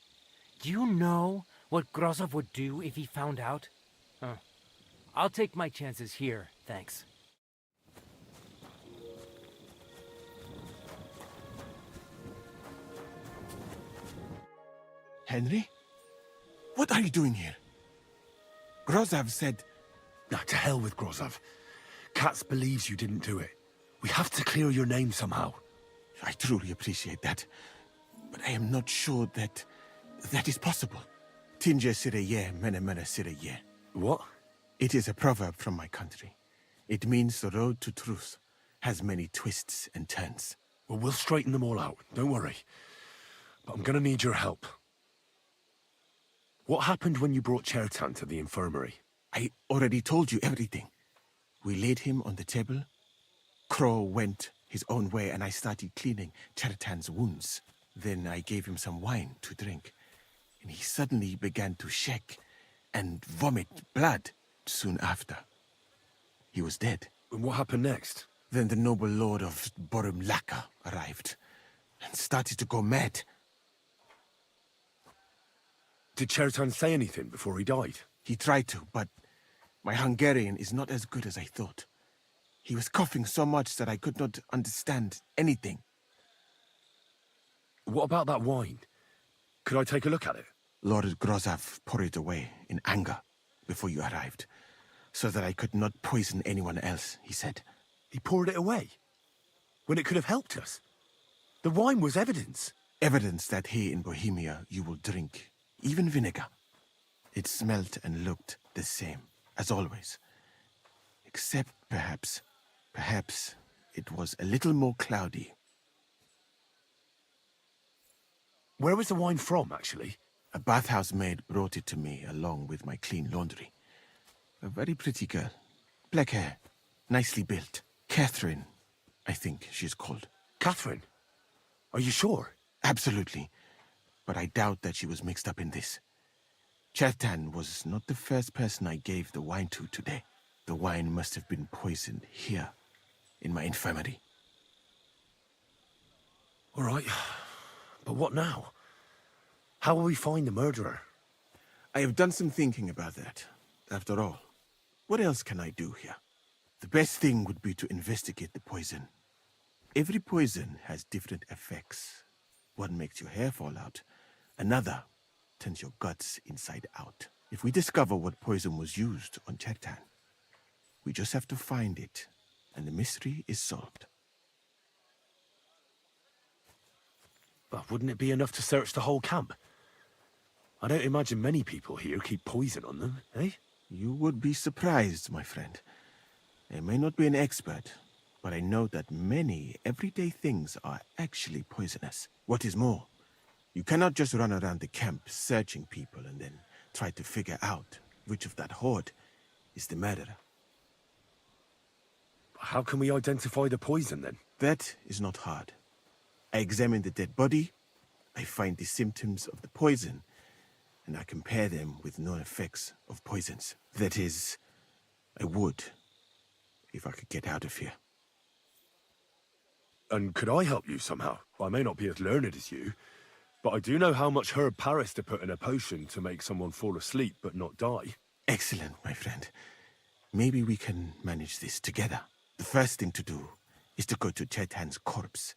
Do you know what Grozov would do if he found out? I'll take my chances here, thanks. Henry? What are you doing here? Grozov said... Now, to hell with Grozov. Katz believes you didn't do it. We have to clear your name somehow. I truly appreciate that. But I am not sure that is possible. Tinge sireye, mene mene sireye. What? It is a proverb from my country. It means the road to truth has many twists and turns. Well, we'll straighten them all out, don't worry. But I'm gonna need your help. What happened when you brought Chertan to the infirmary? I already told you everything. We laid him on the table. Crow went his own way and I started cleaning Chertan's wounds. Then I gave him some wine to drink. And he suddenly began to shake and vomit blood soon after. He was dead. And what happened next? Then the noble lord of Borumlaka arrived and started to go mad. Did Chertan say anything before he died? He tried to, but My Hungarian is not as good as I thought. He was coughing so much that I could not understand anything. What about that wine? Could I take a look at it? Lord Grozav poured it away in anger before you arrived, so that I could not poison anyone else, he said. He poured it away? When it could have helped us? The wine was evidence. Evidence that here in Bohemia you will drink, even vinegar. It smelt and looked the same, as always. Except perhaps it was a little more cloudy. Where was the wine from, actually? A bathhouse maid brought it to me along with my clean laundry. A very pretty girl. Black hair, nicely built. Catherine, I think she's called. Catherine? Are you sure? Absolutely. But I doubt that she was mixed up in this. Chertan was not the first person I gave the wine to today. The wine must have been poisoned here, in my infirmary. All right. But what now? How will we find the murderer? I have done some thinking about that. After all, what else can I do here? The best thing would be to investigate the poison. Every poison has different effects. One makes your hair fall out. Another turns your guts inside out. If we discover what poison was used on Chertan, we just have to find it, and the mystery is solved. But wouldn't it be enough to search the whole camp? I don't imagine many people here keep poison on them, eh? You would be surprised, my friend. I may not be an expert, but I know that many everyday things are actually poisonous. What is more, you cannot just run around the camp searching people and then try to figure out which of that horde is the murderer. How can we identify the poison, then? That is not hard. I examine the dead body, I find the symptoms of the poison, and I compare them with known effects of poisons. That is, I would, if I could get out of here. And could I help you somehow? I may not be as learned as you, but I do know how much herb Paris to put in a potion to make someone fall asleep but not die. Excellent, my friend. Maybe we can manage this together. The first thing to do is to go to Chertan's corpse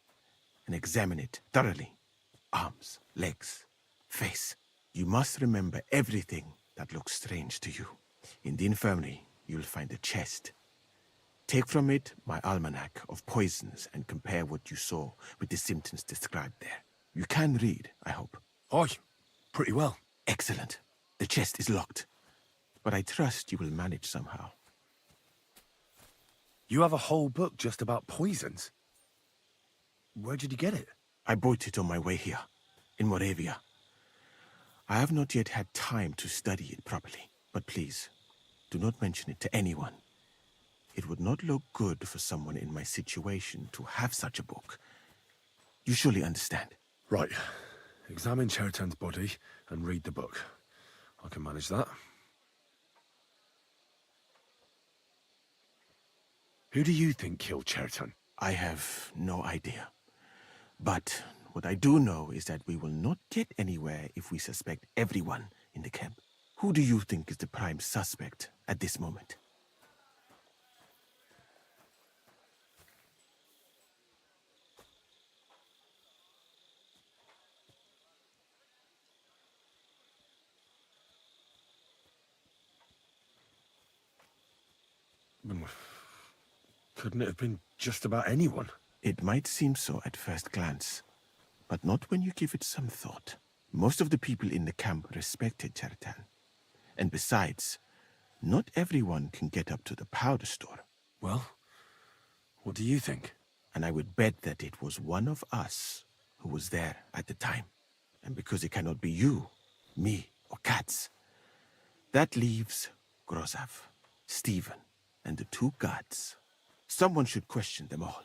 and examine it thoroughly. Arms, legs, face. You must remember everything that looks strange to you. In the infirmary, you'll find a chest. Take from it my almanac of poisons and compare what you saw with the symptoms described there. You can read, I hope. Aye, pretty well. Excellent. The chest is locked, but I trust you will manage somehow. You have a whole book just about poisons? Where did you get it? I bought it on my way here, in Moravia. I have not yet had time to study it properly, but please, do not mention it to anyone. It would not look good for someone in my situation to have such a book. You surely understand. Right. Examine Chertan's body and read the book. I can manage that. Who do you think killed Chertan? I have no idea. But what I do know is that we will not get anywhere if we suspect everyone in the camp. Who do you think is the prime suspect at this moment? Couldn't it have been just about anyone? It might seem so at first glance, but not when you give it some thought. Most of the people in the camp respected Chertan. And besides, not everyone can get up to the powder store. Well, what do you think? And I would bet that it was one of us who was there at the time. And because it cannot be you, me, or Katz, that leaves Grozav, Stephen, and the two guards. Someone should question them all.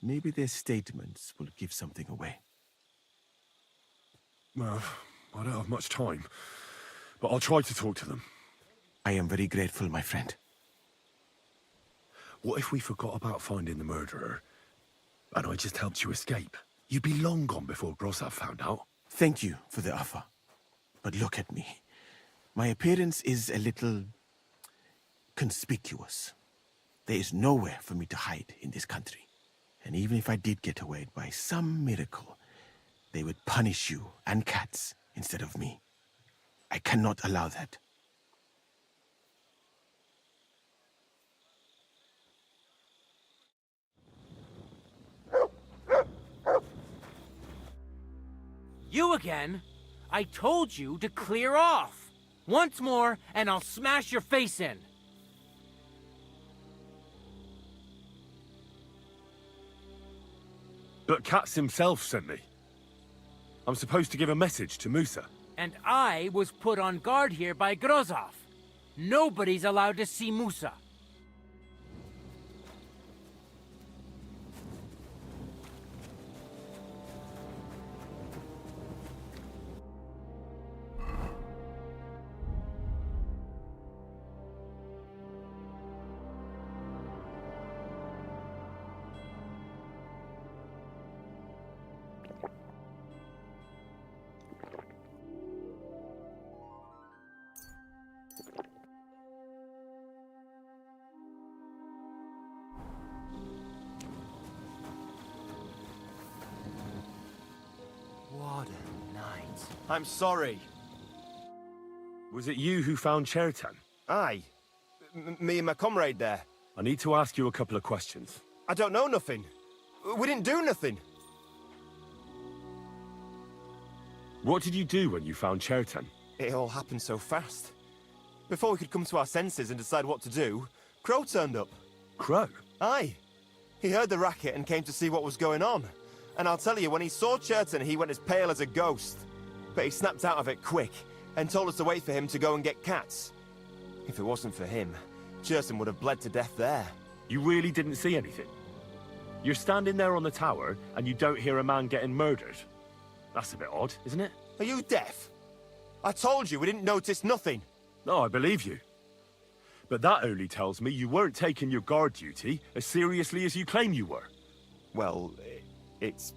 Maybe their statements will give something away. Well, I don't have much time, but I'll try to talk to them. I am very grateful, my friend. What if we forgot about finding the murderer, and I just helped you escape? You'd be long gone before Grozav found out. Thank you for the offer. But look at me. My appearance is a little conspicuous. There is nowhere for me to hide in this country. And even if I did get away by some miracle, they would punish you and cats instead of me. I cannot allow that. You again? I told you to clear off. Once more, and I'll smash your face in. But Katz himself sent me. I'm supposed to give a message to Musa. And I was put on guard here by Grozov. Nobody's allowed to see Musa. What a night. I'm sorry. Was it you who found Chertan? Aye. Me and my comrade there. I need to ask you a couple of questions. I don't know nothing. We didn't do nothing. What did you do when you found Chertan? It all happened so fast. Before we could come to our senses and decide what to do, Crow turned up. Crow? Aye. He heard the racket and came to see what was going on. And I'll tell you, when he saw Chertan, he went as pale as a ghost. But he snapped out of it quick, and told us to wait for him to go and get cats. If it wasn't for him, Chertan would have bled to death there. You really didn't see anything? You're standing there on the tower, and you don't hear a man getting murdered? That's a bit odd, isn't it? Are you deaf? I told you we didn't notice nothing. No, I believe you. But that only tells me you weren't taking your guard duty as seriously as you claim you were. Well, it's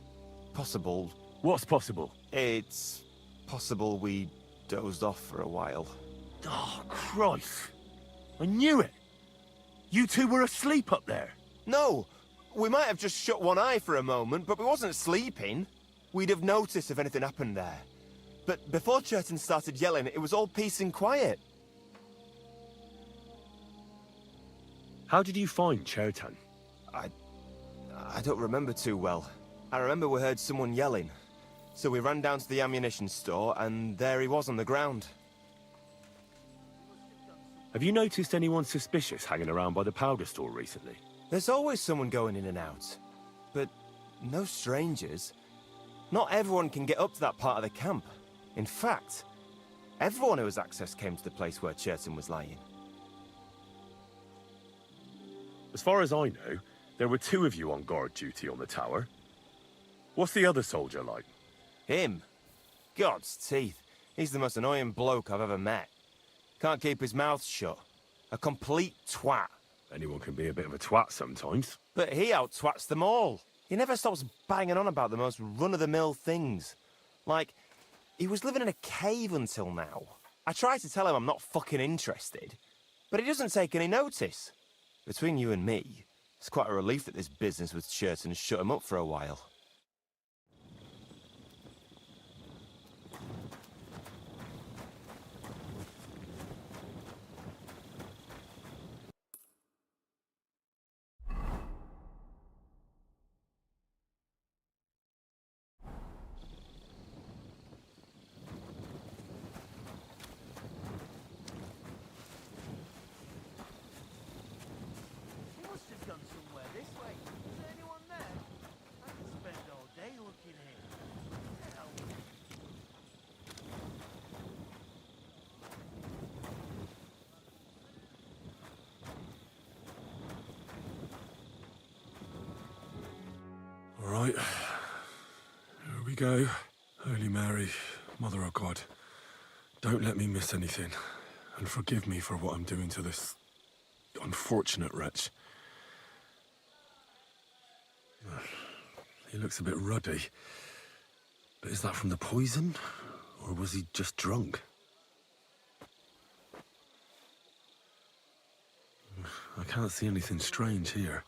possible. What's possible? It's possible we dozed off for a while. Oh, Christ. I knew it. You two were asleep up there. No, we might have just shut one eye for a moment, but we wasn't sleeping. We'd have noticed if anything happened there. But before Chertan started yelling, it was all peace and quiet. How did you find Chertan? I don't remember too well. I remember we heard someone yelling. So we ran down to the ammunition store, and there he was on the ground. Have you noticed anyone suspicious hanging around by the powder store recently? There's always someone going in and out. But no strangers. Not everyone can get up to that part of the camp. In fact, everyone who has access came to the place where Chertan was lying. As far as I know, there were two of you on guard duty on the tower. What's the other soldier like? Him? God's teeth. He's the most annoying bloke I've ever met. Can't keep his mouth shut. A complete twat. Anyone can be a bit of a twat sometimes. But he out-twats them all. He never stops banging on about the most run-of-the-mill things. Like, he was living in a cave until now. I tried to tell him I'm not fucking interested, but he doesn't take any notice. Between you and me, it's quite a relief that this business with Chertan shut him up for a while. All right. Here we go. Holy Mary, Mother of God, don't let me miss anything. And forgive me for what I'm doing to this unfortunate wretch. He looks a bit ruddy. But is that from the poison? Or was he just drunk? I can't see anything strange here.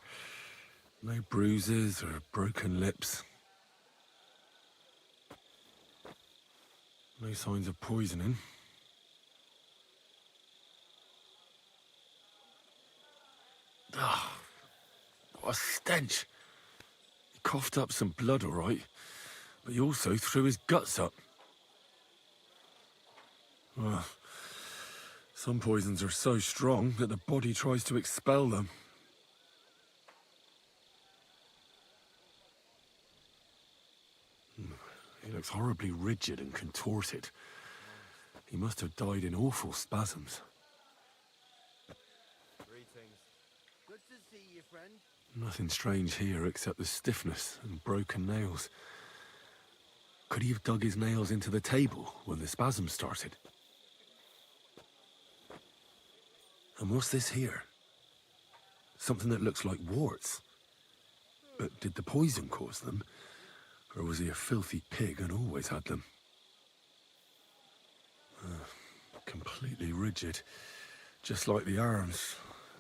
No bruises or broken lips. No signs of poisoning. Ah, what a stench. He coughed up some blood, all right, but he also threw his guts up. Well, some poisons are so strong that the body tries to expel them. He looks horribly rigid and contorted. He must have died in awful spasms. Greetings. Good to see you, friend. Nothing strange here except the stiffness and broken nails. Could he have dug his nails into the table when the spasms started? And what's this here? Something that looks like warts. But did the poison cause them? Or was he a filthy pig and always had them? Completely rigid. Just like the arms.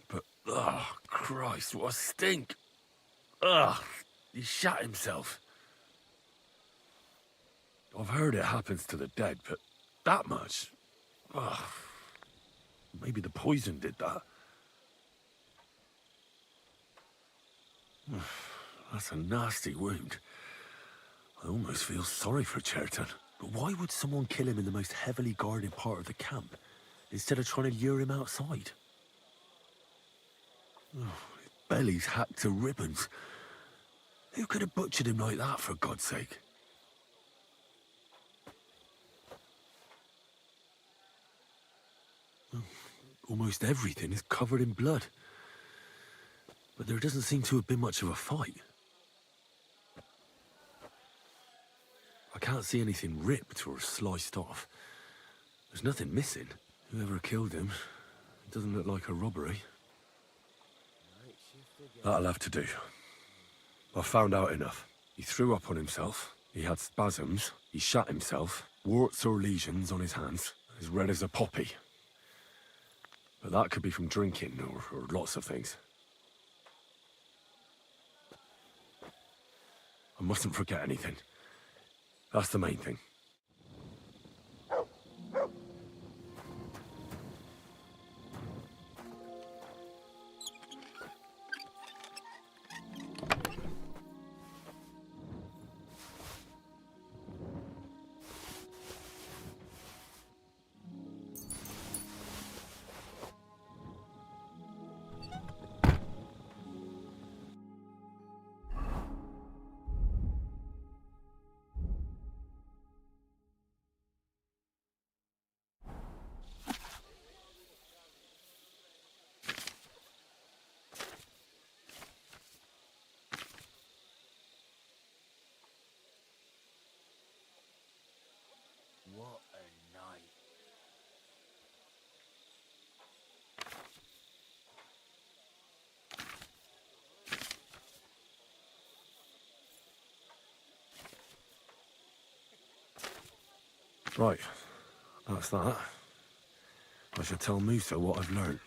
But, oh, Christ, what a stink! Ugh, he shat himself. I've heard it happens to the dead, but that much? Ugh. Maybe the poison did that. That's a nasty wound. I almost feel sorry for Cherton. But why would someone kill him in the most heavily guarded part of the camp, instead of trying to lure him outside? His belly's hacked to ribbons. Who could have butchered him like that, for God's sake? Almost everything is covered in blood. But there doesn't seem to have been much of a fight. I can't see anything ripped or sliced off. There's nothing missing. Whoever killed him, it doesn't look like a robbery. That'll have to do. I've found out enough. He threw up on himself, he had spasms, he shat himself, warts or lesions on his hands, as red as a poppy. But that could be from drinking or lots of things. I mustn't forget anything. That's the main thing. What a night. Right, that's that. I should tell Musa what I've learned.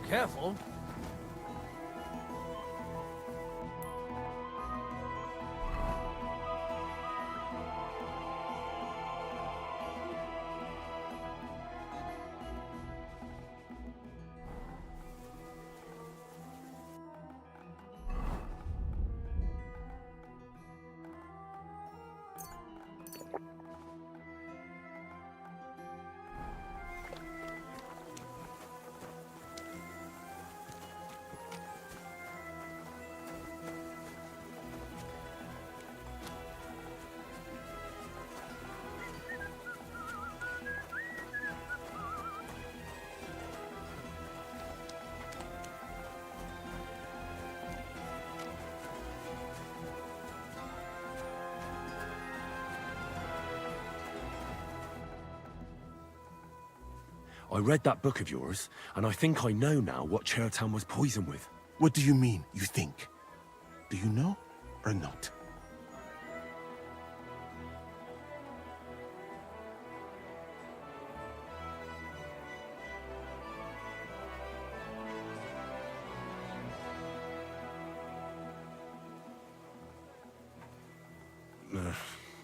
Careful. I read that book of yours, and I think I know now what Chertown was poisoned with. What do you mean, you think? Do you know or not?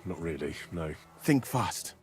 Not really, no. Think fast.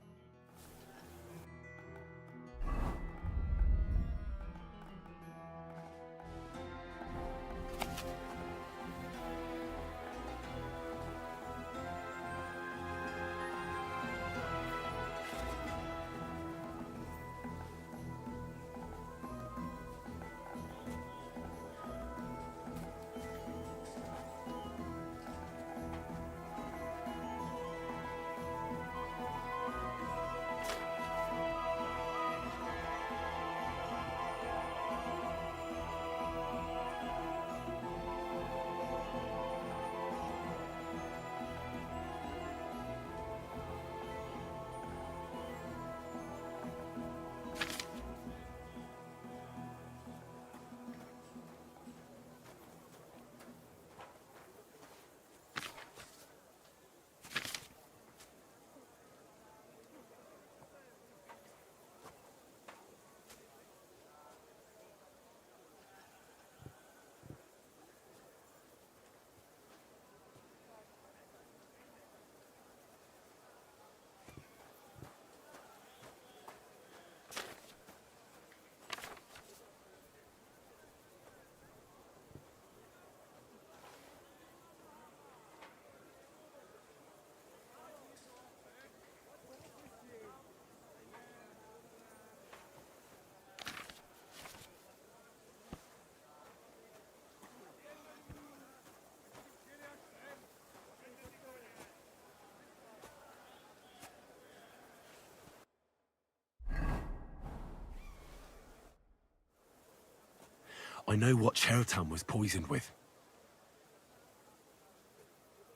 I know what Chertown was poisoned with.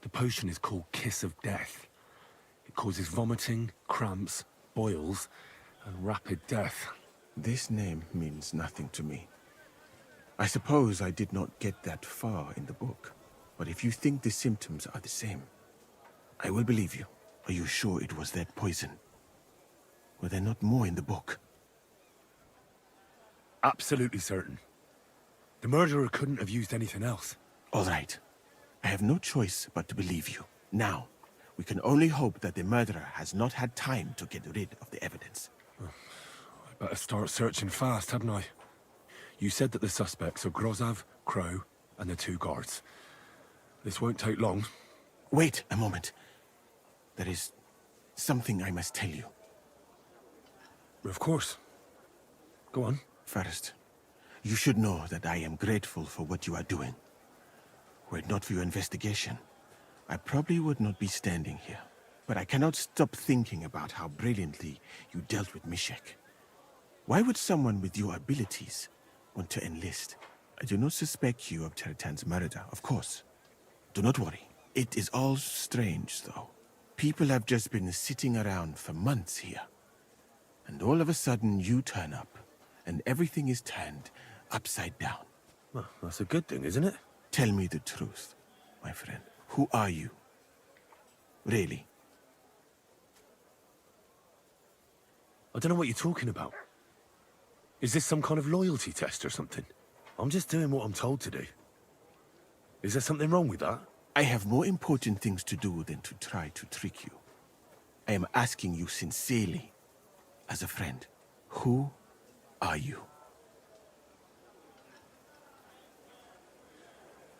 The potion is called Kiss of Death. It causes vomiting, cramps, boils, and rapid death. This name means nothing to me. I suppose I did not get that far in the book. But if you think the symptoms are the same, I will believe you. Are you sure it was that poison? Were there not more in the book? Absolutely certain. The murderer couldn't have used anything else. All right. I have no choice but to believe you. Now, we can only hope that the murderer has not had time to get rid of the evidence. I better start searching fast, hadn't I? You said that the suspects are Grozav, Crow, and the 2 guards. This won't take long. Wait a moment. There is something I must tell you. Of course. Go on. First, you should know that I am grateful for what you are doing. Were it not for your investigation, I probably would not be standing here. But I cannot stop thinking about how brilliantly you dealt with Mishek. Why would someone with your abilities want to enlist? I do not suspect you of Chertan's murder, of course. Do not worry. It is all strange, though. People have just been sitting around for months here. And all of a sudden you turn up, and everything is turned upside down. Well, that's a good thing, isn't it? Tell me the truth, my friend. Who are you? Really? I don't know what you're talking about. Is this some kind of loyalty test or something? I'm just doing what I'm told to do. Is there something wrong with that? I have more important things to do than to try to trick you. I am asking you sincerely, as a friend. Who are you?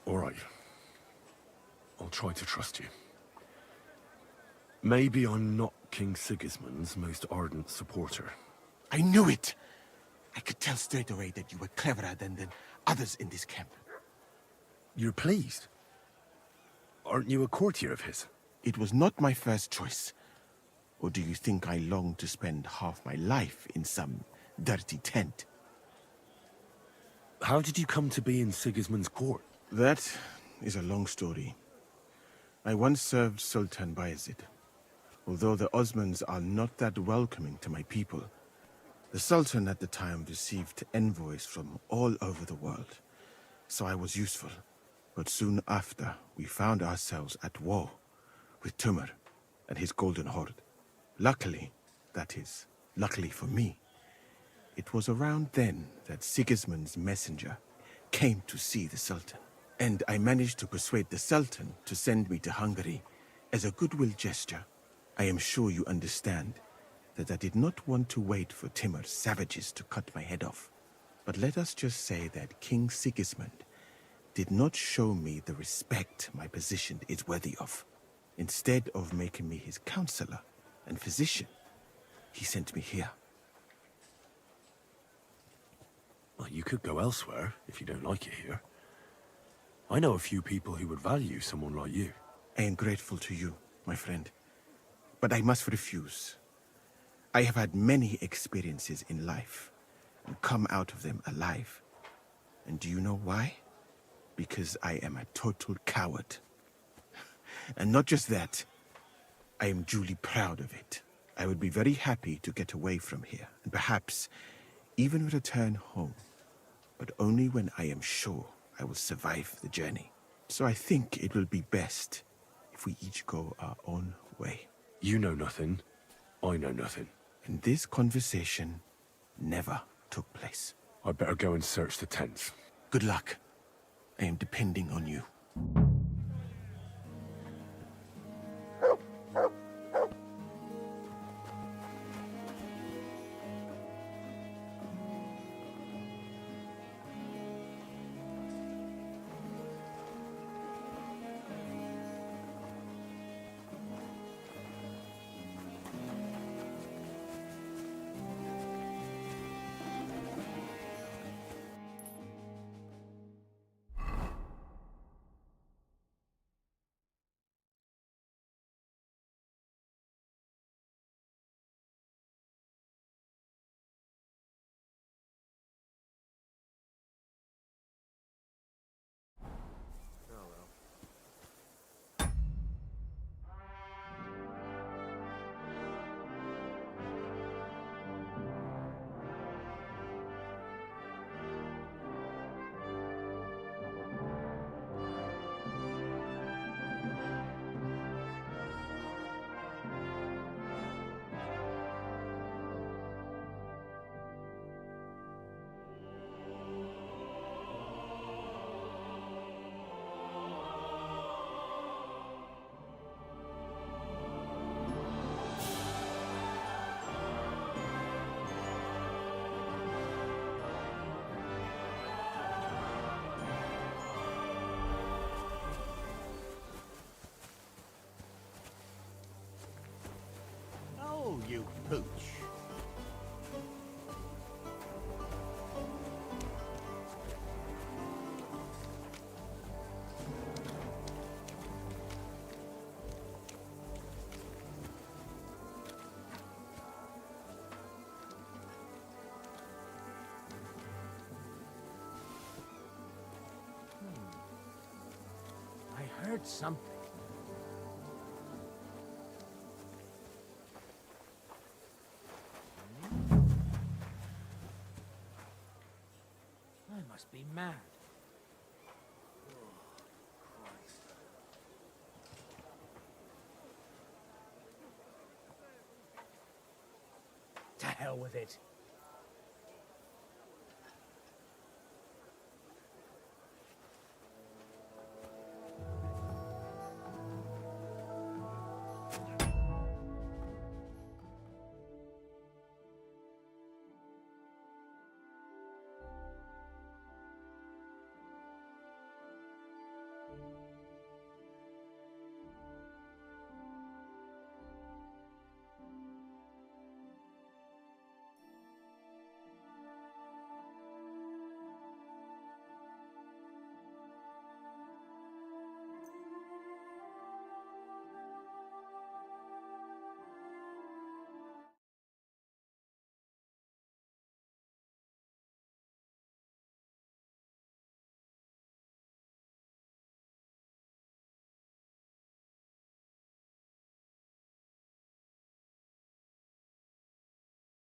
All right. I'll try to trust you. Maybe I'm not King Sigismund's most ardent supporter. I knew it! I could tell straight away that you were cleverer than others in this camp. You're pleased? Aren't you a courtier of his? It was not my first choice. Or do you think I long to spend half my life in some dirty tent? How did you come to be in Sigismund's court? That is a long story. I once served Sultan Bayezid. Although the Osmans are not that welcoming to my people, The Sultan at the time received envoys from all over the world, so I was useful. But soon after, we found ourselves at war with Timur and his Golden Horde. Luckily, that is, luckily for me, it was around then that Sigismund's messenger came to see the Sultan. And I managed to persuade the Sultan to send me to Hungary as a goodwill gesture. I am sure you understand that I did not want to wait for Timur's savages to cut my head off. But let us just say that King Sigismund did not show me the respect my position is worthy of. Instead of making me his counselor and physician, he sent me here. Well, you could go elsewhere if you don't like it here. I know a few people who would value someone like you. I am grateful to you, my friend. But I must refuse. I have had many experiences in life and come out of them alive. And do you know why? Because I am a total coward. And not just that, I am duly proud of it. I would be very happy to get away from here and perhaps even return home, but only when I am sure I will survive the journey. So I think it will be best if we each go our own way. You know nothing. I know nothing. And this conversation never took place. I'd better go and search the tents. Good luck. I am depending on you. Oh, you pooch. I heard something. I must be mad. To hell with it.